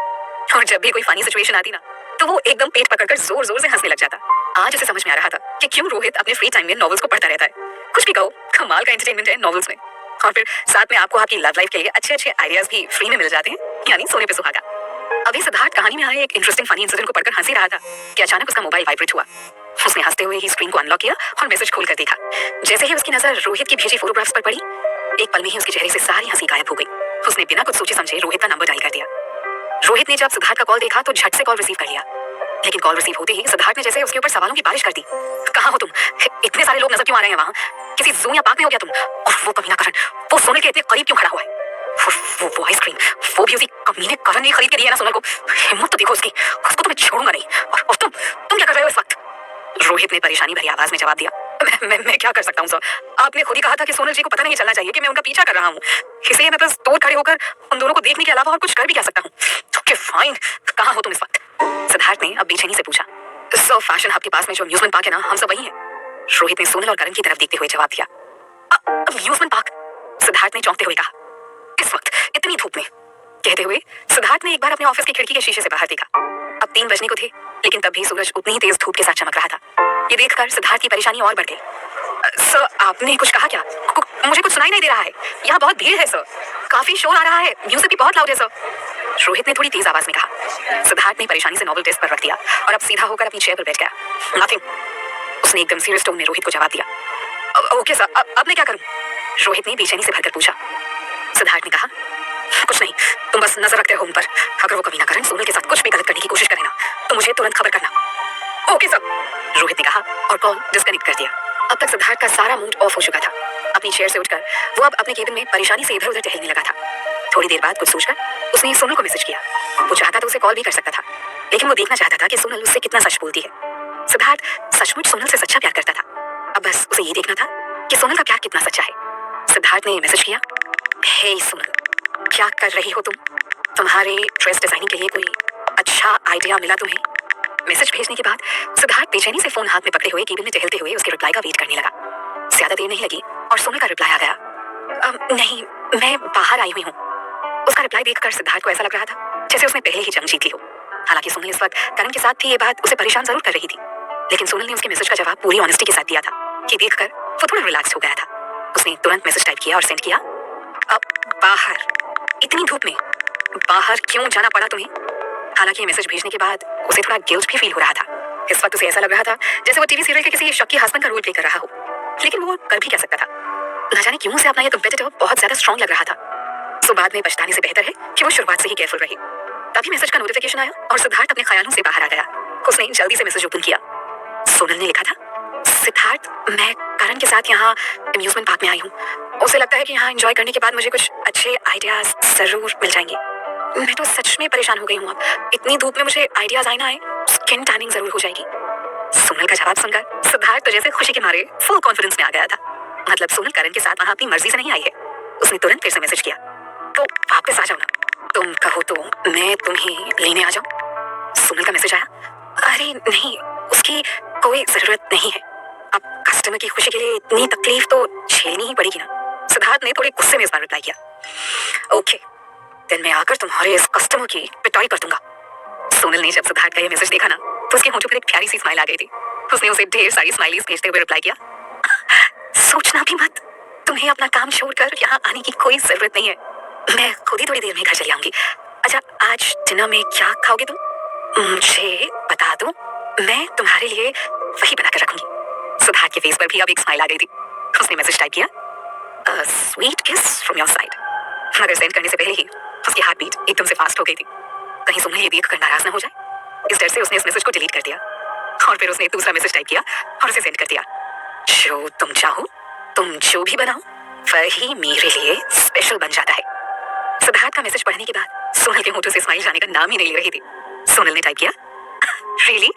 और जब भी कोई फनी सिचुएशन आती ना तो वो एकदम पेट पकड़कर जोर जोर से हंसने लग जाता। आज उसे समझ में आ रहा था कि क्यों रोहित अपने फ्री टाइम में नॉवेल्स को पढ़ता रहता है। कुछ भी कहो, कमाल का एंटरटेनमेंट है नॉवेल्स में। और फिर साथ में आपको आपकी लव लाइफ के लिए अच्छे अच्छे आइडियाज भी फ्री में मिल जाते हैं, यानी सोने पे सुहागा। अभी सिद्धार्थ कहानी में आए एक इंटरेस्टिंग फनी इंसिडेंट को पढ़कर हंसी रहा था कि अचानक उसका मोबाइल वाइब्रेट हुआ। उसने हंसते हुए ही स्क्रीन को अनलॉक किया और मैसेज खोलकर देखा। जैसे ही उसकी नजर रोहित की भेजी फोटोग्राफ्स पर पड़ी, एक पल में ही उसके चेहरे से सारी हंसी गायब हो गई। उसने बिना कुछ सोचे समझे रोहित का नंबर डायल कर दिया। रोहित ने जब सिद्धार्थ का कॉल देखा तो झट से कॉल रिसीव कर लिया, लेकिन कॉल रिसीव होते ही सिद्धार्थ ने जैसे उसके ऊपर सवालों की बारिश कर दी। कहाँ हो तुम? इतने सारे लोग नजर क्यों आ रहे हैं वहाँ? किसी जू या पार्क में हो गया तुम? और वो कमीना करण, वो सोनल के इतने करीब क्यों खड़ा हुआ है? वो आइसक्रीम, वो भी उसी कमीने करण ने खरीद के दिया ना सोनल को। हिम्मत तो देखो उसकी, उसको तो मैं छोड़ूंगा नहीं। और तुम क्या कर रहे हो इस वक्त? रोहित ने परेशानी भरी आवाज में जवाब दिया। मैं क्या कर सकता हूँ सर? आपने खुद ही कहा था कि सोनल जी को पता नहीं चलना चाहिए कि मैं उनका पीछा कर रहा हूँ, इसलिए मैं बस दूर खड़े होकर उन दोनों को देखने के अलावा और कुछ कर भी क्या सकता हूँ? ओके फाइन, कहाँ हो तुम इस वक्त? सिद्धार्थ ने अब बेचैनी से पूछा। सर फैशन हब के पास में जो अम्यूजमेंट पार्क है ना, हम सब वही हैं। रोहित ने सोनल और करण की तरफ देखते हुए जवाब दिया। Amusement park? सिद्धार्थ ने चौंकते हुए कहा। इस वक्त इतनी धूप में? कहते हुए सिद्धार्थ ने एक बार अपने ऑफिस की खिड़की के शीशे से बाहर देखा। अब 3 बजने को थे, लेकिन तब भी सूरज उतनी ही तेज धूप के साथ चमक रहा था। ये देखकर सिद्धार्थ की परेशानी और बढ़ गई। सर आपने कुछ कहा क्या? मुझे कुछ सुनाई नहीं दे रहा है। यहाँ बहुत भीड़ है सर, काफी शोर आ रहा है, म्यूजिक भी बहुत लाउड है सर। रोहित ने थोड़ी तेज आवाज में कहा। सिद्धार्थ ने परेशानी से नोबल डेस्क पर रख दिया और अब सीधा होकर अपनी चेयर पर बैठ गया। नथिंग, उसने एकदम सीरियस टोन में रोहित को जवाब दिया। ओके सर, अब मैं क्या करूं? रोहित ने बेचैनी से भरकर पूछा। सिद्धार्थ ने कहा, कुछ नहीं, तुम बस नजर रखते रहो उन पर। अगर वो कभी ना करें सोनल के साथ कुछ भी गलत करने की कोशिश करें ना, तो मुझे तुरंत खबर करना। ओके सर, रोहित ने कहा और कॉल डिस्कनेक्ट कर दिया। अब तक सिद्धार्थ का सारा मूड ऑफ हो चुका था। अपनी चेयर से उठकर वो अब अपने केबिन में परेशानी से इधर उधर टहलने लगा था। थोड़ी देर बाद कुछ सोचकर उसने सोनल को मैसेज किया। वो चाहता तो उसे कॉल भी कर सकता था, लेकिन वो देखना चाहता था कि सोनल उससे कितना सच बोलती है। सिद्धार्थ सचमुच सोनल से सच्चा प्यार करता था। अब बस उसे ये देखना था कि सोनल का प्यार कितना सच्चा है। सिद्धार्थ ने मैसेज किया। हे सोनल, क्या कर रही हो तुम? तुम्हारे ड्रेस डिजाइनिंग के लिए कोई अच्छा आइडिया मिला तुम्हें? मैसेज भेजने के बाद सिद्धार्थ बेचैनी से फोन हाथ में पकड़े हुए केबिन में टहलते हुए उसके रिप्लाई का वेट करने लगा। ज्यादा देर नहीं लगी और सोनल का रिप्लाई आ गया। नहीं, मैं बाहर आई हुई हूँ। उसका रिप्लाई देखकर सिद्धार्थ को ऐसा लग रहा था जैसे उसने पहले ही जंग जीती हो। हालांकि सोनल इस वक्त करण के साथ थी, ये बात उसे परेशान जरूर कर रही थी, लेकिन सोनल ने उसके मैसेज का जवाब पूरी ऑनेस्टी के साथ दिया था कि देखकर वो थोड़ा रिलैक्स हो गया था। उसने तुरंत मैसेज टाइप किया और सेंड किया। अब बाहर इतनी धूप में बाहर क्यों जाना पड़ा तुम्हें? हालांकि ये मैसेज भेजने के बाद उसे थोड़ा गिल्ट भी फील हो रहा था। इस वक्त उसे ऐसा लग रहा था जैसे वो टीवी सीरियल के किसी शक्की हस्बैंड का रोल प्ले कर रहा हो, लेकिन वो कर भी क्या सकता था? न जाने क्यों से अपना ये कम्पेटिटिव बहुत ज्यादा स्ट्रांग लग रहा था। सो बाद में पछताने से बेहतर है कि वो शुरुआत से ही केयरफुल रही। तभी मैसेज का नोटिफिकेशन आया और सिद्धार्थ अपने ख्यालों से बाहर आ गया। उसने जल्दी से मैसेज ओपन किया। सोनल ने लिखा था, सिद्धार्थ, मैं करण के साथ यहाँ अम्यूजमेंट पार्क में आई हूँ। उसे लगता है कि यहाँ एंजॉय करने के बाद मुझे कुछ अच्छे आइडियाज जरूर मिल जाएंगे। मैं तो सच में परेशान हो गई हूँ। अब इतनी धूप में मुझे आइडियाज आए ना आए, स्किन टैनिंग जरूर हो जाएगी। सोनल का जवाब सुनकर सिद्धार्थ तो जैसे खुशी के मारे फुल कॉन्फिडेंस में आ गया था। मतलब सोनल करण के साथ वहाँ अपनी मर्जी से नहीं आई है। उसने तुरंत फिर से मैसेज किया, तो वापस आ जाओ ना, तुम कहो तो मैं तुम्हें लेने आ जाऊं? सोनल का मैसेज आया, अरे नहीं, उसकी कोई जरूरत नहीं है। अब कस्टमर की खुशी के लिए इतनी तकलीफ तो झेलनी ही पड़ेगी ना। सिद्धार्थ ने थोड़े गुस्से में इस बार रिप्लाई किया। ओके, दिन में आकर तुम्हारे इस कस्टमर की पिटाई कर दूंगा। सोनल ने जब सिद्धार्थ का ये मैसेज देखा ना, तो उसके होंठों पर एक प्यारी सी स्माइल आ गई थी। उसने उसे ढेर सारी स्माइलीज भेजते हुए रिप्लाई किया, सोचना भी मत, तुम्हें अपना काम छोड़कर यहाँ आने की कोई जरूरत नहीं है। मैं खुद ही थोड़ी देर में घर चली आऊंगी। अच्छा, आज डिनर में क्या खाओगे तुम? मुझे बता दो, मैं तुम्हारे लिए वही बनाकर रखूंगी। सिद्धार्थ के फेस पर भी अब एक स्माइल आ गई थी। उसने मैसेज टाइप किया, अ स्वीट किस फ्रॉम योर साइड। मगर सेंड करने से पहले ही उसकी हार्ट बीट एकदम से फास्ट हो गई थी। कहीं सोनल ये देखकर नाराज ना हो जाए, इस डर से उसने इस मैसेज को डिलीट कर दिया और फिर उसने एक दूसरा मैसेज टाइप किया और उसे सेंड कर दिया। जो तुम चाहो, तुम जो भी बनाओ, वही मेरे लिए स्पेशल बन जाता है। सिद्धार्थ का मैसेज पढ़ने के बाद सोनल के होठों से स्माइल जाने का नाम ही नहीं ले रही थी। सोनल ने टाइप किया, रियली?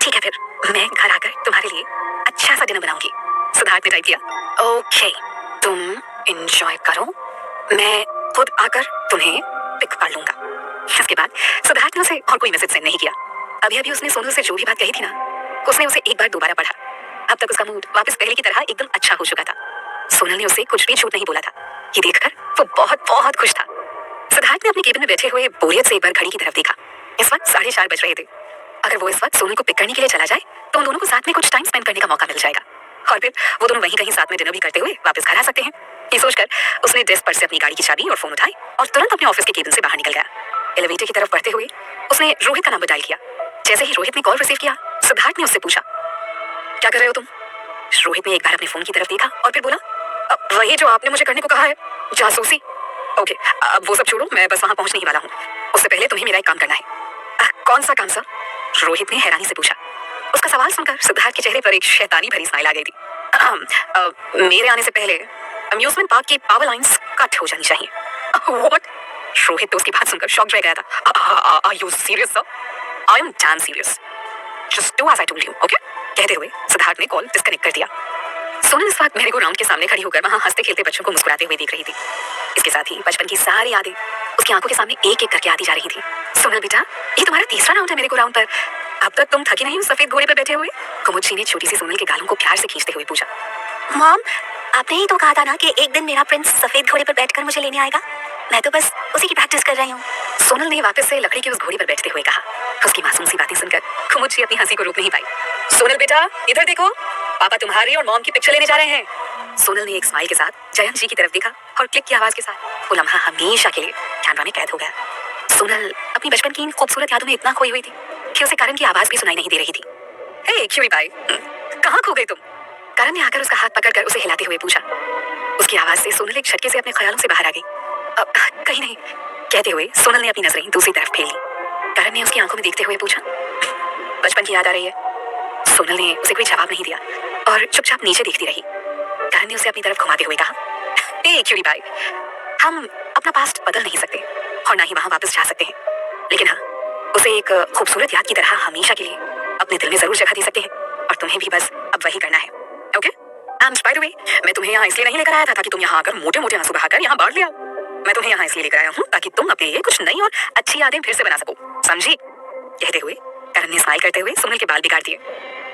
ठीक है, फिर मैं घर आकर तुम्हारे लिए अच्छा सा डिनर बनाऊंगी। सिद्धार्थ ने टाइप किया, ओके, तुम एंजॉय करो, मैं खुद आकर तुम्हें पिक कर लूंगा। इसके बाद सिद्धार्थ ने उसे और कोई मैसेज सेंड नहीं किया। अभी अभी उसने सोनल से जो भी बात कही थी ना, उसने उसे एक बार दोबारा पढ़ा। अब तक उसका मूड वापस पहले की तरह एकदम अच्छा हो चुका था। सोनल ने उसे कुछ भी झूठ नहीं बोला था। ये देखकर वो बहुत बहुत खुश था। सिद्धार्थ ने अपने केबिन में बैठे हुए बोरियत से एक बार घड़ी की तरफ देखा। इस वक्त 4:30 बज रहे थे। अगर वो इस वक्त सोनल को पिक करने के लिए चला जाए तो उन दोनों को साथ में कुछ टाइम स्पेंड करने का मौका मिल जाएगा और फिर वो दोनों वहीं कहीं साथ में डिनर भी करते हुए वापस घर आ सकते हैं। ये सोचकर उसने डेस्क पर से अपनी गाड़ी की चाबी और फोन उठाए और तुरंत अपने ऑफिस के केबिन से बाहर निकल गया। एलिवेटर की तरफ बढ़ते हुए उसने रोहित का नंबर डायल किया। जैसे ही रोहित ने कॉल रिसीव किया, सिद्धार्थ ने उससे पूछा, क्या कर रहे हो तुम? रोहित ने एक बार अपने फोन की तरफ देखा और फिर बोला, वही जो आपने मुझे करने को कहा है, जासूसी। ओके, अब वो सब छोड़ो, मैं बस वहां पहुंचने ही वाला हूँ। उससे पहले तुम्हें मेरा एक काम करना है। कौन सा काम सर? रोहित ने हैरानी से पूछा। उसका सवाल सुनकर सिद्धार्थ के चेहरे पर एक शैतानी भरी स्माइल आ गई थी। मेरे आने से पहले अम्यूजमेंट पार्क की पावर लाइंस कट हो जानी चाहिए। व्हाट? रोहित तो उसकी बात सुनकर शॉक रह गया था। Are you serious sir? I am damn serious. Just do as I told you, okay? कहते हुए सिद्धार्थ ने कॉल डिस्कनेक्ट कर दिया। सोनल इस वक्त मेरे को राउंड के सामने खड़ी होकर वहां हंसते खेलते बच्चों को मुस्कुराते हुए देख रही थी। इसके साथ ही बचपन की सारी यादें उसकी आंखों के सामने एक एक करके आती जा रही थी। सोनल बेटा, ये तुम्हारा तीसरा राउंड है मेरे को राउंड पर। अब तक तुम थकी नहीं हो सफेद घोड़े पर बैठे हुए? कुमुदशी ने छोटी सी सोनल के गालों को प्यार से खींचते हुए पूछा। मॉम, आपने ही तो कहा था ना कि एक दिन मेरा प्रिंस सफेद घोड़े पर बैठकर मुझे लेने आएगा। मैं तो बस उसी की प्रैक्टिस कर रही हूँ। सोनल ने वापस से लकड़ी की उस घोड़ी पर बैठते हुए कहा। उसकी मासूम सी बातें सुनकर कुमुदशी अपनी हंसी को रोक नहीं पाई। सोनल बेटा, इधर देखो, पापा तुम्हारी और मॉम की पिक्चर लेने जा रहे हैं। सोनल ने एक स्माइल के साथ जयंत जी की तरफ देखा और क्लिक की आवाज के साथ वो लम्हा हमेशा के लिए कैमरा में कैद हो गया। सोनल अपनी बचपन की इन खूबसूरत यादों में इतना खोई हुई थी कि उसे करण की आवाज भी सुनाई नहीं दे रही थी। हे क्यूरी पाई, कहाँ खो गई तुम? करण ने आकर उसका हाथ पकड़कर उसे हिलाते हुए पूछा। उसकी आवाज से सोनल एक झटके से अपने ख्यालों से बाहर आ गई। कहीं नहीं, कहते हुए सोनल ने अपनी नजरें दूसरी तरफ फेर ली। करण ने उसकी आंखों में देखते हुए पूछा, बचपन की याद आ रही है? सोनल ने उसे कोई जवाब नहीं दिया और चुपचाप नीचे देखती रही। करण ने उसे अपनी तरफ घुमाते हुए कहा, ए क्यूरी बाई, हम अपना पास्ट बदल नहीं सकते और ना ही वहां वापस जा सकते हैं, लेकिन हाँ, उसे एक खूबसूरत याद की तरह हमेशा के लिए अपने दिल में जरूर जगह दे सकते हैं और तुम्हें भी बस अब वही करना है। Okay? And by the way, मैं तुम्हें यहाँ इसलिए नहीं लेकर आया था ताकि तुम यहाँ आकर मोटे मोटे आंसू बहाकर यहाँ बांट ले आओ। मैं तुम्हें यहाँ इसलिए लेकर आया हूँ ताकि तुम अपने लिए कुछ नई और अच्छी यादें फिर से बना सको, समझी? कहते हुए करण ने स्माइल करते हुए सोनल के बाल बिगाड़ दिए।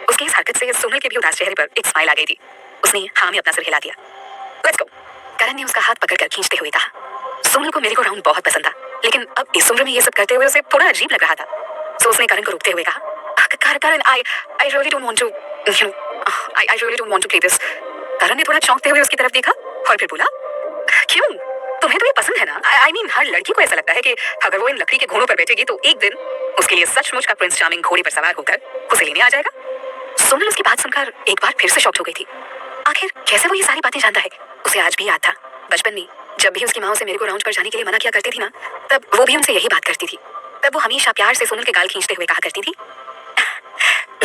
उसकी इस हरकत से सोनल के भी उदास चेहरे पर एक स्माइल आ गई थी। उसने हाँ में अपना सिर हिला दिया। लेट्स गो, करण ने उसका हाथ पकड़कर खींचते हुए कहा। सोनल को मेरे को राउंड बहुत पसंद था, लेकिन अब इस उम्र में ये सब करते हुए उसे थोड़ा अजीब लग रहा था। तो उसने करण को रोकते हुए कहा, करण, I really don't want to, you know, I really don't want to play this. करण ने थोड़ा चौंकते हुए उसकी तरफ देखा और फिर बोला, क्यों? तुम्हें तो ये पसंद है ना? I mean, हर लड़की को ऐसा लगता है कि अगर वो इन लकड़ी के घोड़ों पर बैठेगी तो एक दिन उसके लिए सचमुच का प्रिंस चार्मिंग घोड़े पर सवार होकर उसे लेने आ जाएगा। सोनल उसकी बात सुनकर एक बार फिर से शॉक्ड हो गई थी। आखिर कैसे वो ये सारी बातें जानता है? उसे आज भी याद था, बचपन में जब भी उसकी माँ उसे मेरे को राउंड पर जाने के लिए मना किया करती थी ना, तब वो भी उनसे यही बात करती थी। तब वो हमेशा प्यार से सोनल के गाल खींचते हुए कहा करती थी,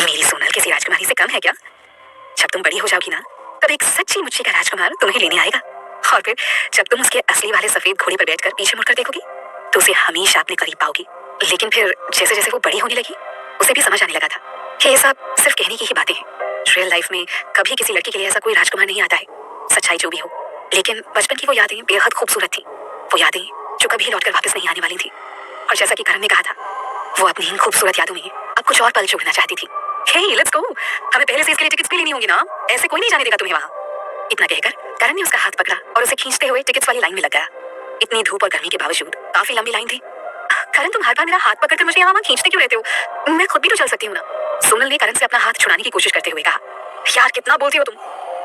मेरी सोनल किसी राजकुमारी से कम है क्या? जब तुम बड़ी हो जाओगी ना, तब एक सच्ची मुच्ची का राजकुमार तुम्हें लेने आएगा और फिर जब तुम उसके असली वाले सफेद घोड़े पर बैठकर पीछे मुड़कर देखोगी तो उसे हमेशा अपने करीब पाओगी। लेकिन फिर जैसे जैसे वो बड़ी होने लगी, उसे भी समझ आने लगा था कि ये सब सिर्फ कहने की ही बातें हैं। रियल लाइफ में कभी किसी लड़की के लिए ऐसा कोई राजकुमार नहीं आता है, सच्चाई जो भी हो। लेकिन बचपन की वो यादें बेहद खूबसूरत थी, वो यादें जो कभी लौटकर वापस नहीं आने वाली थी। और जैसा कि करण ने कहा था, वो अपनी इन खूबसूरत यादों में अब कुछ और पल जोड़ना चाहती थी। हे लेट्स गो, हमें पहले से इसके लिए टिकट्स भी लेनी होंगी ना, ऐसे कोई नहीं जाने देगा तुम्हें वहां। इतना कहकर करण ने उसका हाथ पकड़ा और उसे खींचते हुए टिकट्स वाली लाइन में लग गया। इतनी धूप और गर्मी के बावजूद काफी लंबी लाइन थी। करण, तुम हर बार मेरा हाथ पकड़कर मुझे यहाँ खींचते क्यों रहते हो? मैं खुद भी तो चल सकती हूँ ना। सोनल ने करण से अपना हाथ छुड़ाने की कोशिश करते हुए कहा, यार कितना बोलती हो तुम,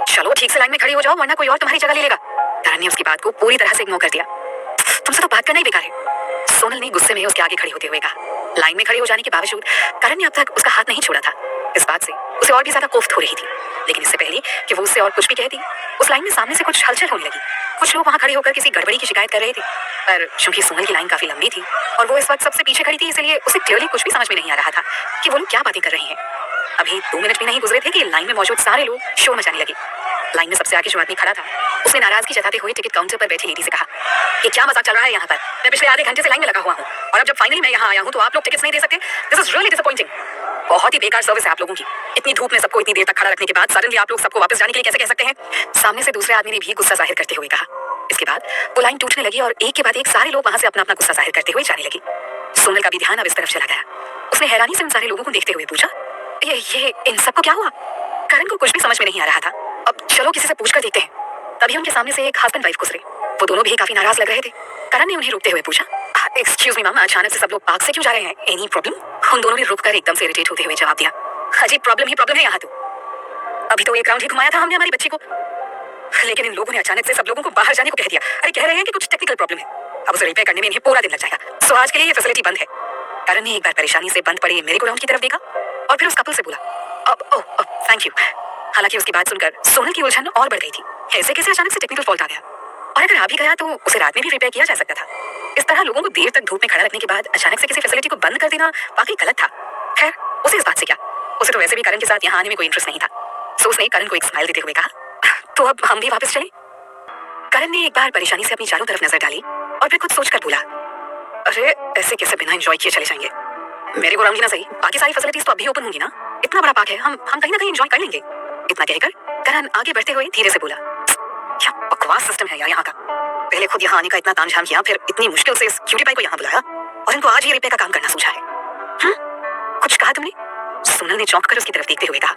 चलो ठीक से लाइन में खड़ी हो जाओ वरना कोई और तुम्हारी जगह ले लेगा। करण ने उसकी बात को पूरी तरह से इग्नोर कर दिया। तुमसे तो बात करना ही बेकार है, सोनल ने गुस्से में उसके आगे खड़ी होते हुए कहा। लाइन में खड़े हो जाने के बावजूद करण ने अब तक उसका हाथ नहीं छोड़ा था। इस बात से उसे और भी ज्यादा कोफ्त हो रही थी। लेकिन इससे पहले कि वो उससे और कुछ भी कहती, उस लाइन में सामने से कुछ हलचल होने लगी। कुछ लोग वहां खड़े होकर किसी गड़बड़ी की शिकायत कर रहे थे, पर चूंकि सोनल की लाइन काफी लंबी थी और वो इस वक्त सबसे पीछे खड़ी थी, इसलिए उसे क्लियरली कुछ भी समझ में नहीं आ रहा था कि वो लोग क्या बातें कर रहे हैं। अभी 2 मिनट भी नहीं गुजरे थे कि लाइन में मौजूद सारे लोग शोर मचाने लगे। लाइन में सबसे आगे जो आदमी खड़ा था, उसने नाराजगी जताते हुए टिकट काउंटर पर बैठी लेडी से कहा, ये क्या मजाक चल रहा है यहाँ पर? मैं पिछले आधे घंटे से लाइन में लगा हुआ हूँ और अब जब फाइनली मैं यहाँ आया हूँ तो आप लोग टिकट्स नहीं दे सकते? This is really disappointing. बहुत ही बेकार सर्विस है आप लोगों की। इतनी धूप में सबको इतनी देर तक खड़ा रखने के बाद सडनली आप लोग सबको वापस जाने के लिए कैसे कह सकते हैं? सामने से दूसरे आदमी ने भी गुस्सा जाहिर करते हुए कहा। इसके बाद वो लाइन टूटने लगी और एक के बाद एक सारे लोग वहां से अपना अपना गुस्सा जाहिर करते हुए जाने लगे। सोनल का भी ध्यान अब इस तरफ चला गया। उसने हैरानी से उन सारे लोगों को देखते हुए पूछा, ये इन सबको क्या हुआ? करण को कुछ भी समझ में नहीं आ रहा था। अब चलो किसी से पूछकर देखते हैं। तभी उनके सामने से एक हस्बैंड वाइफ गुजरे। वो दोनों भी काफी नाराज लग रहे थे। करण ने उन्हें रोकते हुए पूछा, एक्सक्यूज मी मैम, अचानक से सब लोग पार्क से क्यों जा रहे हैं? Any problem? उन दोनों ने रुककर एकदम से इरिटेट होते हुए जवाब दिया, अजीब प्रॉब्लम ही प्रॉब्लम है यहाँ तो। अभी तो एक राउंड ही घुमाया था हमने हमारी बच्ची को, लेकिन इन लोगों ने अचानक से सब लोगों को बाहर जाने को कह दिया। अरे कह रहे हैं कि कुछ टेक्निकल प्रॉब्लम है, अब उसे रिपेयर करने में इन्हें पूरा दिन लग जाएगा। सो आज के लिए ये फैसिलिटी बंद है। करण ने एक बार परेशानी से बंद पड़े मेरे को राउंड की तरफ देखा और फिर उस कपल से बोला, थैंक यू। हालांकि उसकी बात सुनकर सोनल की उलझन और बढ़ गई थी। ऐसे कैसे अचानक से टेक्निकल फॉल्ट आ गया? और अगर आ भी गया तो उसे रात में भी रिपेयर किया जा सकता था। इस तरह लोगों को देर तक धूप में खड़ा रखने के बाद अचानक से किसी फैसिलिटी को बंद कर देना वाकई गलत था। खैर, उसे इस बात से क्या, उसे तो वैसे भी करण के साथ यहाँ आने में कोई इंटरेस्ट नहीं था। सो उसने करण को एक स्माइल देते हुए कहा, तो अब हम भी वापस चले? करण ने एक बार परेशानी से अपनी चारों तरफ नजर डाली और फिर कुछ सोचकर बोला, अरे ऐसे कैसे बिना एंजॉय किए चले जाएंगे? मेरे को राउंड ही ना सही, बाकी सारी फैसिलिटीज तो अभी ओपन होंगी ना। इतना बड़ा पार्क है, हम कहीं ना कहीं एंजॉय कर लेंगे। इतना कहकर करण आगे बढ़ते हुए धीरे से बोला, क्या बकवास सिस्टम है यार यहाँ का। पहले खुद यहाँ आने का इतना तामझाम किया, फिर इतनी मुश्किल से इस क्यूटी पाई को यहाँ बुलाया और इनको आज ही रिपेयर का काम करना सूझा है। कुछ कहा तुमने? सोनल ने चौंक कर उसकी तरफ देखते हुए कहा,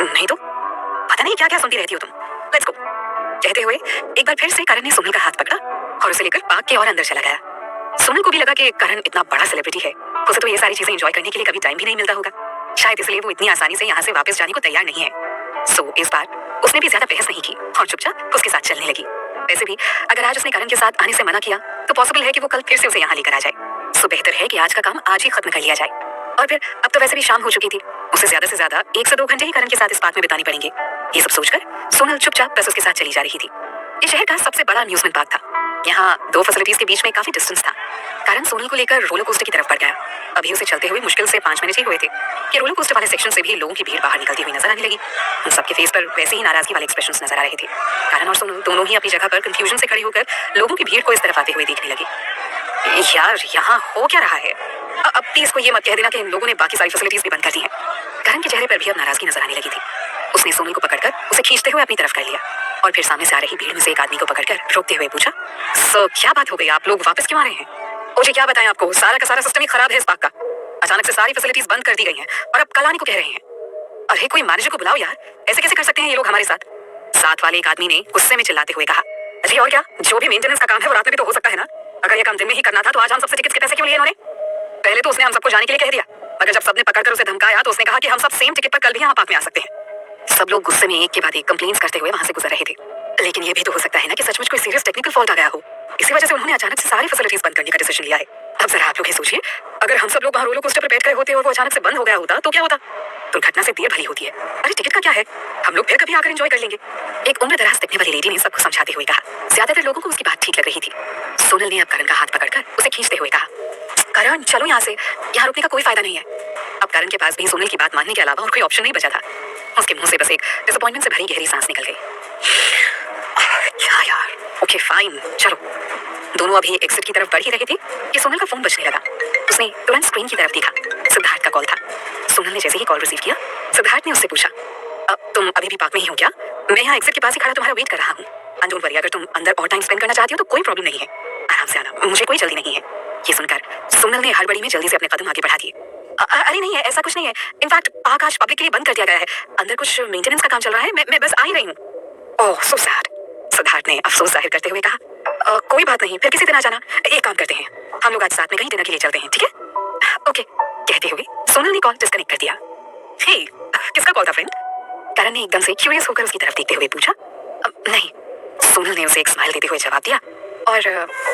नहीं तो पता नहीं क्या क्या सुनती रहती हो तुम, लेट्स गो। कहते हुए एक बार फिर से करण ने सोनल का हाथ पकड़ा और उसे लेकर पार्क के और अंदर चला गया। सोनल को भी लगा कि करण इतना बड़ा सेलिब्रिटी है, उसे तो ये सारी चीजें एंजॉय करने के लिए कभी टाइम भी नहीं मिलता होगा, शायद इसलिए वो इतनी आसानी से यहाँ से वापस जाने को तैयार नहीं है। सो इस बार उसने भी ज्यादा बहस नहीं की और चुपचाप उसके साथ चलने लगी। वैसे भी अगर आज उसने करण के साथ आने से मना किया तो पॉसिबल है कि वो कल फिर से उसे यहाँ लेकर आ जाए। सो बेहतर है कि आज का काम आज ही खत्म कर लिया जाए। और फिर अब तो वैसे भी शाम हो चुकी थी, उसे ज्यादा से ज्यादा 1 से 2 घंटे ही करण के साथ इस पार्क में बिताने पड़ेंगे। ये सब सोचकर सोनल चुपचाप बस उसके साथ चली जा रही थी। ये शहर का सबसे बड़ा अम्यूजमेंट पार्क था। यहाँ 2 फैसिलिटीज के बीच में काफी डिस्टेंस था। कारण सोनल को लेकर रोलर कोस्टर की तरफ बढ़ गया। अभी उसे चलते हुए मुश्किल से 5 मिनट ही हुए थे कि रोलर कोस्टर वाले सेक्शन से भी लोगों की भीड़ बाहर निकलती हुई नजर आने लगी। उन सबके फेस पर वैसे ही नाराजगी वाले एक्सप्रेशंस नजर आ रहे थे। कारण और सोनल दोनों ही अपनी जगह पर कंफ्यूजन से खड़े होकर लोगों की भीड़ को इस तरफ आते हुए देखने लगे। यार यहाँ हो क्या रहा है? अब प्लीज को ये मत कह देना कि इन लोगों ने बाकी सारी फैसिलिटीज भी बंद कर दी हैं। करण के चेहरे पर भी अब नाराजगी नजर आने लगी थी। उसने सोनल को पकड़कर उसे खींचते हुए अपनी तरफ कर लिया और फिर सामने से आ रही भीड़ में से एक आदमी को पकड़कर रोकते हुए पूछा, सर क्या बात हो गई, आप लोग वापस क्यों आ रहे हैं? मुझे क्या बताएं आपको, सारा का सारा सिस्टम ही खराब है इस पार्क का। अचानक से सारी फैसिलिटीज बंद कर दी गई हैं और अब कल आने को कह रहे हैं। अरे कोई मैनेजर को बुलाओ यार, ऐसे कैसे कर सकते हैं ये लोग हमारे साथ? साथ वाले एक आदमी ने गुस्से में चिल्लाते हुए कहा, अरे और क्या, जो भी मेंटेनेंस का काम है वो रात में भी तो हो सकता है ना। अगर ये काम दिन में ही करना था तो आज हम सबसे टिकट के पैसे क्यों लिए इन्होंने? पहले तो उसने हम सबको जाने के लिए कह दिया, मगर जब सबने पकड़कर उसे धमकाया तो उसने कहा कि हम सब सेम टिकट पर कल भी यहाँ पार्क में आ सकते हैं। सब लोग गुस्से में एक के बाद एक कंप्लेंट्स करते हुए वहां से गुजर रहे थे। लेकिन ये भी तो हो सकता है ना कि सचमुच कोई सीरियस टेक्निकल फॉल्ट आ गया हो, इसी वजह से उन्होंने अचानक से सारी फैसिलिटीज बंद करने का डिसीजन लिया है। अब जरा आप लोग ये सोचिए, अगर हम सब लोग वहां रोलर कोस्टर पर बैठ गए होते और वो अचानक से बंद हो गया होता तो क्या होता? दुर्घटना से देर भली होती है। अरे टिकट का क्या है, हम लोग फिर कभी आकर एंजॉय कर लेंगे। एक उम्र दराज दिखने वाली लेडी ने सबको समझाते हुए कहा। ज्यादातर लोगों को उसकी बात ठीक लग रही थी। सोनल ने अब करण का हाथ पकड़कर उसे खींचते हुए कहा, करण चलो यहाँ से, यहाँ रुकने का कोई फायदा नहीं है। अब करण के पास भी सोनल की बात मानने के अलावा और कोई ऑप्शन नहीं बचा था। उसके मुंह से बस एक डिसअपॉइंटमेंट से भरी गहरी सांस निकल गई। क्या यार, ओके फाइन चलो। दोनों अभी एग्जिट की तरफ बढ़ ही रहे थे कि सोनल का फोन बजने लगा। उसने तुरंत स्क्रीन की तरफ देखा, सिद्धार्थ का कॉल था। सोनल ने जैसे ही कॉल रिसीव किया, सिद्धार्थ ने उससे पूछा, अब तुम अभी भी पार्क में ही हो क्या? मैं यहाँ एग्जिट के पास ही खड़ा तुम्हारा वेट कर रहा हूँ। डोंट वरी, अगर तुम अंदर और टाइम स्पेंड करना चाहती हो तो कोई प्रॉब्लम नहीं है, आराम से आना, मुझे कोई जल्दी नहीं है। ये सुनकर सोनल ने हड़बड़ी में जल्दी से अपने कदम आगे बढ़ा दिए। अरे नहीं है, ऐसा कुछ नहीं है। इनफैक्ट पार्क आज पब्लिक के लिए बंद कर दिया गया है, अंदर कुछ मेंटेनेंस का काम चल रहा है, मैं बस आ ही रही हूँ। ओह सो सैड, सिद्धार्थ ने अफसोस जाहिर करते हुए कहा, कोई बात नहीं, फिर किसी दिन आ जाना। एक काम करते हैं, हम लोग आज साथ में कहीं डिनर के लिए चलते हैं, ठीक है? ओके कहते हुए सोनल ने कॉल डिस्कनेक्ट कर दिया। हे किसका कॉल था फ्रेंड? करण ने एकदम से क्यूरियस होकर उसकी तरफ देखते हुए पूछा। नहीं, सोनल ने उसे एक स्माइल देते हुए जवाब दिया और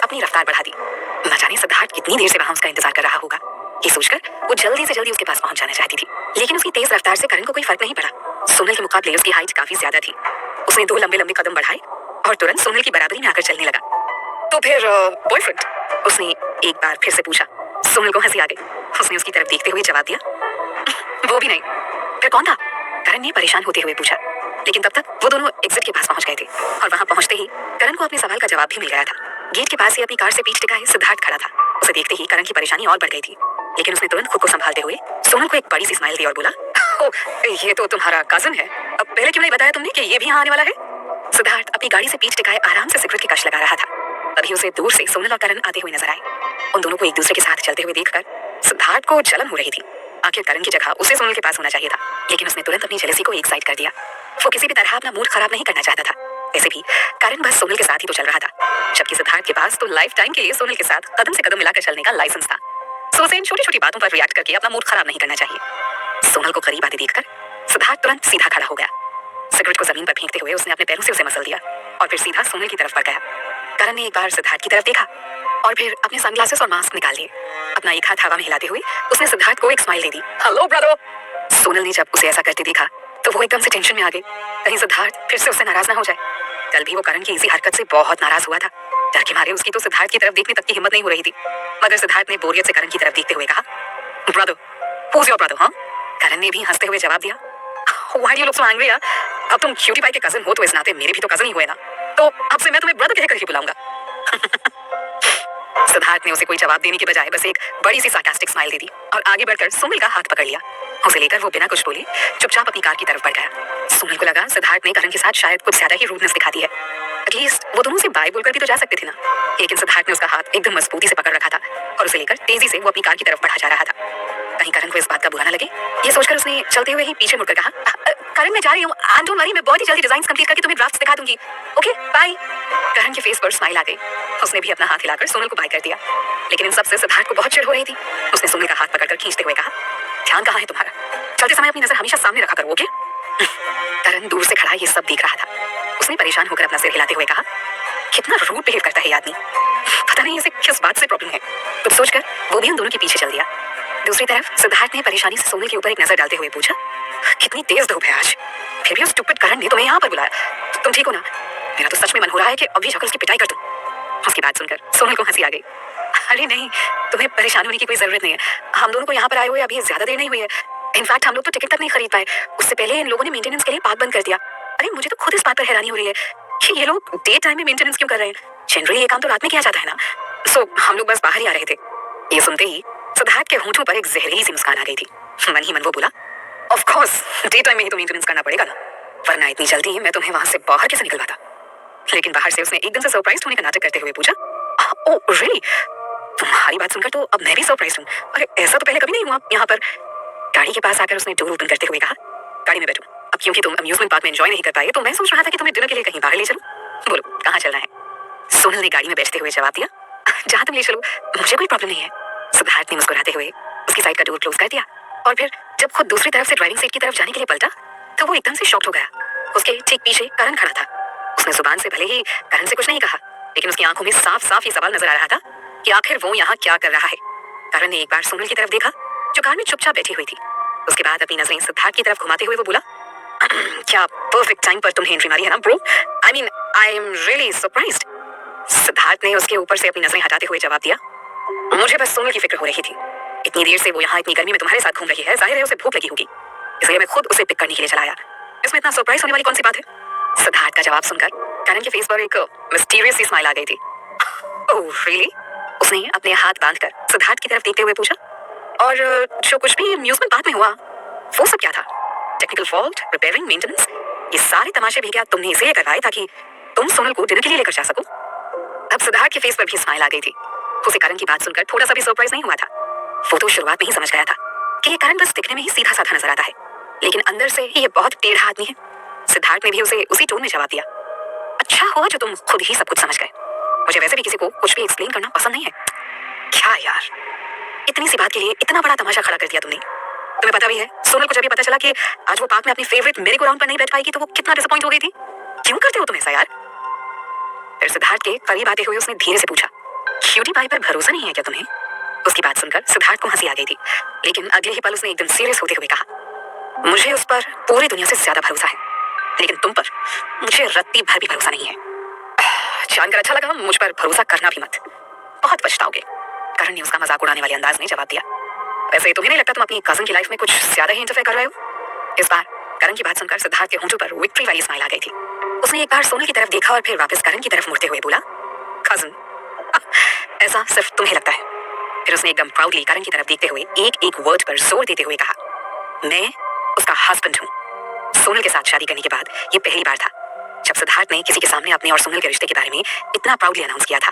अपनी रफ्तार बढ़ा दी। न जाने सिद्धार्थ कितनी देर से वहां उसका इंतजार कर रहा होगा। ये सोचकर वो जल्दी से जल्दी उसके पास पहुंच जाना चाहती थी, लेकिन उसकी तेज रफ्तार से करण को कोई फर्क नहीं पड़ा। सोनल के मुकाबले उसकी हाइट काफी ज्यादा थी। उसने 2 लंबे लंबे कदम बढ़ाए और तुरंत सोनल की बराबरी में आकर चलने लगा। तो फिर बॉयफ्रेंड? उसने एक बार फिर से पूछा। सोनल को हंसी आ गई। उसने उसकी तरफ देखते हुए जवाब दिया, वो भी नहीं। फिर कौन था? करण ने परेशान होते हुए पूछा। लेकिन तब तक वो दोनों एग्जिट के पास पहुंच गए थे और वहां पहुंचते ही करण को अपने सवाल का जवाब भी मिल गया था। गेट के पास ही अपनी कार से पीठ टिकाए सिद्धार्थ खड़ा था। उसे देखते ही करण की परेशानी और बढ़ गई थी, लेकिन उसने तुरंत खुद को संभालते हुए सोनल को एक बड़ी सी स्माइल दी और बोला, ओह ये तो तुम्हारा कजन है, अब पहले क्यों नहीं बताया तुमने कि ये भी यहाँ आने वाला है? सिद्धार्थ अपनी गाड़ी से पीठ टिकाए आराम से सिगरेट की कश लगा रहा था। तभी उसे दूर से सोनल और करण आते हुए नजर आए। उन दोनों को एक दूसरे के साथ चलते हुए देखकर सिद्धार्थ को जलन हो रही थी। आखिर करण की जगह उसे सोनल के पास होना चाहिए था, लेकिन उसने तुरंत अपनी जेलसी को एक साइड कर दिया। वो किसी भी तरह अपना मूड खराब नहीं करना चाहता था। वैसे भी करण बस सोनल के साथ ही तो चल रहा था, जबकि सिद्धार्थ के पास तो लाइफ टाइम के लिए सोनल के साथ कदम से कदम मिलाकर चलने का लाइसेंस था। सो उसे इन छोटी छोटी बातों पर रिएक्ट करके अपना मूड खराब नहीं करना चाहिए। सोनल को करीब आते देखकर सिद्धार्थ तुरंत सीधा खड़ा हो गया। सिगरेट को जमीन पर फेंकते हुए उसने अपने पैरों से उसे मसल दिया और फिर सीधा सोनल की तरफ बढ़ गया। करण ने एक बार सिद्धार्थ की तरफ देखा और फिर अपने सनग्लासेस और मास्क निकाल लिए। अपना एक हाथ हवा में हिलाते हुए उसने सिद्धार्थ को एक स्माइल दे दी। Hello brother. सोनल ने जब उसे ऐसा करते देखा तो वो एकदम से टेंशन में आ गई, कहीं सिद्धार्थ फिर से उससे नाराज ना हो जाए। कल भी वो करण की इसी हरकत से बहुत नाराज हुआ था। डर के मारे उसकी तो सिद्धार्थ की तरफ देखने तक की हिम्मत नहीं हो रही थी। मगर सिद्धार्थ ने बोरियत से करण की तरफ देखते हुए कहा, ब्रदर, हूज योर ब्रदर? हाँ। करण ने भी हंसते हुए जवाब दिया, why do you look so angry यार? अब तुम क्यूटी पाई के कजन हो तो इस नाते मेरे भी तो कजन ही हुए ना, तो अब से मैं तुम्हें ब्रदर कहकर ही बुलाऊंगा। सिद्धार्थ ने उसे कोई जवाब देने के बजाय बस एक बड़ी सी सार्कास्टिक स्माइल दे दी और आगे बढ़कर सोनल का हाथ पकड़ लिया। उसे लेकर वो बिना कुछ बोले चुपचाप अपनी कार की तरफ बढ़ गया। सोनल को लगा सिद्धार्थ ने करण के साथ शायद कुछ ज्यादा ही रूडनेस दिखा दी है। एटलीस्ट वो दोनों से बाय बोलकर भी तो जा सकते थे ना। लेकिन सिद्धार्थ ने उसका हाथ एकदम मजबूती से पकड़ रखा था और उसे लेकर तेजी से वो अपनी कार की तरफ बढ़ा जा रहा था। कहीं करण को इस बात का बुरा ना लगे, ये सोचकर उसने चलते हुए ही पीछे मुड़कर कहा, करण मैं जा रही हूँ, आई डोंट वरी, मैं बहुत ही जल्दी डिजाइन कंप्लीट करके तुम्हें ड्राफ्ट्स दिखा दूंगी, ओके बाय। करण के फेस पर स्माइल आ गई। उसने भी अपना हाथ हिलाकर सोनल को बाय कर दिया। लेकिन इन सबसे सिद्धार्थ को बहुत चिढ़ हो रही थी। उसने सोनल का हाथ पकड़कर खींचते हुए कहा, ध्यान कहाँ है तुम्हारा? चलते समय अपनी नजर हमेशा सामने रखा करो, ओके? करण दूर से खड़ा ये सब देख रहा था। उसने परेशान होकर अपना सिर हिलाते हुए कहा, कितना रूड बिहेव करता है ये आदमी, पता नहीं इसे किस बात से प्रॉब्लम है। कुछ सोचकर वो भी उन दोनों के पीछे चल दिया। दूसरी तरफ सिद्धार्थ ने परेशानी से सोनल के ऊपर एक नजर डालते हुए पूछा, कितनी तेज धूप है आज, फिर भी उस स्टूपिड करण ने तुम्हें यहाँ पर बुलाया, तुम ठीक हो ना? मेरा तो सच में मन हो रहा है कि अभी जाकर उसकी पिटाई कर दूं। उसकी बात सुनकर सोनल को हंसी आ गई। अरे नहीं, तुम्हें परेशान होने की कोई जरूरत नहीं है। हम दोनों को यहाँ पर आए हुए अभी ज्यादा देर नहीं हुई है। इनफैक्ट हम लोग तो टिकट तक नहीं खरीद पाए, उससे पहले इन लोगों ने मेंटेनेंस के लिए पार्क बंद कर दिया। अरे मुझे तो खुद इस बात पर हैरानी हो रही है कि ये लोग डे टाइम में मेंटेनेंस क्यों कर रहे हैं। जनरली ये काम तो रात में किया जाता है ना। सो हम लोग बस बाहर ही आ रहे थे। ये सुनते ही सिद्धार्थ के होंठों पर एक जहरीली सी मुस्कान आ गई थी। मन ही मन वो बोला, ऑफ कोर्स डे टाइम में ही तो मेंटेनेंस करना पड़ेगा ना, वरना इतनी जल्दी मैं तुम्हें वहां से बाहर कैसे निकलवाता। लेकिन बाहर से उसने एकदम से सरप्राइज होने का नाटक करते हुए पूछा, ओह रियली? तुम्हारी बात सुनकर तो अब मैं भी सरप्राइज हूँ। अरे ऐसा तो पहले कभी नहीं हुआ यहाँ पर। गाड़ी के पास आकर उसने डोर ओपन करते हुए कहा, गाड़ी में बैठो। अब क्योंकि तुम अम्यूजमेंट पार्क में एंजॉय नहीं कर पाए तो मैं सोच रहा था कि तुम्हें डिनर के लिए कहीं बाहर ले चलूं। बोलो कहाँ चलना है? सोनल ने गाड़ी में बैठते हुए जवाब दिया, जहां तुम ले चलो, मुझे कोई प्रॉब्लम नहीं है। सिद्धार्थ ने मुस्कुराते हुए उसकी साइड का डोर क्लोज कर दिया और फिर जब खुद दूसरी तरफ से ड्राइविंग सीट की तरफ जाने के लिए पलटा तो वो एकदम से शॉक्ड हो गया। उसके ठीक पीछे करण खड़ा था। उसने जुबान से भले ही करण से कुछ नहीं कहा, लेकिन उसकी आंखों में साफ साफ ये सवाल नजर आ रहा था कि आखिर वो यहाँ क्या कर रहा है। करण ने एक बार सोनल की तरफ देखा जो कार में चुपचाप बैठी हुई थी। उसके बाद अपनी नजरें सिद्धार्थ की तरफ घुमाते हुए वो बोला, क्या परफेक्ट टाइम पर तुमने एंट्री मारी है ना bro? I mean I am really surprised. Siddharth ने उसके ऊपर से अपनी नजरें हटाते हुए जवाब दिया, मुझे बस सोनल की फिक्र हो रही थी। इतनी देर से वो यहाँ इतनी गर्मी में तुम्हारे साथ घूम रही है, जाहिर है उसे भूख लगी होगी, इसलिए मैं खुद उसे पिक करने के लिए चला आया। इसमें इतना सरप्राइज होने वाली कौन सी बात है? सिद्धार्थ का जवाब सुनकर करण के फेस पर एक मिस्टीरियस सी स्माइल आ गई थी। Oh really? उसने अपने हाथ बांधकर सिद्धार्थ की तरफ देखते हुए पूछा, और जो कुछ भी अम्यूजमेंट पार्क में हुआ वो सब क्या था? टेक्निकल फॉल्ट, रिपेयरिंग, मेंटेनेंस, ये सारे तमाशे भी क्या तुमने इसलिए करवाए ताकि तुम सोनल को डिनर के लिए लेकर जा सको? अब सिद्धार्थ के फेस पर भी स्माइल आ गई थी। उसे करण की बात सुनकर थोड़ा सा भी सरप्राइज नहीं हुआ था। वो तो शुरुआत में ही समझ गया था कि ये करण बस दिखने में ही सीधा साधा नजर आता है, लेकिन अंदर से ये बहुत टेढ़ा आदमी है। सिद्धार्थ ने भी उसे उसी टोन में जवाब दिया, अच्छा हुआ जो तुम खुद ही सब कुछ समझ गए। मुझे वैसे भी किसी को कुछ भी एक्सप्लेन करना पसंद नहीं है। क्या यार, इतनी सी बात के लिए इतना बड़ा तमाशा खड़ा कर दिया तुमने। तुम्हें पता भी है सोनल को जब ये पता चला कि आज वो पार्क में अपनी फेवरेट मेरी गो राउंड पर नहीं बैठ पाएगी तो वो कितना डिसअपॉइंट हो गई थी। क्यों करते हो तुम ऐसा यार? फिर सिद्धार्थ के करीब आते हुए उसने धीरे से पूछा, क्यूटी पाई पर भरोसा नहीं है क्या तुम्हें? उसकी बात सुनकर सिद्धार्थ को हंसी आ गई थी, लेकिन अगले ही पल उसने एकदम सीरियस होते हुए कहा, मुझे उस पर पूरी दुनिया से ज्यादा भरोसा है, लेकिन तुम पर मुझे रत्ती भर भी भरोसा नहीं है। जानकर अच्छा लगा, मुझ पर भरोसा करना भी मत, बहुत पछताओगे। करण ने उसका मजाक उड़ाने वाले अंदाज में जवाब दिया, वैसे तुम्हें नहीं लगता तुम अपनी कजन की लाइफ में कुछ ज्यादा ही इंटरफेयर कर रहे हो? इस बार करण की बात सुनकर सिद्धार्थ के होंठों पर विक्ट्री वाली स्माइल आ गई थी। उसने एक बार सोनल की तरफ देखा और फिर वापस करण की तरफ मुड़ते हुए बोला, कजन? ऐसा सिर्फ तुम्हें लगता है। फिर उसने एकदम प्राउडली करण की तरफ देखते हुए एक एक वर्ड पर जोर देते हुए कहा, मैं उसका हस्बैंड हूँ। सोनल के साथ शादी करने के बाद ये पहली बार था जब सिद्धार्थ ने किसी के सामने अपने और सोनल के रिश्ते के बारे में इतना प्राउडली अनाउंस किया था।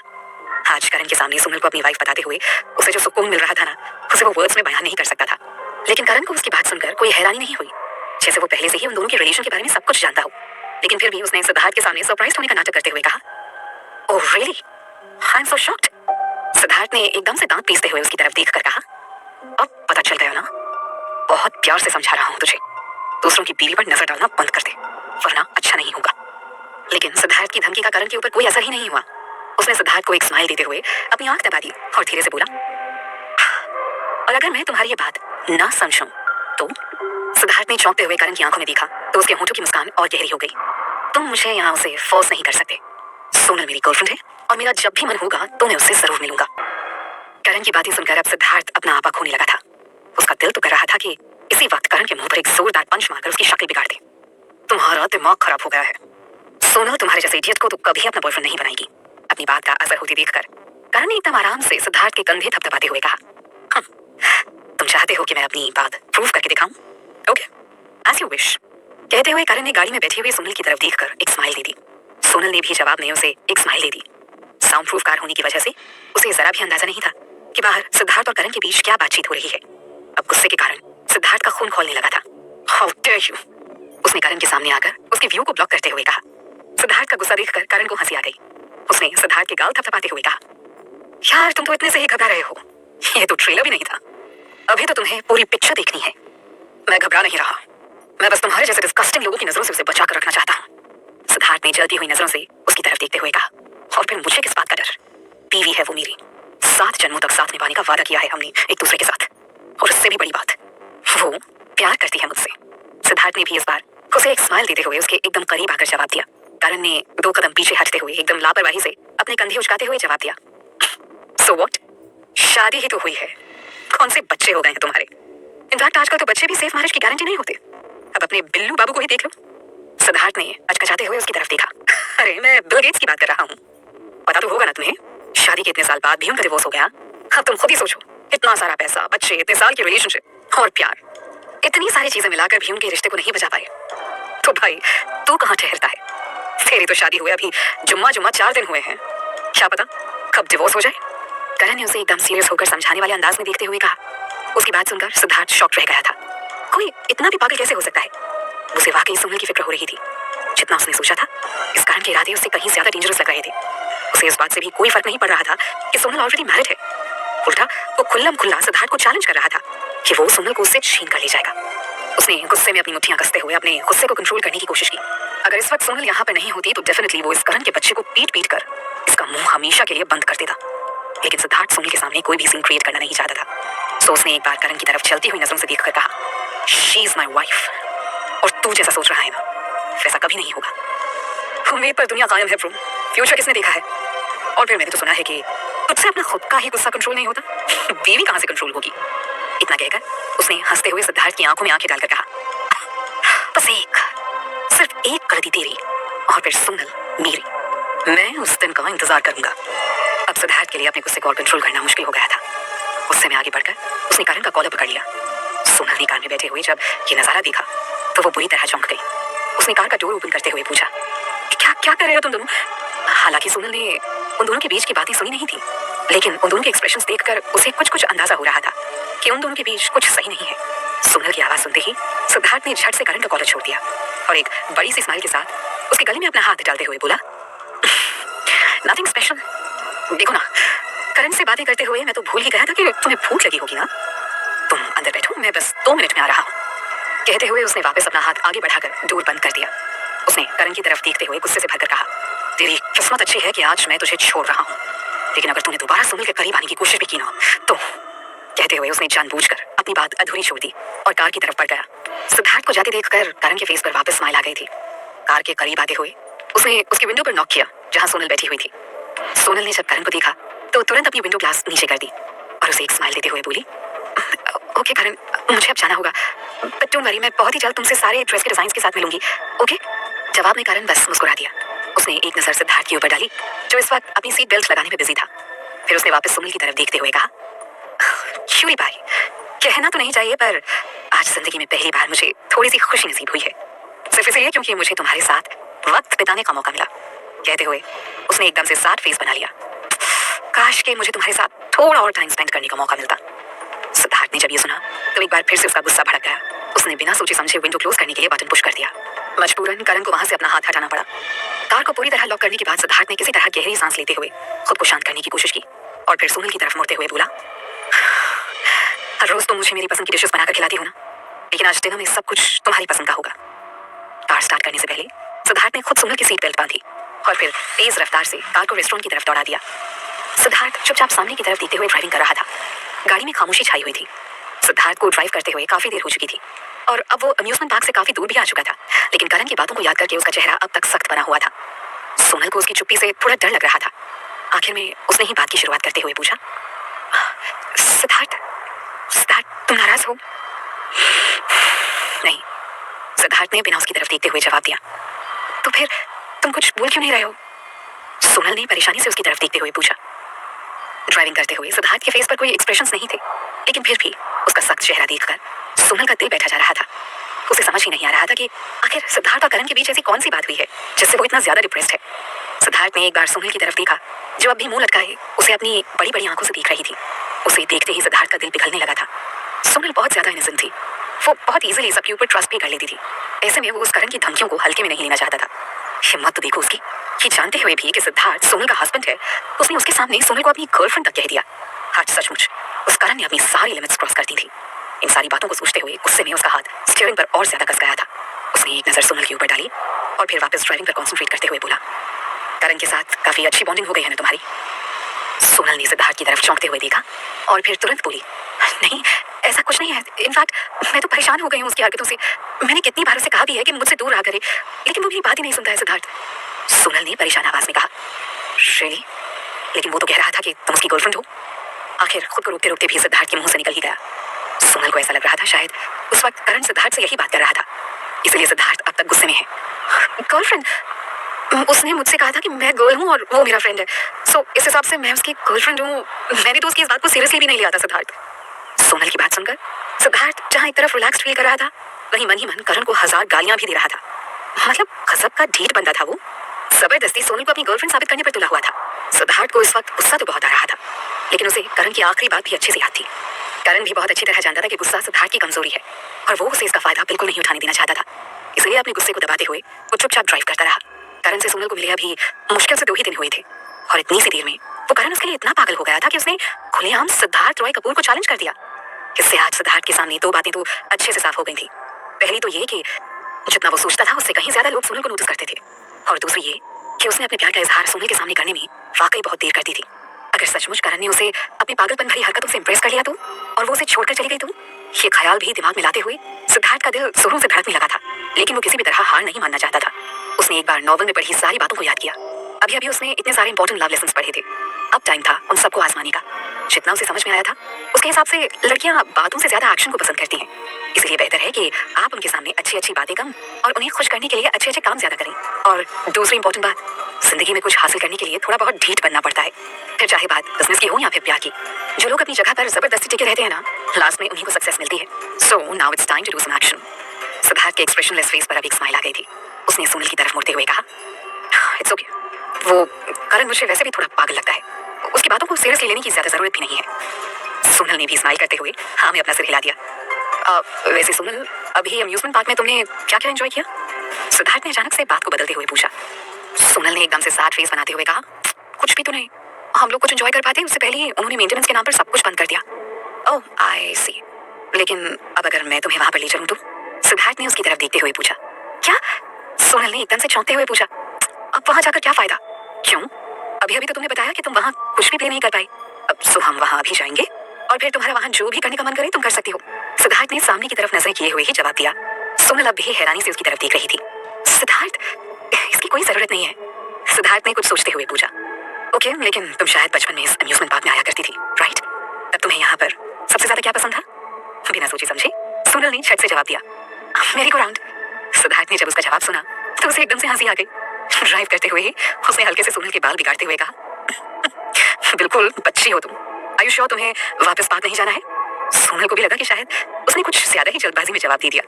आज करण के सामने सोनल को अपनी वाइफ बताते हुए उसे जो सुकून मिल रहा था ना, उसे वो वर्ड्स में बयान नहीं कर सकता था। लेकिन करण को उसकी बात सुनकर कोई हैरानी नहीं हुई, जैसे वो पहले से ही उन दोनों के रिलेशन के बारे में सब कुछ जानता हो। लेकिन फिर भी उसने सिद्धार्थ के सामने सरप्राइज होने का नाटक करते हुए कहा, oh really? I am so shocked. Siddharth ने एकदम से दांत पीसते हुए उसकी तरफ देखकर कहा, अब पता चल गया ना, बहुत प्यार से समझा रहा हूं तुझे, दूसरों की बीवी पर नजर डालना बंद कर दे, वरना अच्छा नहीं होगा। लेकिन सिद्धार्थ की धमकी का करण के ऊपर कोई असर ही नहीं हुआ। उसने सिद्धार्थ को एक स्माइल देते हुए अपनी आंख दबा दी और धीरे से बोला, और अगर मैं तुम्हारी ये बात ना समझूं तो? सिद्धार्थ ने चौंकते हुए करण की आंखों में देखा तो उसके होंठों की मुस्कान और गहरी हो गई। तुम मुझे यहाँ उसे फोर्स नहीं कर सकते। सोनल मेरी गर्लफ्रेंड है और मेरा जब भी मन होगा तो मैं उससे जरूर मिलूंगा। करण की बातें सुनकर अब सिद्धार्थ अपना आपा खोने लगा था। उसका दिल तो कर रहा था कि इसी वक्त करण के मुंह पर एक जोरदार पंच मारकर उसकी शक्ल बिगाड़ दे। तुम्हारा दिमाग खराब हो गया है। सोनल तुम्हारे जैसे इडियट को तो कभी अपना बॉयफ्रेंड नहीं बनाएगी। अपनी बात का असर होती देखकर करण ने एकदम आराम से सिद्धार्थ के कंधे थपथपाते हुए कहा, तुम चाहते हो कि मैं अपनी बात प्रूव करके दिखाऊं? Okay, as you wish. कहते हुए करण ने गाड़ी में बैठे हुए सोनल की तरफ देखकर एक स्माइल दे दी। सोनल ने भी जवाब में उसे एक स्माइल दे दी। साउंड प्रूफ कार होने की वजह से उसे जरा भी अंदाजा नहीं था कि बाहर सिद्धार्थ और करण के बीच क्या बातचीत हो रही है। अब गुस्से के कारण सिद्धार्थ का खून खौलने लगा था। How dare you! उसने करण के सामने आकर उसके व्यू को ब्लॉक करते हुए कहा। सिद्धार्थ का गुस्सा देखकर करण को हंसी आ गई। उसने सिद्धार्थ के गाल थपथपाते हुए कहा, यार तुम तो इतने से ही घबरा रहे हो, ये तो ट्रेलर भी नहीं था, अभी तो तुम्हें पूरी पिक्चर देखनी है। मैं घबरा नहीं रहा, मैं बस तुम्हारे जैसे डिस्कस्टिंग लोगों की नजरों से उसे बचा कर रखना चाहता हूँ। सिद्धार्थ ने जलती हुई नजरों से उसकी तरफ देखते हुए कहा, और फिर मुझे किस बात का डर? बीवी है वो मेरी, 7 जन्मों तक साथ निभाने का वादा किया है हमने एक दूसरे के साथ, और उससे भी बड़ी बात, वो प्यार करती है मुझसे। सिद्धार्थ ने भी इस बार उसे एक स्माइल देते हुए उसके एकदम करीब आकर जवाब दिया। करण ने 2 कदम पीछे हटते हुए एकदम लापरवाही से अपने कंधे उचकाते हुए जवाब दिया, सो व्हाट? शादी ही तो हुई है, कौन से बच्चे हो गए हैं तुम्हारे? इनफैक्ट आजकल तो बच्चे भी सेफ मैरिज की गारंटी नहीं होते। अब अपने बिल्लू बाबू को ही देख लो। सिद्धार्थ ने अचकचाते हुए उसकी तरफ देखा। अरे मैं बिल गेट्स की बात कर रहा हूँ, पता तो होगा ना तुम्हें, शादी के इतने साल बाद भी उनका डिवोर्स हो गया। अब तुम खुद ही सोचो, इतना सारा पैसा, बच्चे, इतने साल की रिलेशनशिप और प्यार, इतनी सारी चीजें मिलाकर भी उनके रिश्ते को नहीं बचा पाए, तो भाई तू कहाँ ठहरता है? तेरी तो शादी हुए अभी जुम्मा 4 दिन हुए हैं, क्या पता कब डिवोर्स हो जाए। करण ने उसे एकदम सीरियस होकर समझाने वाले अंदाज में देखते हुए कहा। उसकी बात सुनकर सिद्धार्थ शॉक रह गया था। कोई इतना भी पागल कैसे हो सकता है? उसे वाकई सोनल की फिक्र हो रही थी। जितना उसने सोचा था, इस कारण के इरादे उससे कहीं ज्यादा डेंजरस लग रहे थे। उसे इस बात से भी कोई फर्क नहीं पड़ रहा था कि सोनल ऑलरेडी मैरिड है। उल्टा वो खुल्लम खुल्ला सिद्धार्थ को चैलेंज कर रहा था कि वो सोनल को उससे छीन कर ले जाएगा। उसने गुस्से में अपनी मुट्ठियां कसते हुए अपने गुस्से को कंट्रोल करने की कोशिश की। अगर इस वक्त सोनल यहाँ पर नहीं होती तो डेफिनेटली वो इस करण के बच्चे को पीट कर इसका मुंह हमेशा के लिए बंद कर देता। लेकिन सिद्धार्थ सोनल के सामने कोई भी सीन क्रिएट करना नहीं चाहता था। सो उसने एक बार करण की तरफ चलती हुई नजरों से देखकर कहा, शी इज माई वाइफ, और तू जैसा सोच रहा है ना, वैसा कभी नहीं होगा। उम्मीद पर दुनिया कायम है ब्रो, फ्यूचर किसने देखा है? और फिर मैंने तो सुना है कि तुझसे अपना खुद का ही गुस्सा कंट्रोल नहीं होता, बीवी कहां से कंट्रोल होगी? इतना कहकर उसने हंसते हुए सिद्धार्थ की आंखों में आंखें डालकर कहा, बस सिर्फ एक गलती तेरी और फिर सोनल मेरी, मैं उस दिन का इंतजार करूंगा। अब सिद्धार्थ के लिए अपने गुस्से को कंट्रोल करना मुश्किल हो गया था। गुस्से में आगे बढ़कर उसने करण का कॉलर पकड़ लिया। सोनल ने कार में बैठे हुए जब ये नजारा देखा तो वो बुरी तरह चौंक गई। उसने कार का डोर ओपन करते हुए पूछा, क्या क्या कर रहे हो तुम दोनों? हालांकि सोनल ने उन दोनों के बीच की बातें सुनी नहीं थी, लेकिन उन दोनों के एक्सप्रेशंस देखकर उसे कुछ अंदाजा हो रहा था कि उन दोनों के बीच कुछ सही नहीं है। सोनल की आवाज सुनते ही सिद्धार्थ ने झट से करण का कॉलर छोड़ दिया और एक बड़ी सी स्माइल के साथ उसके गले में अपना हाथ डालते हुए बोला, नथिंग स्पेशल। देखो ना, करण से बातें करते हुए मैं तो भूल ही गया था कि तुम्हें भूख लगी होगी ना। तुम अंदर बैठो, मैं बस 2 मिनट में आ रहा हूँ। कहते हुए उसने वापस अपना हाथ आगे बढ़ाकर डोर बंद कर दिया। उसने करण की तरफ देखते हुए गुस्से से भरकर कहा, तेरी किस्मत अच्छी है कि आज मैं तुझे छोड़ रहा हूँ, लेकिन अगर तूने दोबारा सोनल के करीब आने की कोशिश भी की ना तो। कहते हुए उसने जानबूझकर अपनी बात अधूरी छोड़ दी और कार की तरफ बढ़ गया। सिद्धार्थ को जाते देखकर करण के फेस पर वापस स्माइल आ गई थी। कार के करीब आते हुए उसने उसकी विंडो पर नॉक किया जहां सोनल बैठी हुई थी। सोनल ने जब करण को देखा तो तुरंत अपनी विंडो ग्लास नीचे कर दी और उसे एक स्माइल देते हुए बोली, ओके करण, मुझे अब जाना होगा, बट डोंट वरी, मैं बहुत ही जल्द तुमसे सारे ड्रेस के डिजाइन के साथ मिलूंगी, ओके? जवाब में करण बस मुस्कुरा दिया। उसने एक नजर सिद्धार्थ के ऊपर डाली जो इस वक्त अपनी सीट बेल्ट लगाने में बिजी था। फिर उसने वापस सोनल की तरफ देखते हुए कहा, श्यूरी भाई, कहना तो नहीं चाहिए पर आज जिंदगी में पहली बार मुझे थोड़ी सी खुशी नसीब हुई है, सिर्फ इसलिए क्योंकि मुझे तुम्हारे साथ वक्त बिताने का मौका मिला। कहते हुए उसने एकदम से सैड फेस बना लिया। काश के मुझे तुम्हारे साथ थोड़ा और टाइम स्पेंड करने का मौका मिलता। सिद्धार्थ ने जब ये सुना तो एक बार फिर से उसका गुस्सा भड़क गया। उसने बिना सोचे समझे विंडो क्लोज करने के लिए बटन पुश कर दिया। मजबूरन करण को वहां से अपना हाथ हटाना पड़ा। कार को पूरी तरह लॉक करने के बाद सिद्धार्थ ने किसी तरह गहरी सांस लेते हुए खुद को शांत करने की कोशिश की और फिर सोनल की तरफ मुड़ते हुए बोला, हर रोज तो मुझे मेरी पसंद की डिशेस बनाकर खिलाती हो ना, लेकिन आज डिनर में सब कुछ तुम्हारी पसंद का होगा। कार स्टार्ट करने से पहले सिद्धार्थ ने खुद सोनल की सीट बेल्ट बांधी और फिर तेज रफ्तार से कार को रेस्टोरेंट की तरफ दौड़ा दिया। सिद्धार्थ चुपचाप सामने की तरफ देखते हुए ड्राइविंग कर रहा था। गाड़ी में खामोशी छाई हुई थी। सिद्धार्थ को ड्राइव करते हुए काफी देर हो चुकी थी और अब वो अम्यूजमेंट पार्क से काफी दूर भी आ चुका था, लेकिन करण की बातों को याद करके उसका चेहरा अब तक सख्त बना हुआ था। सोनल को उसकी चुप्पी से थोड़ा डर लग रहा था। आखिर में उसने ही बात की शुरुआत करते हुए पूछा, सिद्धार्थ, सिद्धार्थ तुम नाराज हो? नहीं, सिद्धार्थ ने बिना उसकी तरफ देखते हुए जवाब दिया। तो फिर तुम कुछ बोल क्यों नहीं रहे हो? सोनल ने परेशानी से उसकी तरफ देखते हुए पूछा। ड्राइविंग करते हुए सिद्धार्थ के फेस पर कोई एक्सप्रेशंस नहीं थे, लेकिन फिर भी उसका सख्त चेहरा देखकर सोनल का दिल बैठा जा रहा था। उसे समझ ही नहीं आ रहा था कि आखिर सिद्धार्थ और करण के बीच ऐसी कौन सी बात हुई है जिससे वो इतना ज्यादा डिप्रेस्ड है। सिद्धार्थ ने एक बार सोनल की तरफ देखा, जो अब भी मुंह लटकाए उसे अपनी बड़ी बड़ी आंखों से देख रही थी। उसे देखते ही सिद्धार्थ का दिल पिघलने लगा था। सोनल बहुत ज्यादा इनोसेंट थी, वो बहुत इजीली सबके ऊपर ट्रस्ट भी कर लेती थी। ऐसे में वो उस करण की धमकियों को हल्के में नहीं लेना चाहता था। हिम्मत तो देखो उसकी, ये जानते हुए भी कि सिद्धार्थ सोनल का हस्बैंड है, उसने उसके सामने सोनल को अपनी गर्लफ्रेंड तक कह दिया। आज सचमुच उस करण ने अपनी सारी लिमिट्स क्रॉस कर दी थी। इन सारी बातों को सोचते हुए गुस्से में उसका हाथ स्टीयरिंग पर और ज्यादा कस गया था। उसने एक नजर सोनल के ऊपर डाली और फिर वापस ड्राइविंग पर कंसंट्रेट करते हुए बोला, करण के साथ काफी अच्छी बॉन्डिंग हो गई है ना तुम्हारी? सोनल ने सिद्धार्थ की तरफ चौंकते हुए देखा और फिर तुरंत बोली, नहीं ऐसा कुछ नहीं है। इनफैक्ट मैं तो परेशान हो गई हूँ उसकी हरकतों से। मैंने कितनी बार उसे कहा भी है कि मुझसे दूर रहा करे, लेकिन वो मेरी बात ही नहीं सुनता है सिद्धार्थ। सोनल ने परेशान आवाज में कहा, श्रेली, लेकिन वो तो कह रहा था कि तुम उसकी गर्लफ्रेंड हो। आखिर खुद को रोकते रोकते भी सिद्धार्थ के मुंह से निकल ही गया। सोनल को ऐसा लग रहा था शायद उस वक्त करण सिद्धार्थ से यही बात कर रहा था, इसलिए सिद्धार्थ अब तक गुस्से में है। गर्लफ्रेंड? उसने मुझसे कहा था कि मैं गर्ल हूँ और वो मेरा फ्रेंड है, सो इस हिसाब से मैं उसकी गर्लफ्रेंड हूँ। मैंने तो उसकी इस बात को सीरियसली भी नहीं लिया था सिद्धार्थ। सोनल की बात सुनकर सिद्धार्थ जहाँ एक तरफ रिलैक्स्ड फील कर रहा था, वहीं मन ही मन करण को 1000 गालियां भी दे रहा था। मतलब गजब का ढीठ बंदा था वो, जबरदस्ती सोनल को अपनी गर्लफ्रेंड साबित करने पर तुला हुआ था। सिद्धार्थ को इस वक्त गुस्सा तो बहुत आ रहा था, लेकिन उसे करण की आखिरी बात भी अच्छे से याद थी। करण भी बहुत अच्छी तरह जानता था कि गुस्सा सिद्धार्थ की कमजोरी है और वो उसे इसका फायदा बिल्कुल नहीं उठाने देना चाहता था। इसलिए अपने गुस्से को दबाते हुए वो चुपचाप ड्राइव करता रहा। करण से सोनल को मिले अभी मुश्किल से 2 ही दिन हुए थे और इतनी सी देर में वो करण उसके लिए इतना पागल हो गया था कि उसने खुलेआम सिद्धार्थ रॉय कपूर को चैलेंज कर दिया। इससे आज सिद्धार्थ के सामने 2 बातें तो अच्छे से साफ हो गई थी। पहली तो ये कि जितना वो सोचता था उससे कहीं ज्यादा लोग सोनल को नोटिस करते थे, और दूसरी ये कि उसने अपने प्यार का इजहार सोनल के सामने करने में वाकई बहुत देर कर दी थी। अगर सचमुच करण ने उसे अपनी पागलपन भरी हरकतों से इंप्रेस कर लिया तो, और वो उसे छोड़कर चली गई तो, ये ख्याल भी दिमाग में लाते हुए सिद्धार्थ का दिल जोरों से धड़कने लगा था। लेकिन वो किसी भी तरह हार नहीं मानना चाहता था। उसने एक बार नॉवल में पढ़ी सारी बातों को याद किया। अभी अभी उसने इतने सारे इंपॉर्टेंट लव लेसन्स पढ़े थे, अब टाइम था उन सबको आजमाने का। जितना उसे समझ में आया था उसके हिसाब से लड़कियां बातों से ज्यादा एक्शन को पसंद करती हैं, इसलिए बेहतर है कि आप उनके सामने अच्छी अच्छी बातें कम और उन्हें खुश करने के लिए अच्छे अच्छे काम ज्यादा करें। और दूसरी इंपॉर्टेंट बात, जिंदगी में कुछ हासिल करने के लिए थोड़ा बहुत ढीठ बनना पड़ता है, फिर चाहे बात बिजनेस की हो या फिर प्यार की। जो लोग अपनी जगह पर जबरदस्ती टिके रहते हैं ना, लास्ट में उन्हीं को सक्सेस मिलती है। So now it's time to do some action. Siddharth के एक्सप्रेशनलेस फेस पर अब एक स्माइल आ गई थी। उसने सोनल की तरफ मुड़ते हुए कहा, इट्स ओके, वो करण मुझे वैसे भी थोड़ा पागल लगता है, उसकी बातों को सीरियसली लेने की ज्यादा जरूरत भी नहीं है। सोनल ने भी स्माइल करते हुए हाँ में अपना सिर हिला दिया। वैसे सोनल, अभी अम्यूजमेंट पार्क में तुमने क्या क्या एंजॉय किया? सिद्धार्थ ने अचानक से बात को बदलते हुए पूछा। सोनल ने एकदम से सैड फेस बनाते हुए कहा, कुछ भी तो नहीं, हम लोग कुछ एंजॉय कर पाते उससे पहले उन्होंने मेंटेनेंस के नाम पर सब कुछ बंद कर दिया। ओह आई सी, लेकिन अब अगर मैं तुम्हें वहां पर ले चलूं तो? सिद्धार्थ ने उसकी तरफ देखते हुए पूछा। क्या? सोनल ने एकदम से चौंकते हुए पूछा, अब वहां जाकर क्या फायदा? क्यों? अभी अभी तो तुमने बताया कि तुम वहां कुछ भी प्ले नहीं कर पाई। अब सो हम वहां अभी जाएंगे और फिर तुम्हारा वहां जो भी करने का मन करे तुम कर सकती हो। सिद्धार्थ ने सामने की तरफ नजर किए हुए ही जवाब दिया। सोनल अब भी हैरानी से उसकी तरफ देख रही थी। सिद्धार्थ, इसकी कोई जरूरत नहीं है, सिद्धार्थ ने कुछ सोचते हुए पूछा। ओके, लेकिन तुम शायद बचपन में इस अम्यूजमेंट पार्क में आया करती थी, राइट? तब तुम्हें यहाँ पर सबसे ज्यादा क्या पसंद था? बिना सोचे समझे सोनल ने झट से जवाब दिया, मेरी को राउंड। सिद्धार्थ ने जब उसका जवाब सुना तो उसे एकदम से हंसी आ गई। ड्राइव करते हुए उसने हल्के से सोनल के बाल बिगाड़ते हुए कहा, बिल्कुल बच्ची हो तुम। आर यू श्योर तुम्हें वापस पार्क नहीं जाना है? सोनल को भी लगा कि शायद उसने कुछ ज्यादा ही जल्दबाजी में जवाब दे दिया।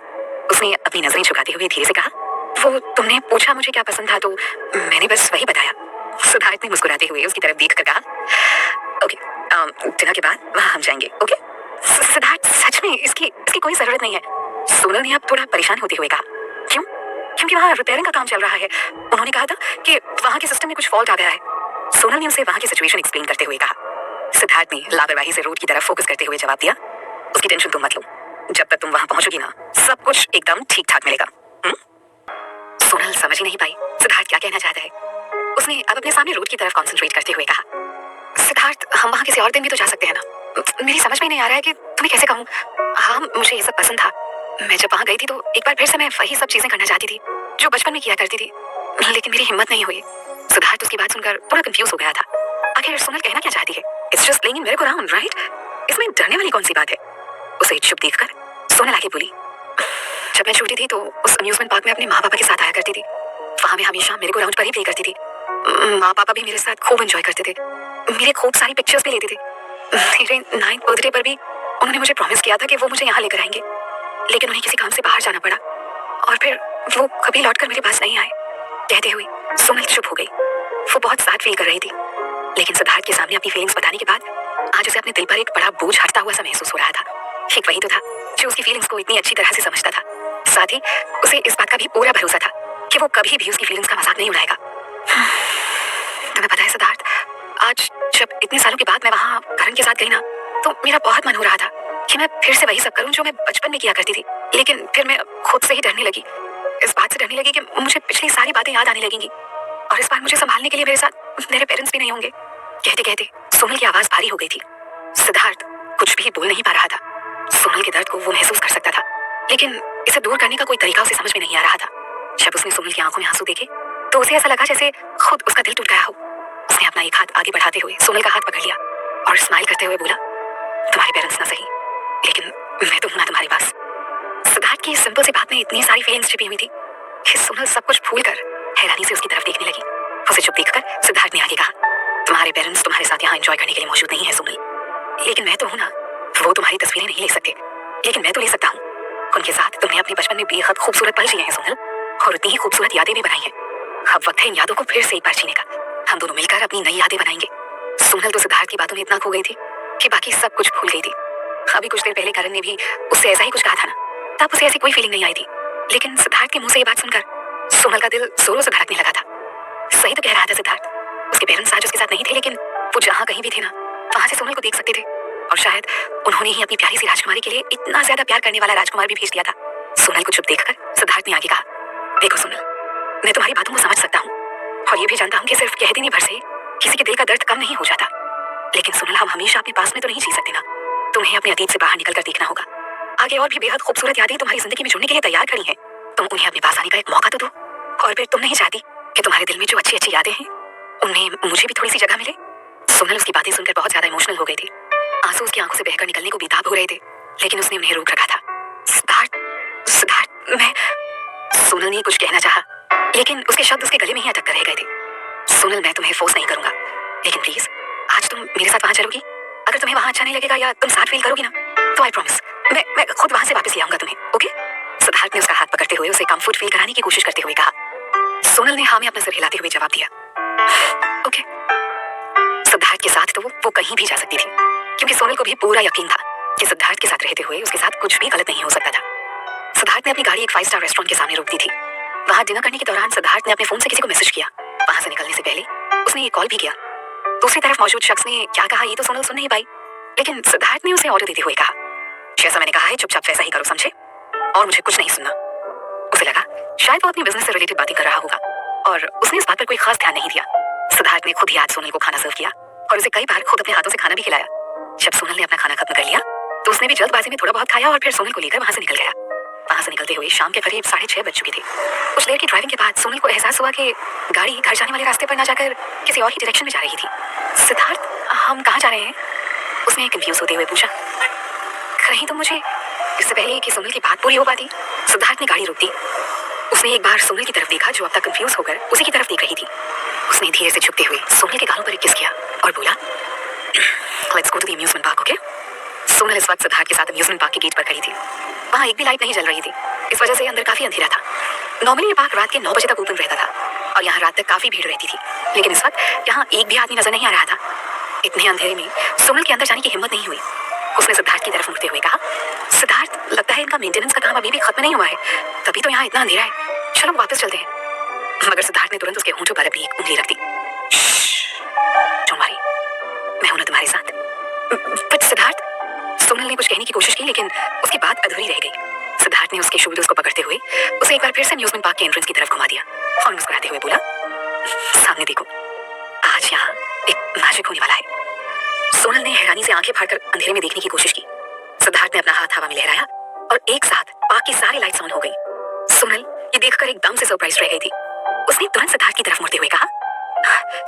उसने अपनी नजरें झुकाते हुए धीरे से कहा, वो तुमने पूछा मुझे क्या पसंद था तो मैंने बस वही बताया। सिद्धार्थ ने मुस्कुराते हुए उसकी तरफ देखकर कहा, ओके, डिनर के बाद वहां हम जाएंगे, ओके? सिद्धार्थ, सच में इसकी कोई जरूरत नहीं है। सोनल ने अब थोड़ा परेशान होते हुए कहा, क्यों? क्योंकि वहाँ रिपेयरिंग का काम चल रहा है। उन्होंने कहा था कि वहाँ के सिस्टम में कुछ फॉल्ट आ गया है। सोनल ने उसे वहाँ की सिचुएशन एक्सप्लेन करते हुए कहा। सिद्धार्थ ने लापरवाही से रोड की तरफ फोकस करते हुए जवाब दिया, उसकी टेंशन तुम मत लो, जब तक तुम वहाँ पहुंचोगी ना सब कुछ एकदम ठीक ठाक मिलेगा। सोनल समझ ही नहीं पाई सिद्धार्थ क्या कहना चाहता है। उसने अब अपने सामने रोड की तरफ कॉन्सेंट्रेट करते हुए कहा, सिद्धार्थ, हम वहाँ किसी और दिन भी तो जा सकते हैं ना? मेरी समझ में नहीं आ रहा है कि तुम्हें कैसे कहूँ। हाँ, मुझे ये सब पसंद था। मैं जब वहाँ गई थी तो एक बार फिर से मैं वही सब चीजें करना चाहती थी जो बचपन में किया करती थी, लेकिन मेरी हिम्मत नहीं हुई। सिद्धार्थ उसकी बात सुनकर पूरा कंफ्यूज हो गया था। आखिर सोनल कहना क्या चाहती है? इट्स जस्ट प्लेइंग इन मेरे को राउंड, राइट? इसमें डरने वाली कौन सी बात है? उसे चुप देखकर सोनल आगे बोली, जब मैं छोटी थी तो उस अम्यूजमेंट पार्क में अपने माँ पापा के साथ आया करती थी। वहाँ मैं हमेशा मेरे को राउंड पर ही प्ले करती थी। माँ पापा भी मेरे साथ खूब एंजॉय करते थे, मेरे खूब सारी पिक्चर्स भी लेते थे। मेरे 9th बर्थडे पर भी उन्होंने मुझे प्रॉमिस किया था कि वो मुझे यहाँ लेकर आएंगे, लेकिन उन्हें किसी काम से बाहर जाना पड़ा और फिर वो कभी लौटकर मेरे पास नहीं आए। कहते हुए सोनल चुप हो गई। वो बहुत सैड फील कर रही थी, लेकिन सिद्धार्थ के सामने अपनी फीलिंग्स बताने के बाद आज उसे अपने दिल पर एक बड़ा बोझ हटता हुआ सा महसूस हो रहा था। ठीक वही तो था जो उसकी फीलिंग्स को इतनी अच्छी तरह से समझता था। साथ ही उसे इस बात का भी पूरा भरोसा था कि वो कभी भी उसकी फीलिंग्स का मजाक नहीं उड़ाएगा। तुम्हें पता है सिद्धार्थ, आज जब इतने सालों के बाद मैं वहाँ करण के साथ गई ना, तो मेरा बहुत मन हो रहा था कि मैं फिर से वही सब करूं जो मैं बचपन में किया करती थी। लेकिन फिर मैं खुद से ही डरने लगी, इस बात से डरने लगी कि मुझे पिछली सारी बातें याद आने लगेंगी और इस बार मुझे संभालने के लिए मेरे साथ मेरे पेरेंट्स भी नहीं होंगे। कहते कहते सोनल की आवाज भारी हो गई थी। सिद्धार्थ कुछ भी बोल नहीं पा रहा था। सोनल के दर्द को वो महसूस कर सकता था, लेकिन इसे दूर करने का कोई तरीका उसे समझ में नहीं आ रहा था। जब उसने सोनल की आंखों में आंसू देखे तो उसे ऐसा लगा जैसे खुद उसका दिल टूट गया हो। उसने अपना एक हाथ आगे बढ़ाते हुए सोनल का हाथ पकड़ लिया और स्माइल करते हुए बोला, तुम्हारे पेरेंट्स ना सही, लेकिन मैं तो हूं ना तुम्हारे पास। सिद्धार्थ की इस सिंपल सी बात में इतनी सारी फीलिंग्स छिपी हुई थी कि सोनल सब कुछ भूलकर हैरानी से उसकी तरफ देखने लगी। उसे चुप देखकर सिद्धार्थ ने आगे कहा, तुम्हारे पेरेंट्स तुम्हारे साथ यहाँ एंजॉय करने के लिए मौजूद नहीं है सोनल, लेकिन मैं तो हूं ना। वो तुम्हारी तस्वीरें नहीं ले सकते, लेकिन मैं तो ले सकता हूँ। उनके साथ तुमने अपने बचपन में बेहद खूबसूरत पल जिए हैं सोनल, और उतनी ही खूबसूरत यादें भी बनाई हैं। अब वक्त है इन यादों को फिर से एक बार जीने का। हम दोनों मिलकर अपनी नई यादें बनाएंगे। सोनल तो सिद्धार्थ की बातों में इतना खो गई थी कि बाकी सब कुछ भूल गई थी। अभी कुछ देर पहले करण ने भी उससे ऐसा ही कुछ कहा था ना, तब उसे ऐसी कोई फीलिंग नहीं आई थी, लेकिन सिद्धार्थ के मुंह से ये बात सुनकर सोनल का दिल जोरों से धड़कने लगा था। सही तो कह रहा था सिद्धार्थ, उसके पेरेंट्स आज उसके साथ नहीं थे, लेकिन वो जहाँ कहीं भी थे ना, वहां से सोनल को देख सकते थे। और शायद उन्होंने ही अपनी प्यारी सी राजकुमारी के लिए इतना ज्यादा प्यार करने वाला राजकुमार भी भेज दिया था। सोनल को चुप देखकर सिद्धार्थ ने आगे कहा, देखो सोनल, मैं तुम्हारी बातों को समझ सकता हूँ और ये भी जानता हूँ कि सिर्फ कह देने भर से किसी के दिल का दर्द कम नहीं हो जाता, लेकिन सोनल हम हमेशा अपने पास में तो नहीं जी सकते ना। तुम्हें अपने अतीत से बाहर निकलकर देखना होगा। आगे और भी बेहद खूबसूरत यादें तुम्हारी जिंदगी में जुड़ने के लिए तैयार खड़ी हैं। तुम उन्हें अपने पास आने का एक मौका तो दो। और फिर तुम नहीं चाहती कि तुम्हारे दिल में जो अच्छी अच्छी यादें हैं उनमें मुझे भी थोड़ी सी जगह मिले। सोनल उसकी बातें सुनकर बहुत ज्यादा इमोशनल हो गई थी। आंसू उसकी आंखों से बहकर निकलने को बेताब हो रहे थे, लेकिन उसने उन्हें रोक रखा था। सिद्धार्थ, सिद्धार्थ, मैं सोनल ने कुछ कहना चाहा, लेकिन उसके शब्द उसके गले में ही अटक कर रह गए थे। सोनल, मैं तुम्हें फोर्स नहीं करूंगा, लेकिन प्लीज आज तुम मेरे साथ वहां चलोगी। अगर तुम्हें वहां अच्छा नहीं लगेगा या तुम साथ फील करोगी ना, तो आई प्रॉमिस मैं खुद वहां से वापस ले आऊंगा तुम्हें, ओके? सिद्धार्थ ने उसका हाथ पकड़ते हुए उसे कंफर्ट फील कराने की कोशिश करते हुए कहा। सोनल ने हाँ में अपना सिर हिलाते हुए जवाब दिया, ओके। सिद्धार्थ के साथ तो वो कहीं भी जा सकती थी, क्योंकि सोनल को भी पूरा यकीन था कि सिद्धार्थ के साथ रहते हुए उसके साथ कुछ भी गलत नहीं हो सकता था। सिद्धार्थ ने अपनी गाड़ी एक 5 स्टार रेस्टोरेंट के सामने रोक दी थी। वहां डिनर करने के दौरान सिद्धार्थ ने अपने फोन से किसी को मैसेज किया। वहां से निकलने से पहले उसने एक कॉल भी किया। दूसरी तरफ मौजूद शख्स ने क्या कहा ये तो सोनल सुन नहीं पाई, लेकिन सिद्धार्थ ने उसे ऑर्डर देते हुए कहा, जैसा मैंने कहा है चुपचाप वैसा ही करो, समझे? और मुझे कुछ नहीं सुनना। उसे लगा शायद वो अपनी बिजनेस से रिलेटेड बातें कर रहा होगा और उसने इस बात पर कोई खास ध्यान नहीं दिया। सिद्धार्थ ने खुद ही आज सोनल को खाना सर्व किया और उसे कई बार खुद अपने हाथों से खाना भी खिलाया। जब सोनल ने अपना खाना खत्म कर लिया तो उसने भी जल्दबाजी में थोड़ा बहुत खाया और फिर सोनल को लेकर वहां से निकल गया। वहां से निकलते हुए शाम के करीब 6:30 बज चुके थे। कुछ देर की ड्राइविंग के बाद सोनल को एहसास हुआ कि गाड़ी घर जाने वाले रास्ते पर ना जाकर किसी और ही डायरेक्शन में जा रही थी। सिद्धार्थ, हम कहाँ जा रहे हैं? उसने कंफ्यूज होते हुए पूछा। कहीं तो मुझे इससे पहले कि सोनल की बात पूरी हो पाती, सिद्धार्थ ने गाड़ी रोक दी। उसने एक बार सोनल की तरफ देखा जो अब तक कंफ्यूज होकर उसी की तरफ देख रही थी। उसने धीरे से झुकते हुए सोनल के गालों पर एक किस किया और बोला, let's go to the amusement park, okay? Sonal इस वक्त सिद्धार्थ के साथ अम्यूजमेंट पार्क के गेट पर खड़ी थी। वहाँ एक भी लाइट नहीं जल रही थी, इस वजह से अंदर काफी अंधेरा था। नॉर्मली ये पार्क रात के 9 बजे तक ओपन रहता था और यहाँ रात तक काफी भीड़ रहती थी, लेकिन इस वक्त यहाँ एक भी आदमी नजर नहीं आ रहा था। इतने अंधेरे में सोनल के अंदर जाने की हिम्मत नहीं हुई। उसने सिद्धार्थ की तरफ मुड़ते हुए कहा, सिद्धार्थ, लगता है इनका मेंटेनेंस का काम अभी भी खत्म नहीं हुआ है, तभी तो यहाँ इतना अंधेरा है। चलो वापस चलते हैं। मगर सिद्धार्थ ने तुरंत उसके होंठों पर अपनी एक उंगली रख दी। डोंट वरी, मैं हूं ना तुम्हारे साथ। बट सिद्धार्थ, सोनल ने कुछ कहने की कोशिश की, लेकिन उसकी बात अधूरी रह गई। सिद्धार्थ ने उसके शोल्डर्स को पकड़ते हुए उसे एक बार फिर से अम्यूजमेंट पार्क के एंट्रेंस की तरफ घुमा दिया और मुस्कुराते हुए बोला, सामने देखो, आज यहाँ एक मैजिक होने वाला है। सोनल ने हैरानी से आंखें फाड़कर अंधेरे में देखने की कोशिश की। सिद्धार्थ ने अपना हाथ हवा में लहराया और एक साथ पार्क की सारी लाइट्स ऑन हो गई। सोनल ये देखकर एकदम से सरप्राइज रह गई थी। उसने तुरंत सिद्धार्थ की तरफ मुड़ते हुए कहा,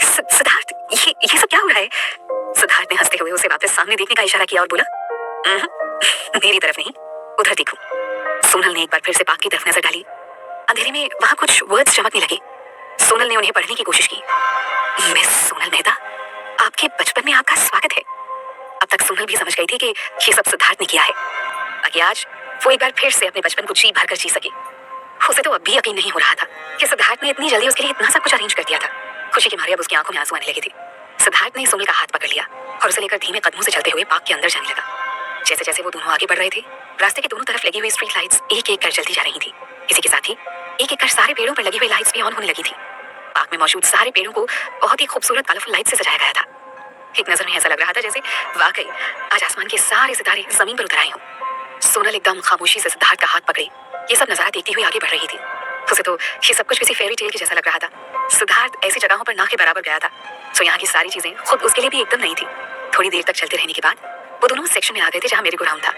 सिद्धार्थ, ये सब क्या हो रहा है? सिद्धार्थ ने हंसते हुए उसे वापस सामने देखने का इशारा किया और बोला, मेरी तरफ नहीं, उधर देखो। सोनल ने एक बार फिर से पार्क की तरफ नजर डाली। अंधेरे में वहां कुछ वर्ड्स चमकने लगे। सोनल ने उन्हें पढ़ने की कोशिश की। मिस सोनल मेहता, आपके बचपन में आपका स्वागत है। अब तक सोनल भी समझ गई थी कि ये सब सिद्धार्थ ने किया है ताकि आज वो एक बार फिर से अपने बचपन को जी भर कर जी सके। उसे तो अब भी यकीन नहीं हो रहा था कि सिद्धार्थ ने इतनी जल्दी उसके लिए इतना सब कुछ अरेंज कर दिया था। खुशी के मारे अब उसकी आंखों में आंसू आने लगे थे। सिद्धार्थ ने सोनल का हाथ पकड़ लिया और उसे लेकर धीमे कदमों से चलते हुए पार्क के अंदर जाने लगा। जैसे जैसे वो दोनों आगे बढ़ रहे थे, रास्ते के दोनों तरफ लगी हुई स्ट्रीट लाइट्स एक एक कर जलती जा रही थी। इसी के साथ ही एक एक कर सारे पेड़ों पर लगी हुई लाइट्स भी ऑन होने लगी थी। पार्क में मौजूद सारे पेड़ों को बहुत ही खूबसूरत कलरफुल लाइट से सजाया गया था। एक नजर में ऐसा लग रहा था जैसे वाकई आज आसमान के सारे सितारे जमीन पर उतर आए हों। सोनल एकदम खामोशी से सिद्धार्थ का हाथ पकड़े ये सब नजारा देखती हुई आगे बढ़ रही थी। उसे तो ये सब कुछ किसी फेरी टेल के जैसा लग रहा था। सिद्धार्थ ऐसी जगहों पर ना के बराबर गया था, तो यहाँ की सारी चीजें खुद उसके लिए भी एकदम नई थी। थोड़ी देर तक चलते रहने के बाद वो दोनों सेक्शन में आ गए थे जहाँ मेरी गो राउंड था।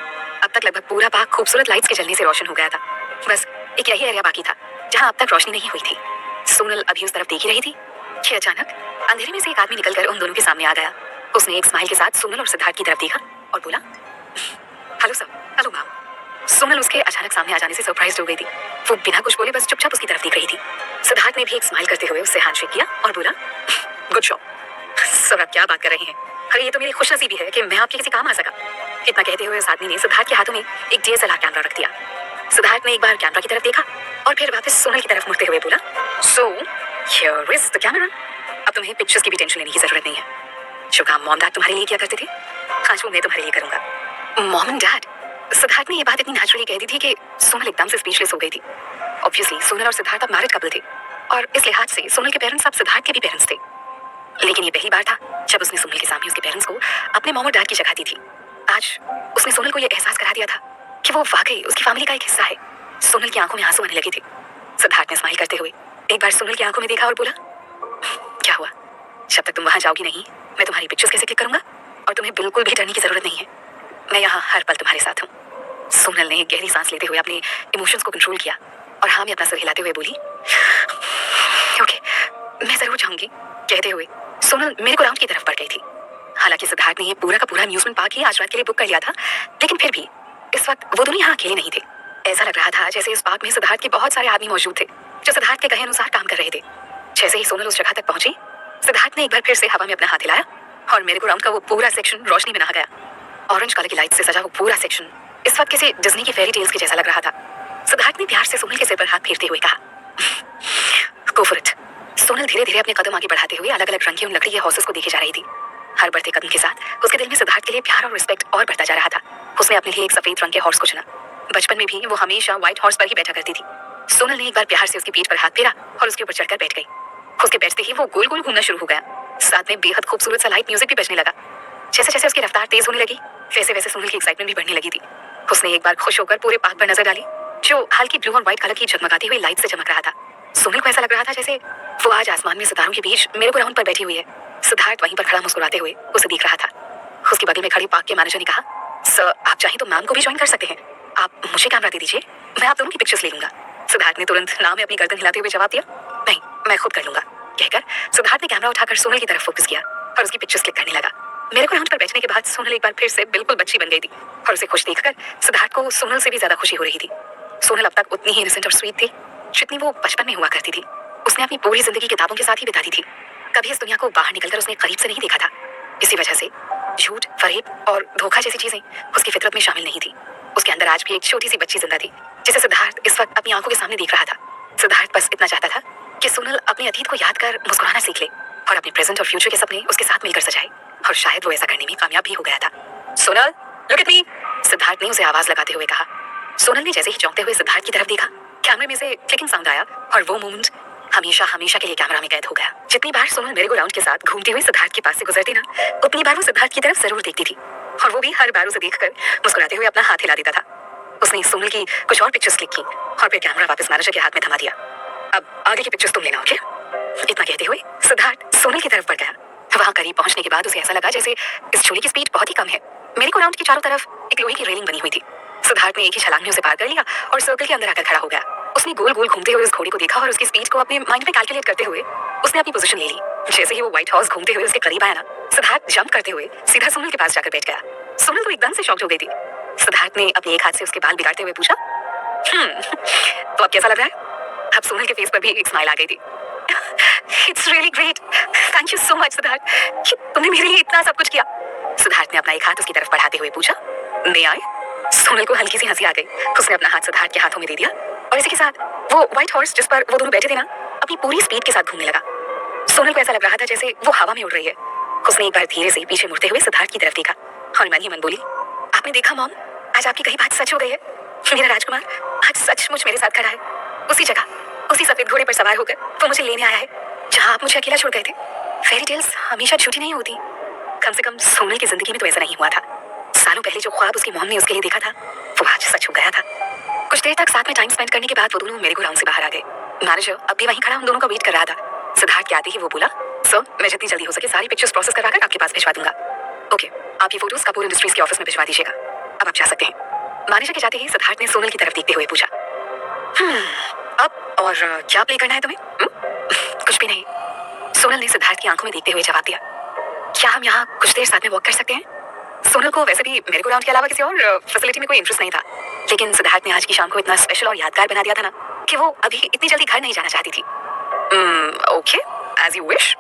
अब तक लगभग पूरा पार्क खूबसूरत लाइट्स के जलने से रोशन हो गया था। बस एक यही एरिया बाकी था जहाँ अब तक रोशनी नहीं हुई थी। सोनल अभी उस तरफ देख ही रही थी कि अचानक अंधेरे में से एक आदमी निकलकर उन दोनों के सामने आ गया। उसने एक स्माइल के साथ सोनल और सिद्धार्थ की तरफ देखा और बोला, hello sir. Hello ma'am. Sonal उसके अचानक सामने आ जाने से सरप्राइज हो गई थी। वो बिना कुछ बोले बस चुपचाप उसकी तरफ देख रही थी। सिद्धार्थ ने भी एक स्माइल करते हुए उससे हैंडशेक किया और बोला, गुड शॉट। सर आप क्या बात कर रहे हैं? अरे ये तो मेरी खुशनसीबी है कि मैं आपके किसी काम आ सका। इतना कहते हुए उस आदमी ने सिद्धार्थ के हाथों में एक DSLR कैमरा रख दिया। सिद्धार्थ ने एक बार कैमरा की तरफ देखा और फिर वापस सोनल की तरफ मुड़ते हुए बोला, so here is the camera. अब तुम्हें पिक्चर्स की भी टेंशन लेने की जरूरत नहीं है। जो काम मॉम डैड तुम्हारे लिए किया करते थे, आज वो मैं तुम्हारे लिए करूंगा। Mom and dad? सिद्धार्थ ने ये बात इतनी नेचुरली कह दी थी कि सोनल एकदम से स्पीचलेस हो गई थी। ऑब्वियसली सोनल और सिद्धार्थ अब मैरिड कपल थे और इस लिहाज से सोनल के पेरेंट्स अब सिद्धार्थ के भी पेरेंट्स थे। लेकिन ये पहली बार था जब उसने सोनल के सामने उसके पेरेंट्स को अपने मॉम और डैड की जगह दी थी। आज उसने सोनल को ये एहसास करा दिया था कि वो वाकई उसकी फैमिली का एक हिस्सा है। सोनल की आंखों में आंसू आने लगे थे। सिद्धार्थ ने स्माइल करते हुए एक बार सोनल की आंखों में देखा और बोला, क्या हुआ? जब तक तुम वहां जाओगी नहीं, मैं तुम्हारी पिक्चर्स कैसे क्लिक करूंगा? और तुम्हें बिल्कुल भी डरने की जरूरत नहीं है, मैं यहाँ हर पल तुम्हारे साथ हूँ। सोनल ने एक गहरी सांस लेते हुए अपने इमोशंस को कंट्रोल किया और हाँ में अपना सर हिलाते हुए बोली, ओके मैं जरूर जाऊंगी। कहते हुए सोनल मेरे को राउंड की तरफ बढ़ गई थी। हालांकि सिद्धार्थ ने ये पूरा का पूरा अम्यूजमेंट पार्क ही आज रात के लिए बुक कर लिया था, लेकिन फिर भी इस वक्त वो दोनों यहाँ अकेले नहीं थे। ऐसा लग रहा था जैसे इस पार्क में सिद्धार्थ के बहुत सारे आदमी मौजूद थे जो सिद्धार्थ के कहे अनुसार काम कर रहे थे। जैसे ही सोनल उस जगह तक पहुंची, सिद्धार्थ ने एक बार फिर से हवा में अपना हाथ हिलाया और मेरे को राउंड का वो पूरा सेक्शन रोशनी में नहा गया। ऑरेंज कलर की लाइट से सजा वो पूरा सेक्शन इस वक्त किसी डिज्नी की फेरी टेल्स के जैसा लग रहा था। सिद्धार्थ ने प्यार से सोनल के सिर पर हाथ फेरते हुए कहा, गो फॉर इट। सोनल धीरे धीरे अपने कदम आगे बढ़ाते हुए अलग अलग रंग के उन लकड़ी के हॉर्सेस को देखे जा रही थी। हर बढ़ते कदम के साथ उसके दिल में सिद्धार्थ के लिए प्यार और रिस्पेक्ट और बढ़ता जा रहा था। उसने अपने लिए एक सफेद रंग के हॉर्स को चुना। बचपन में भी वो हमेशा व्हाइट हॉर्स पर ही बैठा करती थी। सोनल ने एक बार प्यार से उसकी पीठ पर हाथ फेरा और उसके ऊपर चढ़कर बैठ गई। उसके बैठते ही वो गोल गोल घूमना शुरू हो गया। साथ में बेहद खूबसूरत सा लाइट म्यूजिक भी बजने लगा। जैसे जैसे उसकी रफ्तार तेज होने लगी, वैसे वैसे सोनल की एक्साइटमेंट भी बढ़ने लगी थी। उसने एक बार खुश होकर पूरे पार्क पर नजर डाली जो हल्की ब्लू और व्हाइट कलर की जगमगाती हुई लाइट से चमक रहा था। सोनल को ऐसा लग रहा था जैसे वो आज आसमान में सितारों के बीच मेरे को राउंड पर बैठी हुई है। सिद्धार्थ वहीं पर खड़ा मुस्कुराते हुए उसे देख रहा था। उसके बगल में खड़ी पार्क के मैनेजर ने कहा, सर आप चाहें तो मैम को भी ज्वाइन कर सकते हैं। आप मुझे कैमरा दे दीजिए, मैं आप दोनों की पिक्चर्स ले लूंगा। सिद्धार्थ ने तुरंत ना में अपनी गर्दन हिलाते हुए जवाब दिया, नहीं मैं खुद कर लूंगा। कहकर सिद्धार्थ ने कैमरा उठाकर सोनल की तरफ फोकस किया और उसकी पिक्चर्स क्लिक करने लगा। मेरे को राउंड पर बैठने के बाद सोनल एक बार फिर से बिल्कुल बच्ची बन गई थी और उसे खुश देखकर सिद्धार्थ को सोनल से भी ज्यादा खुशी हो रही थी। सोनल अब तक उतनी ही इनोसेंट और स्वीट थी जितनी वो बचपन में हुआ करती थी। उसने अपनी पूरी जिंदगी किताबों के साथ ही बिता दी थी। कभी इस दुनिया को बाहर निकलकर उसने करीब से नहीं देखा था। इसी वजह से झूठ, फरेब और धोखा जैसी चीजें उसकी फितरत में शामिल नहीं थी। उसके अंदर आज भी एक छोटी सी बच्ची जिंदा थी जिसे सिद्धार्थ इस वक्त अपनी आंखों के सामने देख रहा था। सिद्धार्थ बस इतना चाहता था कि सोनल अपने अतीत को याद कर मुस्कुराना सीख ले और अपने प्रेजेंट और फ्यूचर के सपने उसके साथ मिलकर सजाए, और शायद वो ऐसा करने में कामयाब भी हो गया था। Sonal look at me, Siddharth ने उसे आवाज लगाते हुए कहा। सोनल ने जैसे ही चौंकते हुए सिद्धार्थ की तरफ देखा, कैमरे में से क्लिकिंग साउंड आया और वो मोमेंट हमेशा हमेशा के लिए कैमरा में कैद हो गया। जितनी बार सोनल मेरे को राउंड के साथ घूमती हुई सिद्धार्थ के पास से गुजरती ना, उतनी बार वो सिद्धार्थ की तरफ जरूर देखती थी और वो भी हर बार उसे देखकर मुस्कुराते हुए अपना हाथ हिला देता था। उसने सोनल की कुछ और पिक्चर्स क्लिक की और फिर कैमरा वापस मैनेजर के हाथ में थमा दिया। अब आगे की पिक्चर्स तुम लेना, ओके? इतना कहते हुए सिद्धार्थ सोनल की तरफ बढ़ गया। वहां करीब पहुंचने के बाद उसे ऐसा लगा जैसे इस झूले की स्पीड बहुत ही कम है। मेरे को राउंड की चारों तरफ एक लोहे की रेलिंग बनी हुई थी। सिद्धार्थ ने एक ही छलांग में उसे पार कर लिया और सर्कल के अंदर आकर खड़ा हो गया। उसने गोल गोल घूमते हुए उस घोड़े को देखा और उसकी स्पीड को अपने माइंड में कैलकुलेट करते हुए उसने अपनी पोजीशन ले ली। जैसे ही वो व्हाइट हॉर्स घूमते हुए उसके करीब आया ना, सिद्धार्थ जंप करते हुए सीधा सोनल के पास जाकर बैठ गया। सोनल तो एकदम से शॉक हो गई थी। सिद्धार्थ ने अपने एक हाथ से उसके बाल बिगाड़ते हुए पूछा, तो अब कैसा लग रहा है? अब सोनल के फेस पर भी एक स्माइल आ गई थी। It's really great, thank you so much Siddharth कि तुमने मेरे लिए इतना सब कुछ किया। सिद्धार्थ ने अपना एक हाथ उसकी तरफ बढ़ाते हुए पूछा, ले आए? सोनल को हल्की सी हंसी आ गई। उसने अपना हाथ सिद्धार्थ के हाथों में दे दिया और इसी के साथ वो व्हाइट हॉर्स जिस पर वो दोनों बैठे थे ना, अपनी पूरी स्पीड के साथ घूमने लगा। सोनल को ऐसा लग रहा था जैसे वो हवा में उड़ रही है। उसने एक बार धीरे से पीछे मुड़ते हुए सिद्धार्थ की तरफ देखा और मन ही मन बोली, आपने देखा मॉम, आज आपकी कही बात सच हो गई है। मेरा राजकुमार आज सचमुच मेरे साथ खड़ा है। उसी जगह, उसी सफेद घोड़े पर सवार होकर वो मुझे लेने आया है जहाँ आप मुझे अकेला छोड़ गए थे। फेरी टेल्स हमेशा झूठी नहीं होती। कम से कम सोनल की जिंदगी में तो ऐसा नहीं हुआ था। सालों पहले जो ख्वाब उसकी मॉम ने उसके लिए देखा था वो आज सच हो गया था। कुछ देर तक साथ में टाइम स्पेंड करने के बाद वो दोनों मेरे गोडाउन से बाहर आ गए। मैनेजर अब भी वहीं खड़ा उन दोनों का वेट कर रहा था। सिद्धार्थ के आते ही वो बोला, सर मैं जितनी जल्दी हो सके सारी पिक्चर्स प्रोसेस करवाकर आपके पास भिजवा दूंगा। ओके, आप ये फोटोज कपूर इंडस्ट्रीज के ऑफिस में भिजवा दीजिएगा। अब आप जा सकते हैं। मैनेजर के जाते ही सिद्धार्थ ने सोनल की तरफ देखते हुए पूछा, अब और क्या प्ले करना है तुम्हें? कुछ भी नहीं, सोनल ने सिद्धार्थ की आंखों में देखते हुए जवाब दिया। क्या हम यहाँ कुछ देर साथ में वॉक कर सकते हैं? सोनल को वैसे भी मेरे गोडाउन के अलावा किसी और फैसिलिटी में कोई इंटरेस्ट नहीं था, लेकिन सिद्धार्थ ने आज की शाम को इतना स्पेशल और यादगार बना दिया था ना कि वो अभी इतनी जल्दी घर नहीं जाना चाहती थी। Okay, as you wish,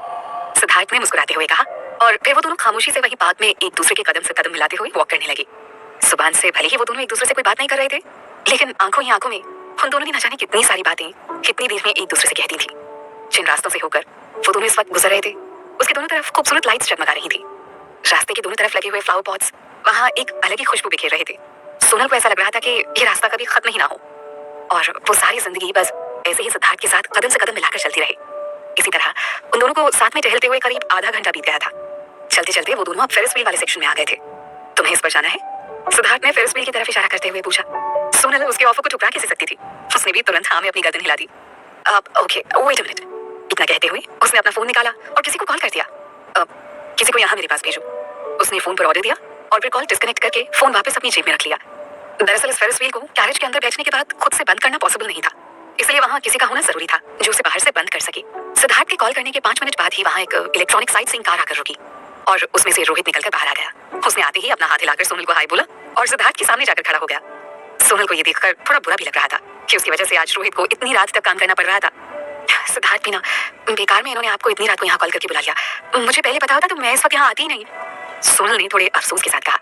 Siddharth ने मुस्कुराते हुए कहा और फिर वो दोनों खामोशी से वहीं पार्क में एक दूसरे के कदम से कदम मिलाते हुए वॉक करने लगे। सुबह से भले ही वो दोनों एक दूसरे से कोई बात नहीं कर रहे थे, लेकिन आंखों ही आंखों में उन दोनों ने न जाने कितनी सारी बातें कितनी देर में एक दूसरे से कहती थी। जिन रास्तों से होकर वो दोनों इस वक्त गुजर रहे थे उसके दोनों तरफ खूबसूरत लाइट्स जगमगा रही थी। रास्ते के दोनों तरफ लगे हुए फ्लावर पॉट्स वहाँ एक अलग ही खुशबू बिखेर रहे थे। सोनल को ऐसा लग रहा था कि ये रास्ता कभी खत्म ही ना हो और वो सारी जिंदगी बस ऐसे ही सिद्धार्थ के साथ कदम से कदम मिलाकर चलती रहे। इसी तरह उन दोनों को साथ में टहलते हुए करीब आधा घंटा बीत गया था। चलते चलते वो दोनों अब फेरिस व्हील वाले सेक्शन में आ गए थे। तुम्हें इस पर जाना है? सिद्धार्थ ने फेरिस व्हील की तरफ इशारा करते हुए पूछा। सोनल उसके ऑफर को ठुकरा कैसे सकती थी? उसने भी तुरंत हाँ में अपनी गर्दन हिला दी। ओके, वेट अ मिनट, इतना कहते हुए उसने अपना फोन निकाला और किसी को कॉल कर दिया। किसी को यहाँ मेरे पास भेजो। उसने फोन पर ऑर्डर दिया और फिर कॉल डिस्कनेक्ट करके फोन वापस अपनी जेब में रख लिया। दरअसल इस फेरिस व्हील को कैरेज के अंदर बैठने के बाद खुद से बंद करना पॉसिबल नहीं था, इसलिए वहाँ किसी का होना जरूरी था जो उसे बाहर से बंद कर सके। सिद्धार्थ के कॉल करने के 5 मिनट बाद ही वहाँ एक इलेक्ट्रॉनिक साइट सिंह कार आकर रुकी और उसमें से रोहित निकलकर बाहर आ गया। उसने आते ही अपना हाथ हिलाकर सोनल को हाय बोला और सिद्धार्थ के सामने जाकर खड़ा हो गया। सोनल को ये देखकर थोड़ा बुरा भी लग रहा था कि उसकी वजह से आज रोहित को इतनी रात तक काम करना पड़ रहा था। सिद्धार्थ भी ना, बेकार में इन्होंने आपको इतनी रात को यहाँ कॉल करके बुला लिया। मुझे पहले पता होता तो मैं इस वक्त यहाँ आती ही नहीं। सोनल ने थोड़े अफसोस के साथ कहा,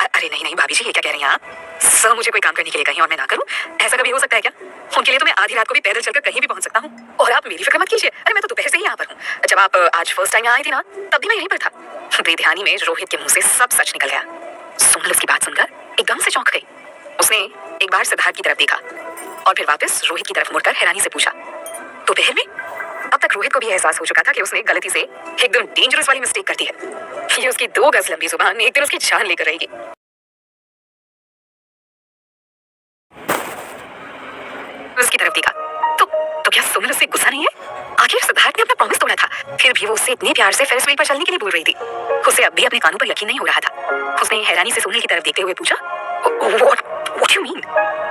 अरे नहीं नहीं भाभी जी, ये क्या कह रही हैं आप? सर मुझे कोई काम करने के लिए कहीं और मैं ना करूँ, ऐसा कभी हो सकता है क्या? उनके लिए तो मैं आधी रात को भी पैदल चलकर कहीं भी पहुंच सकता हूँ और आप मेरी फिक्र मत कीजिए। अरे मैं तो दोपहर से ही यहाँ पर हूँ। जब आप आज फर्स्ट टाइम यहाँ आई थी ना तब भी मैं यहीं पर था। बेध्यानी में रोहित के मुंह से सब सच निकल गया। सोनल उसकी बात सुनकर एकदम से चौंक गई। उसने एक बार सिद्धार्थ की तरफ देखा और फिर वापस रोहित की तरफ मुड़कर हैरानी से पूछा, दोपहर में? अब तक रोहित को भी एहसास हो चुका था कि उसने गलती से एकदम डेंजरस वाली मिस्टेक कर दी है। ये उसकी 2 गज लंबी जुबान एक दिन उसकी जान लेकर रहेगी। उसकी तरफ देखा तो क्या सोनल उससे गुस्सा नहीं है? आखिर सिद्धार्थ ने अपना प्रॉमिस तोड़ा था, फिर भी वो उससे इतने प्यार से फेरिस व्हील पर चलने के लिए बोल रही थी। उसे अब भी अपने कानों पर यकीन नहीं हो रहा था। उसने हैरानी से सोनल की तरफ देखते हुए पूछा, व्हाट यू मीन?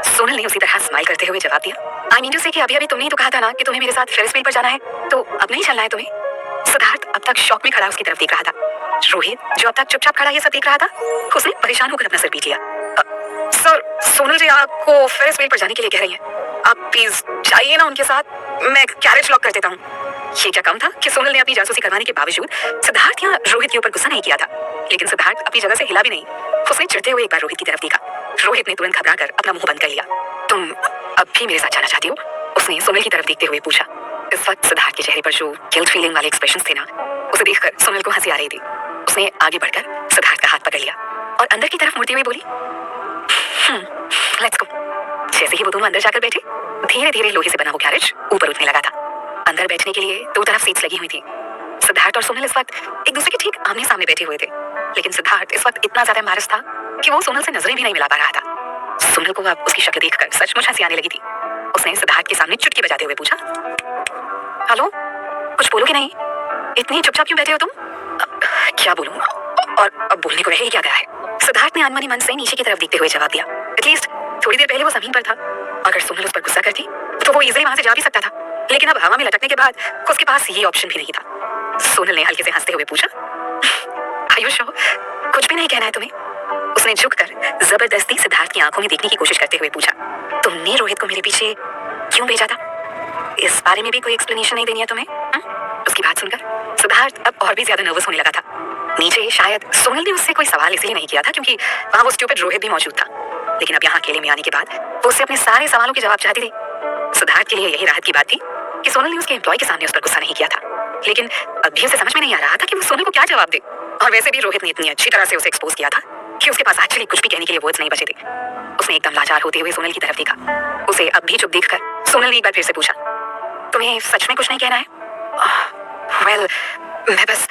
सोनल ने उसी तरह स्माइल करते हुए जवाब दिया, आई मीन टू से कि अभी तुमने ही तो कहा था ना कि तुम्हें मेरे साथ फेरिस व्हील पर जाना है, तो अब नहीं चलना है तुम्हें? सिद्धार्थ अब तक शॉक में खड़ा उसकी तरफ देख रहा था। रोहित जो अब तक चुपचाप खड़ा ये सब देख रहा था, उसने परेशान होकर अपना सर पीट लिया। सर सोनल जी आपको फेरिस व्हील पर जाने के लिए कह रही हैं, आप प्लीज जाइए ना उनके साथ, मैं कैरेज लॉक कर देता हूँ। ये क्या कम था कि सोनल ने अपनी जासूसी करवाने के बावजूद सिद्धार्थ या रोहित के ऊपर गुस्सा नहीं किया था, लेकिन सिद्धार्थ अपनी जगह से हिला भी नहीं। उसने चिढ़ते हुए एक बार रोहित की तरफ देखा। रोहित ने तुरंत घबराकर अपना मुंह बंद कर लिया। तुम अब भी मेरे साथ जाना चाहती हो? उसने सोनल की तरफ देखते हुए पूछा। इस वक्त सिद्धार्थ के चेहरे पर जो गिल्ट फीलिंग वाले एक्सप्रेशंस थे ना, उसे देखकर सोनल को हंसी आ रही थी। उसने आगे बढ़कर सिद्धार्थ का हाथ पकड़ लिया और अंदर की तरफ मुड़ती हुई बोली, लेट्स गो। जैसे ही वो दोनों अंदर जाकर बैठे, धीरे धीरे लोहे से बना वो कैरेज ऊपर उठने लगा था। अंदर बैठने के लिए 2 तरफ सीट्स लगी हुई थी। सिद्धार्थ और सोनल इस वक्त एक दूसरे के ठीक आमने सामने बैठे हुए थे, लेकिन सिद्धार्थ इस वक्त इतना ज्यादा एम्बैरेस्ड था कि वो सोनल से नजरें भी नहीं मिला पा रहा था। सोनल को अब उसकी शक्ल देखकर सचमुच हंसी आने लगी थी। उसने सिद्धार्थ के सामने चुटकी बजाते हुए पूछा, हेलो, कुछ बोलोगे नहीं? इतनी चुपचाप क्यों बैठे हो तुम? क्या बोलूं, और अब बोलने को रह ही क्या गया है? सिद्धार्थ ने अनमनी मन से नीचे की तरफ देखते हुए जवाब दिया। एटलीस्ट थोड़ी देर पहले वो जमीन पर था। अगर सोनल उस पर गुस्सा करती तो वो इजीली वहां से जा भी सकता था, लेकिन अब हवा में लटकने के बाद उसके पास ये ऑप्शन भी नहीं था। सोनल ने हल्के से हंसते हुए पूछा, आर यू श्योर? कुछ भी नहीं कहना है तुम्हें? उसने झुककर जबरदस्ती सिद्धार्थ की आंखों में देखने की कोशिश करते हुए पूछा, तुमने रोहित को मेरे पीछे क्यों भेजा था? इस बारे में भी कोई एक्सप्लेनेशन नहीं देनी है तुम्हें? उसकी बात सुनकर सिद्धार्थ अब और भी ज्यादा नर्वस होने लगा था। नीचे शायद सोनल ने उससे कोई सवाल इसलिए नहीं किया था क्योंकि वहां वो स्टूपिड रोहित भी मौजूद था, लेकिन अब यहाँ अकेले में आने के बाद वो उससे अपने सारे सवालों के जवाब चाहती थी। सिद्धार्थ के लिए यही राहत की बात थी कि सोनल ने उसके एम्प्लॉय के सामने उस पर गुस्सा नहीं किया था, लेकिन अभी उसे समझ में नहीं आ रहा था कि वो सोनल को क्या जवाब दे। और वैसे भी रोहित ने इतनी अच्छी तरह से उसे एक्सपोज किया था कि उसके पास एक्चुअली कुछ भी कहने के लिए वर्ड्स नहीं बचे थे। उसने एकदम लाचार होते हुए सोनल की तरफ देखा। उसे अब भी चुप देखकर सोनल ने एक बार फिर से पूछा, तुम्हें सच में कुछ नहीं कहना है? वेल, मैं बस।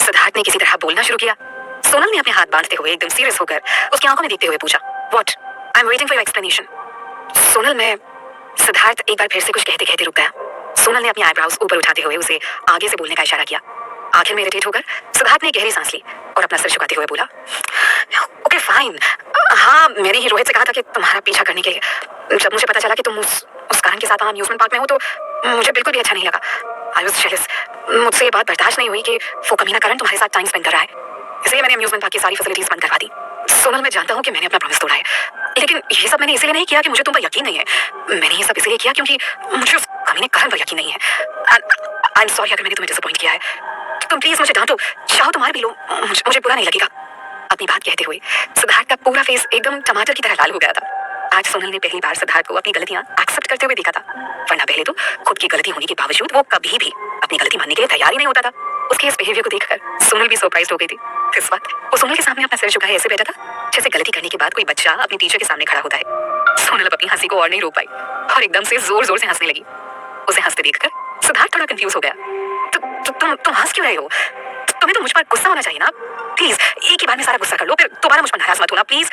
सिद्धार्थ ने किसी तरह बोलना शुरू किया। सोनल ने अपने हाथ बांधते हुए एकदम सीरियस होकर उसकी आंखों में देखते हुए पूछा, what? I am waiting for your explanation. Sonal, मैं। सिद्धार्थ एक बार फिर से कुछ कहते कहते रुक गया। सोनल ने अपनी आईब्राउज ऊपर उठाते हुए उसे आगे से बोलने का इशारा किया। आखिर में इरिटेट होकर सिद्धार्थ ने गहरी सांस ली और अपना सिर झुकाते हुए बोला, ओके फाइन। हाँ, मैंने ही रोहित से कहा था कि तुम्हारा पीछा करने के लिए। जब मुझे पता चला कि तुम उस कारण के साथ वहाँ अम्यूजमेंट पार्क में हो तो मुझे बिल्कुल भी अच्छा नहीं लगा। I was jealous. मुझसे ये बात बर्दाश्त नहीं हुई कि वो कमीना करण तुम्हारे साथ टाइम स्पेंड कर रहा है, इसलिए मैंने अम्यूजमेंट पार्क की सारी फैसिलिटीज बंद करवा दी। सोनल, मैं जानता हूँ कि मैंने अपना प्रॉमिस तोड़ा है, लेकिन ये सब मैंने इसलिए नहीं किया कि मुझे तुम पर यकीन नहीं है। मैंने ये सब इसलिए किया क्योंकि मुझे उस कमीने करण पर यकीन नहीं है। आई एम सॉरी अगर मैंने तुम्हें डिसअपॉइंट किया है। तुम प्लीज मुझे डांटो, चाहो तो मार भी लो, मुझे बुरा नहीं लगेगा। अपनी बात कहते हुए सिद्धार्थ का पूरा फेस एकदम टमाटर की तरह लाल हो गया था। आज सोनल ने पहली बार सिद्धार्थ को अपनी गलतियां एक्सेप्ट करते हुए देखा था, वरना पहले तो खुद की गलती होने के बावजूद वो कभी भी अपनी गलती मानने के लिए तैयार ही नहीं होता था। उसके इस बिहेवियर को देखकर सोनल भी सरप्राइज हो गई थी। इस वक्त वो सोनल के सामने अपना सिर झुकाए ऐसे बैठा था जैसे गलती करने के बाद कोई बच्चा अपने टीचर के सामने खड़ा होता है। सोनल अब अपनी हंसी को और नहीं रोक पाई और एकदम से जोर जोर से हंसने लगी। उसे हंसते देखकर सिद्धार्थ थोड़ा कंफ्यूज हो गया। तुम हंस क्यों रहे हो? तुम्हें तो मुझ पर गुस्सा होना चाहिए ना। प्लीज एक ही बार में सारा गुस्सा कर लो, फिर दोबारा मुझ पर नाराज मत होना प्लीज।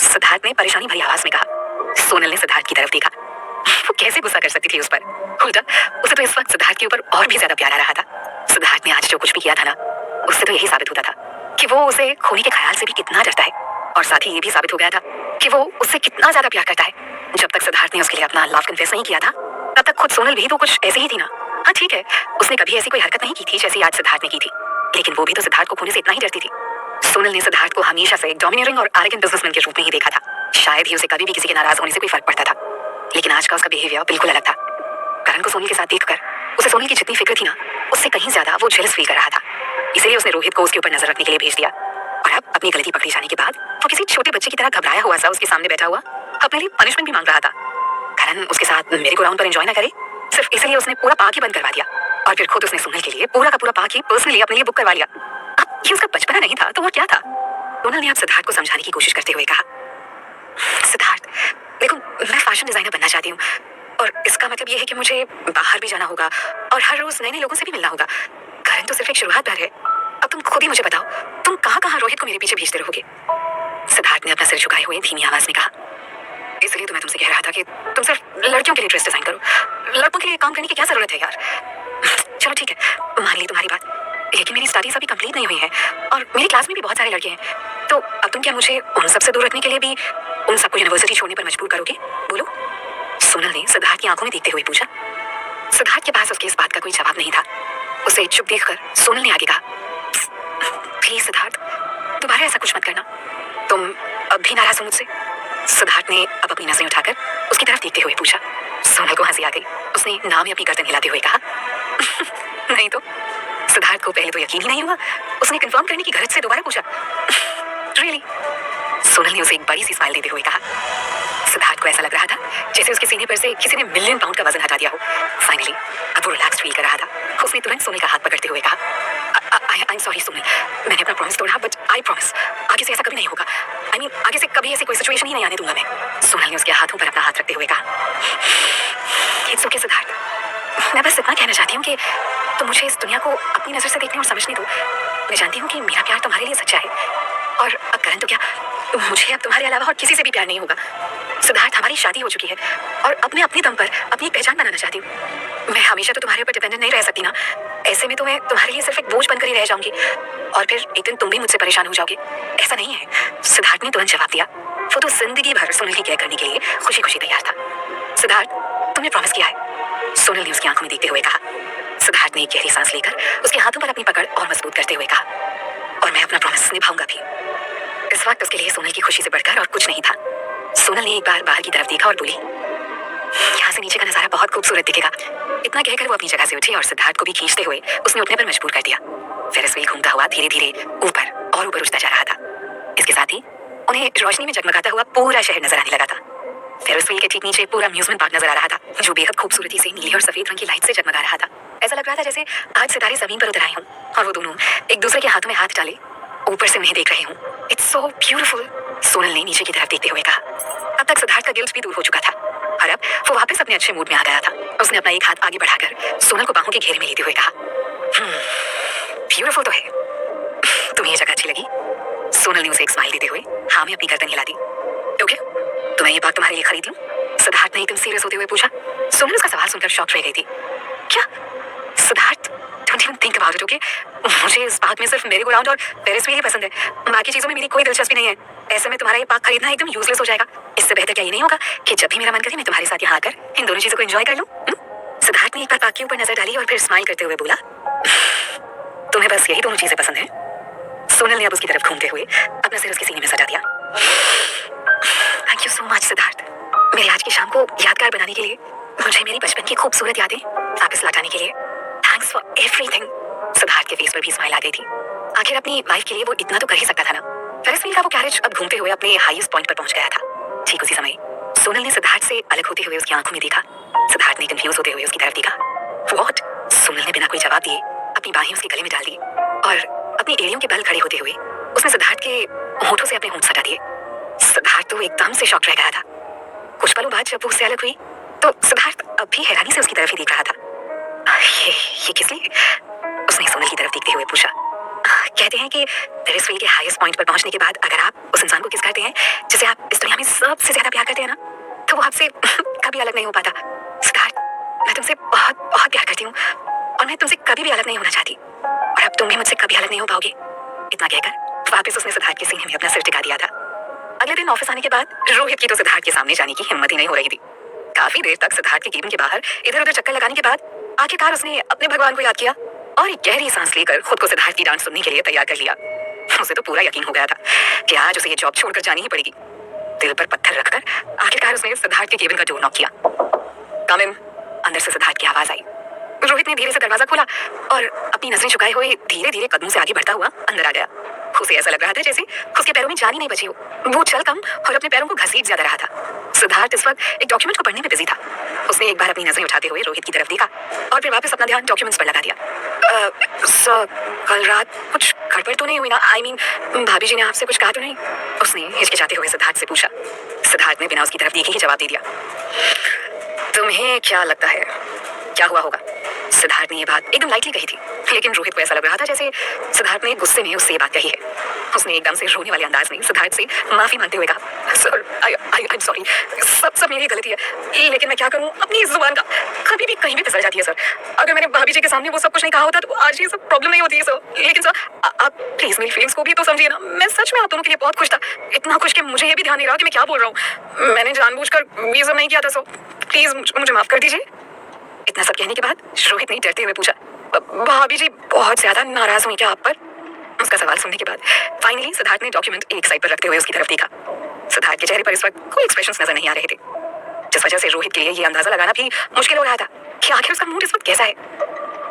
सिद्धार्थ ने परेशानी भरी आवाज में कहा। सोनल ने सिद्धार्थ की तरफ देखा। वो कैसे गुस्सा कर सकती थी उस पर? उल्टा उसे तो इस वक्त सिद्धार्थ के ऊपर और भी ज्यादा प्यार आ रहा था। सिद्धार्थ ने आज जो कुछ भी किया था ना, उससे तो यही साबित होता था कि वो उसे खोने के ख्याल से भी कितना डरता है, और साथ ही ये भी साबित हो गया था कि वो उससे कितना ज्यादा प्यार करता है। जब तक सिद्धार्थ ने उसके लिए अपना लव कन्फेस नहीं किया था, तब तक खुद सोनल भी तो कुछ ऐसे ही थी ना। हाँ ठीक है, उसने कभी ऐसी कोई हरकत नहीं की थी जैसी आज सिद्धार्थ ने की थी, लेकिन वो भी तो सिद्धार्थ को खोने से इतना ही डरती थी। सोनल ने सिद्धार्थ को हमेशा से डोमिनेटिंग और एरोगेंट बिजनेसमैन के रूप में ही देखा था। शायद ही उसे कभी भी किसी के नाराज होने से कोई फर्क पड़ता था, लेकिन आज का उसका बिहेवियर बिल्कुल अलग था। करण को सोनल के साथ देखकर उसे सोनल की जितनी फिक्र थी ना, उससे कहीं ज्यादा वो जेलस फील कर रहा था। इसलिए उसने रोहित को उसके ऊपर नजर रखने के लिए भेज दिया, और अब अपनी गलती पकड़ी जाने के बाद वो किसी छोटे बच्चे की तरह घबराया हुआ सा उसके सामने बैठा हुआ अपने लिए पनिशमेंट भी मांग रहा था। करण उसके साथ मेरे को राउंड पर एंजॉय ना करे, सिर्फ इसलिए उसने पूरा पार्क ही बंद करवा दिया, और फिर खुद उसने सोनल के लिए पूरा का पूरा पार्क ही पर्सनली अपने लिए बुक करवा लिया। अब ये उसका बचपना नहीं था तो वो क्या था? सोनल ने अब सिद्धार्थ को समझाने की कोशिश करते हुए कहा, सिद्धार्थ देखो, मैं फैशन डिजाइनर बनना चाहती हूँ, और इसका मतलब ये है कि मुझे बाहर भी जाना होगा और हर रोज नए नए लोगों से भी मिलना होगा। करण तो सिर्फ एक शुरुआत भर है। अब तुम खुद ही मुझे बताओ, तुम कहाँ कहाँ रोहित को मेरे पीछे भेजते रहोगे? सिद्धार्थ ने अपना सिर झुकाए हुए धीमी आवाज में कहा, इसलिए तो मैं तुमसे कह रहा था कि तुम सिर्फ लड़कियों के लिए ड्रेस डिजाइन करो, लड़कों के लिए काम करने की क्या जरूरत है यार? चलो ठीक है, मान ली तुम्हारी बात, लेकिन मेरी स्टडीज अभी कंप्लीट नहीं हुई है और मेरी क्लास में भी बहुत सारे लड़के हैं, तो अब तुम क्या मुझे उन सबसे दूर रखने के लिए भी उन सबको यूनिवर्सिटी छोड़ने पर मजबूर करोगे? बोलो। सोनल ने सिद्धार्थ की आंखों में देखते हुए पूछा। सिद्धार्थ के पास उसके इस बात का कोई जवाब नहीं था। उसे चुप देखकर सोनल ने आगे कहा, प्लीज सिद्धार्थ, दोबारा ऐसा कुछ मत करना। तुम अब भी नाराज हो मुझसे? सिद्धार्थ ने अब अपनी नजरें उठाकर उसकी तरफ देखते हुए पूछा। सोनल को हंसी आ गई। उसने नाम में अपनी गर्दन हिलाते हुए कहा, नहीं तो। सिद्धार्थ को पहले तो यकीन ही नहीं हुआ। उसने कंफर्म करने की गरज से दोबारा पूछा, रियली? सोनल ने उसे एक बड़ी सी स्माइल देते हुए कहा। सिद्धार्थ को ऐसा लग रहा था जैसे उसके सीने पर से किसी ने मिलियन पाउंड का वजन हटा दिया हो। फाइनली अब वो रिलैक्स्ड फील कर रहा था। उसने तुरंत सोनल का हाथ पकड़ते हुए कहा, आई एम सॉरी सोनल, मैंने अपना प्रॉमिस तोड़ा, बट आई प्रॉमिस आगे से ऐसा कभी नहीं होगा। आई मीन आगे से कभी ऐसी कोई सिचुएशन ही नहीं आने दूंगा मैं। सोनल ने उसके हाथों पर अपना हाथ रखते हुए कहा, इट्स ओके सिद्धार्थ, मैं बस इतना कहना चाहती हूँ कि तुम मुझे इस दुनिया को अपनी नजर से देखने और समझने दो। मैं जानती हूँ कि मेरा प्यार तुम्हारे लिए सच्चा है, और अब करण तो क्या, मुझे अब तुम्हारे अलावा और किसी से भी प्यार नहीं होगा। सिद्धार्थ, हमारी शादी हो चुकी है और अब मैं अपने दम पर अपनी एक पहचान बनाना चाहती हूँ। मैं हमेशा तो तुम्हारे ऊपर डिपेंडेंट नहीं रह सकती ना। ऐसे में तो मैं तुम्हारे लिए सिर्फ एक बोझ बनकर ही रह जाऊंगी, और फिर एक दिन तुम भी मुझसे परेशान हो जाओगे। ऐसा नहीं है। सिद्धार्थ ने तुरंत जवाब दिया। वो तो जिंदगी भर सोनल की केयर करने के लिए खुशी खुशी तैयार था। सिद्धार्थ, तुमने प्रॉमिस किया है, सोनल ने उसकी आंखों में देखते हुए कहा। सिद्धार्थ ने एक गहरी सांस लेकर उसके हाथों पर अपनी पकड़ और मजबूत करते हुए कहा, और मैं अपना प्रॉमिस निभाऊंगा भी। इस वक्त उसके लिए सोनल की खुशी से बढ़कर और कुछ नहीं था। सोनल ने एक बार बाहर की तरफ देखा और बोली, यहाँ से नीचे का नजारा बहुत खूबसूरत दिखेगा। इतना कहकर वो अपनी जगह से उठी और सिद्धार्थ को भी खींचते हुए उसने उठने पर मजबूर कर दिया। फेरिस व्हील घूमता हुआ धीरे धीरे ऊपर और ऊपर उठता जा रहा था। इसके साथ ही उन्हें रोशनी में जगमगाता हुआ पूरा शहर नजर आने लगा था। फेरिस व्हील के ठीक नीचे पूरा अम्यूजमेंट पार्क नजर आ रहा था, जो बेहद खूबसूरती से नीले और सफेद रंग की लाइट से जगमगा रहा था। ऐसा लग रहा था जैसे आज सितारे जमीन पर उतर आए हों और वो दोनों एक दूसरे के हाथों में हाथ डाले ऊपर से उन्हें देख रहे हों। इट्स सो ब्यूटीफुल, सोनल ने नीचे की तरफ देखते हुए कहा। अब तक सिद्धार्थ का गिल्ट भी दूर हो चुका था और अब वो वापस अपने अच्छे मूड में आ गया था। उसने अपना एक हाथ आगे बढ़ाकर सोनल को बाहों के घेरे में लेते हुए कहा, ब्यूटीफुल तो है, तुम्हें ये जगह अच्छी लगी? सोनल ने उसे एक स्माइल देते हुए हाँ में अपनी गर्दन हिला दी। ओके, तो मैं ये बात तुम्हारे लिए खरीद लूं? सिद्धार्थ ने एकदम सीरियस होते हुए पूछा। सोनल उसका सवाल सुनकर शॉक रह गई थी। क्या? Siddharth, don't even think about it, okay? मुझे इस बात में सिर्फ मेरी गो राउंड और फेरिस व्हील ही पसंद है। बाकी चीजों में मेरी कोई दिलचस्पी नहीं है। ऐसे में तुम्हारा ये पार्क खरीदना एकदम यूजलेस हो जाएगा। इससे बेहतर क्या ये नहीं होगा कि जब भी मेरा मन करे मैं तुम्हारे साथ यहाँ आकर इन दोनों चीजों को एंजॉय कर लूं? सिद्धार्थ ने एक बार पार्क के ऊपर नजर डाली और फिर स्माइल करते हुए बोला, तुम्हें बस यही दोनों चीजें पसंद है? सोनल ने अब उसकी तरफ घूमते हुए अपना सिर उसके सीने में सजा दिया। Thank you so much Siddharth, मेरी आज की शाम को यादगार बनाने के लिए, मुझे मेरी बचपन की खूबसूरत यादें वापस लौटाने के लिए थैंक्स फॉर एवरीथिंग। सिद्धार्थ के फेस पर भी स्माइल आ गई थी। आखिर अपनी वाइफ के लिए वो इतना तो कर ही सकता था ना। फेरिस व्हील का वो कैरेज अब घूमते हुए अपने हाईएस्ट पॉइंट पर पहुंच गया था। ठीक उसी समय सोनल ने सिद्धार्थ से अलग होते हुए उसकी आंखों में देखा। सिद्धार्थ ने कंफ्यूज होते हुए उसकी तरफ देखा। व्हाट? सोनल ने बिना कोई जवाब दिए अपनी बाहें उसके गले में डाल दी और अपनी एड़ियों के बल खड़े होते हुए उसने सिद्धार्थ के होठों से अपने होंठ सटा दिए। सिद्धार्थ तो एकदम से शॉक रह गया था। कुछ पलों बाद जब वो उससे अलग हुई तो सिद्धार्थ अब भी हैरानी से उसकी तरफ ही देख रहा था। ये किस लिए? उसने सोनल की तरफ देखते हुए पूछा। कहते हैं कि फेरिस व्हील के हाईएस्ट पॉइंट पर पहुंचने के बाद अगर आप उस इंसान को किस करते हैं जिसे आप इस दुनिया में सबसे ज्यादा प्यार करते हैं ना, तो वो आपसे कभी अलग नहीं हो पाता। सिद्धार्थ, मैं तुमसे बहुत बहुत प्यार करती हूँ और मैं तुमसे कभी भी अलग नहीं होना चाहती और अब तुम भी मुझसे कभी अलग नहीं हो पाओगे। इतना कहकर वापस उसने सिद्धार्थ के सीने में अपना सिर टिका दिया था। अगले दिन ऑफिस आने के बाद रोहित की तो सिद्धार्थ के सामने जाने की हिम्मत ही नहीं हो रही थी। काफी देर तक सिद्धार्थ के केबिन के बाहर इधर उधर चक्कर लगाने के बाद आखिरकार उसने अपने भगवान को याद किया और एक गहरी सांस लेकर खुद को सिद्धार्थ की डांट सुनने के लिए तैयार कर लिया। उसे तो पूरा यकीन हो गया था कि आज उसे ये जॉब छोड़कर जानी ही पड़ेगी। दिल पर पत्थर रखकर आखिरकार उसने सिद्धार्थ के केबिन का डोर नॉक किया। कम इन, अंदर से सिद्धार्थ की आवाज आई। रोहित ने धीरे से दरवाजा खोला और अपनी नजरें झुकाए हुए धीरे धीरे कदमों से आगे बढ़ता हुआ अंदर आ गया। उसे ऐसा लग रहा था जैसे उसके पैरों में जान ही नहीं बची हो। वो चल कम और अपने पैरों को घसीट ज्यादा रहा था। सिद्धार्थ इस वक्त एक डॉक्यूमेंट को पढ़ने में बिजी था। उसने एक बार अपनी नजरें उठाते हुए रोहित की तरफ देखा और फिर वापस अपना ध्यान डॉक्यूमेंट्स पर लगा दिया। सर, कल रात कुछ गड़बड़ तो नहीं हुई ना? आई मीन, भाभी जी ने आपसे कुछ कहा तो नहीं? उसने हिचकिचाते हुए सिद्धार्थ से पूछा। सिद्धार्थ ने बिना उसकी तरफ देखे ही जवाब दे दिया। तुम्हें क्या लगता है क्या हुआ होगा? सिद्धार्थ ने ये बात एकदम लाइटली कही थी, लेकिन रोहित को ऐसा लग रहा था जैसे सिद्धार्थ ने गुस्से में उससे ये बात कही है। उसने एकदम से रोने वाले अंदाज में सिद्धार्थ से माफी मांगते हुए कहा, सर आई एम सॉरी, सब मेरी गलती है, लेकिन मैं क्या करूं, अपनी इस जुबान का कभी भी कहीं भी फिसल जाती है सर। अगर मैंने भाभी जी के सामने वो सब कुछ नहीं कहा होता तो आज ये सब प्रॉब्लम नहीं होती है सर। लेकिन सर आप प्लीज मेरी फीलिंग्स को भी तो समझिए ना। मैं सच में आप दोनों के लिए बहुत खुश था, इतना खुश कि मुझे ये भी ध्यान नहीं रहा कि मैं क्या बोल रहा हूँ। मैंने जानबूझकर ये सब नहीं किया था सर, प्लीज मुझे माफ कर दीजिए। इतना सब कहने के बाद रोहित ने डरते हुए पूछा, भाभी जी बहुत ज्यादा नाराज हुई क्या आप पर? उसका सवाल सुनने के बाद फाइनली सिद्धार्थ ने डॉक्यूमेंट एक साइड पर रखते हुए उसकी तरफ देखा। सिद्धार्थ के चेहरे पर इस वक्त कोई एक्सप्रेशंस नजर नहीं आ रहे थे, जिस वजह से रोहित के लिए ये अंदाजा लगाना भी मुश्किल हो रहा था कि आखिर उसका मूड इस वक्त कैसा है।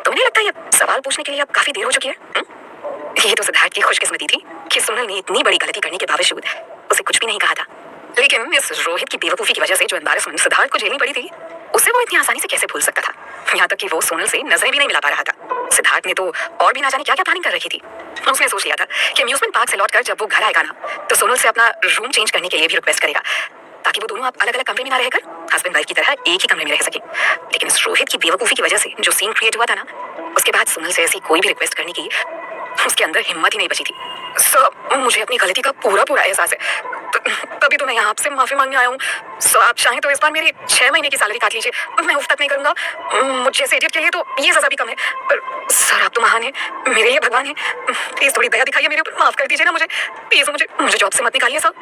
तुम्हें लगता है ये सवाल पूछने के लिए अब काफी देर हो चुकी है? ये तो सिद्धार्थ की खुशकिस्मती थी कि सोनल ने इतनी बड़ी गलती करने के बावजूद उसे कुछ भी नहीं कहा था। लेकिन इस रोहित की बेवकूफी की वजह से जो एम्बैरेसमेंट सिद्धार्थ को झेलनी पड़ी थी, उसे वो इतनी आसानी से कैसे भूल सकता था? यहाँ तक कि वो सोनल से नजरें भी नहीं मिला पा रहा था। सिद्धार्थ ने तो और भी ना जाने क्या क्या प्लानिंग कर रखी थी। उसने सोच लिया था कि अम्यूजमेंट पार्क से लौटकर जब वो घर आएगा ना, तो सोनल से अपना रूम चेंज करने के लिए भी रिक्वेस्ट करेगा, ताकि वो दोनों अलग अलग कमरे में ना रहकर हस्बैंड वाइफ की तरह एक ही कमरे में रह सके। लेकिन इस रोहित की बेवकूफी की वजह से जो सीन क्रिएट हुआ था ना, उसके बाद सोनल से ऐसी कोई भी रिक्वेस्ट करने की उसके अंदर हिम्मत ही नहीं बची थी। सर, मुझे अपनी गलती का पूरा एहसास है, तभी तो मैं यहाँ आपसे माफी मांगने आया हूँ। सर, आप चाहें तो इस बार मेरी 6 महीने की सैलरी काट लीजिए, मैं उफ तक नहीं करूंगा। मुझ जैसे इडियट के लिए तो ये सजा भी कम है। पर सर, आप तो महान हैं, मेरे ये भगवान हैं, प्लीज थोड़ी दया दिखाइए मेरे ऊपर, माफ कर दीजिए ना मुझे, प्लीज मुझे जॉब से मत निकालिए सर।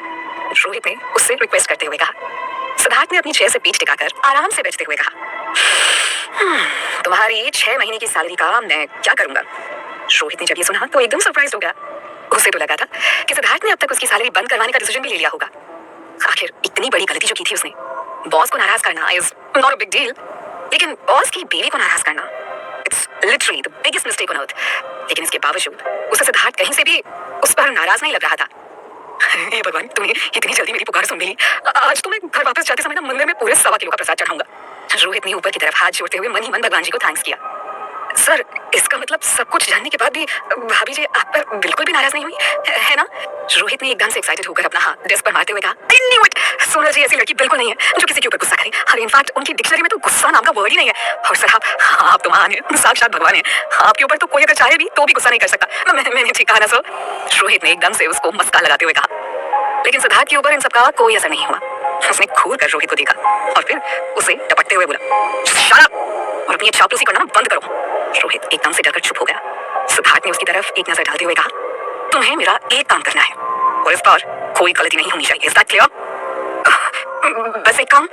रोहित ने उससे रिक्वेस्ट करते हुए कहा। सिद्धार्थ ने अपनी चेयर से पीठ टिकाकर आराम से बैठते हुए कहा, तुम्हारी 6 महीने की सैलरी का मैं क्या करूंगा? रोहित ने जब ये सुना तो एकदम सरप्राइज हो गया। उसे तो लगा था कि सिद्धार्थ ने अब तक उसकी सैलरी बंद करवाने का डिसीजन भी ले लिया होगा। आखिर इतनी बड़ी गलती जो की थी उसने, बॉस को नाराज करना is not a big deal, लेकिन बॉस की बीवी को नाराज करना it's literally the biggest mistake on earth. लेकिन इसके बावजूद उसे सिद्धार्थ कहीं से भी उस पर नाराज नहीं लग रहा था। हे भगवान, तुम्हें इतनी जल्दी मेरी पुकार सुन मिली। आज तो मैं घर वापस जाते समय ना मंदिर में पूरे 1.25 किलो का प्रसाद चढ़ाऊंगा। रोहित ने ऊपर की तरफ हाथ जोड़ते हुए मन ही मन भगवान जी को थैंक्स किया। सर, इसका मतलब सब कुछ जानने के बाद भी भाभी जी आप पर बिल्कुल भी नाराज नहीं हुई है ना? रोहित ने एकदम से एक्साइटेड होकर अपना हाथ डेस्क पर मारते हुए कहा, I knew it! सोनल जी ऐसी लड़की बिल्कुल नहीं है जो किसी के ऊपर गुस्सा करे। और इनफैक्ट उनकी डिक्शनरी में तो गुस्सा नाम का वर्ड ही नहीं है। और सर आप तो महान हैं, साक्षात भगवान हैं। आपके ऊपर तो कोई अगर चाहे भी तो भी गुस्सा नहीं कर सकता। मैंने ठीक कहा ना सर? रोहित ने एकदम से उसको मस्का लगाते हुए कहा। लेकिन सिद्धार्थ के ऊपर इन सबका कोई असर नहीं हुआ। उसने घूर कर रोहित को देखा और फिर उसे टपकते हुए बोला, शट अप और अपनी चापलूसी करना बंद करो। रोहित एकदम से डरकर चुप हो गया। सिद्धार्थ ने उसकी तरफ एक नजर डालते हुए कहा, तुम्हें मेरा एक काम करना है और इस बार कोई गलती नहीं होनी चाहिए। Is that clear? बस एक काम,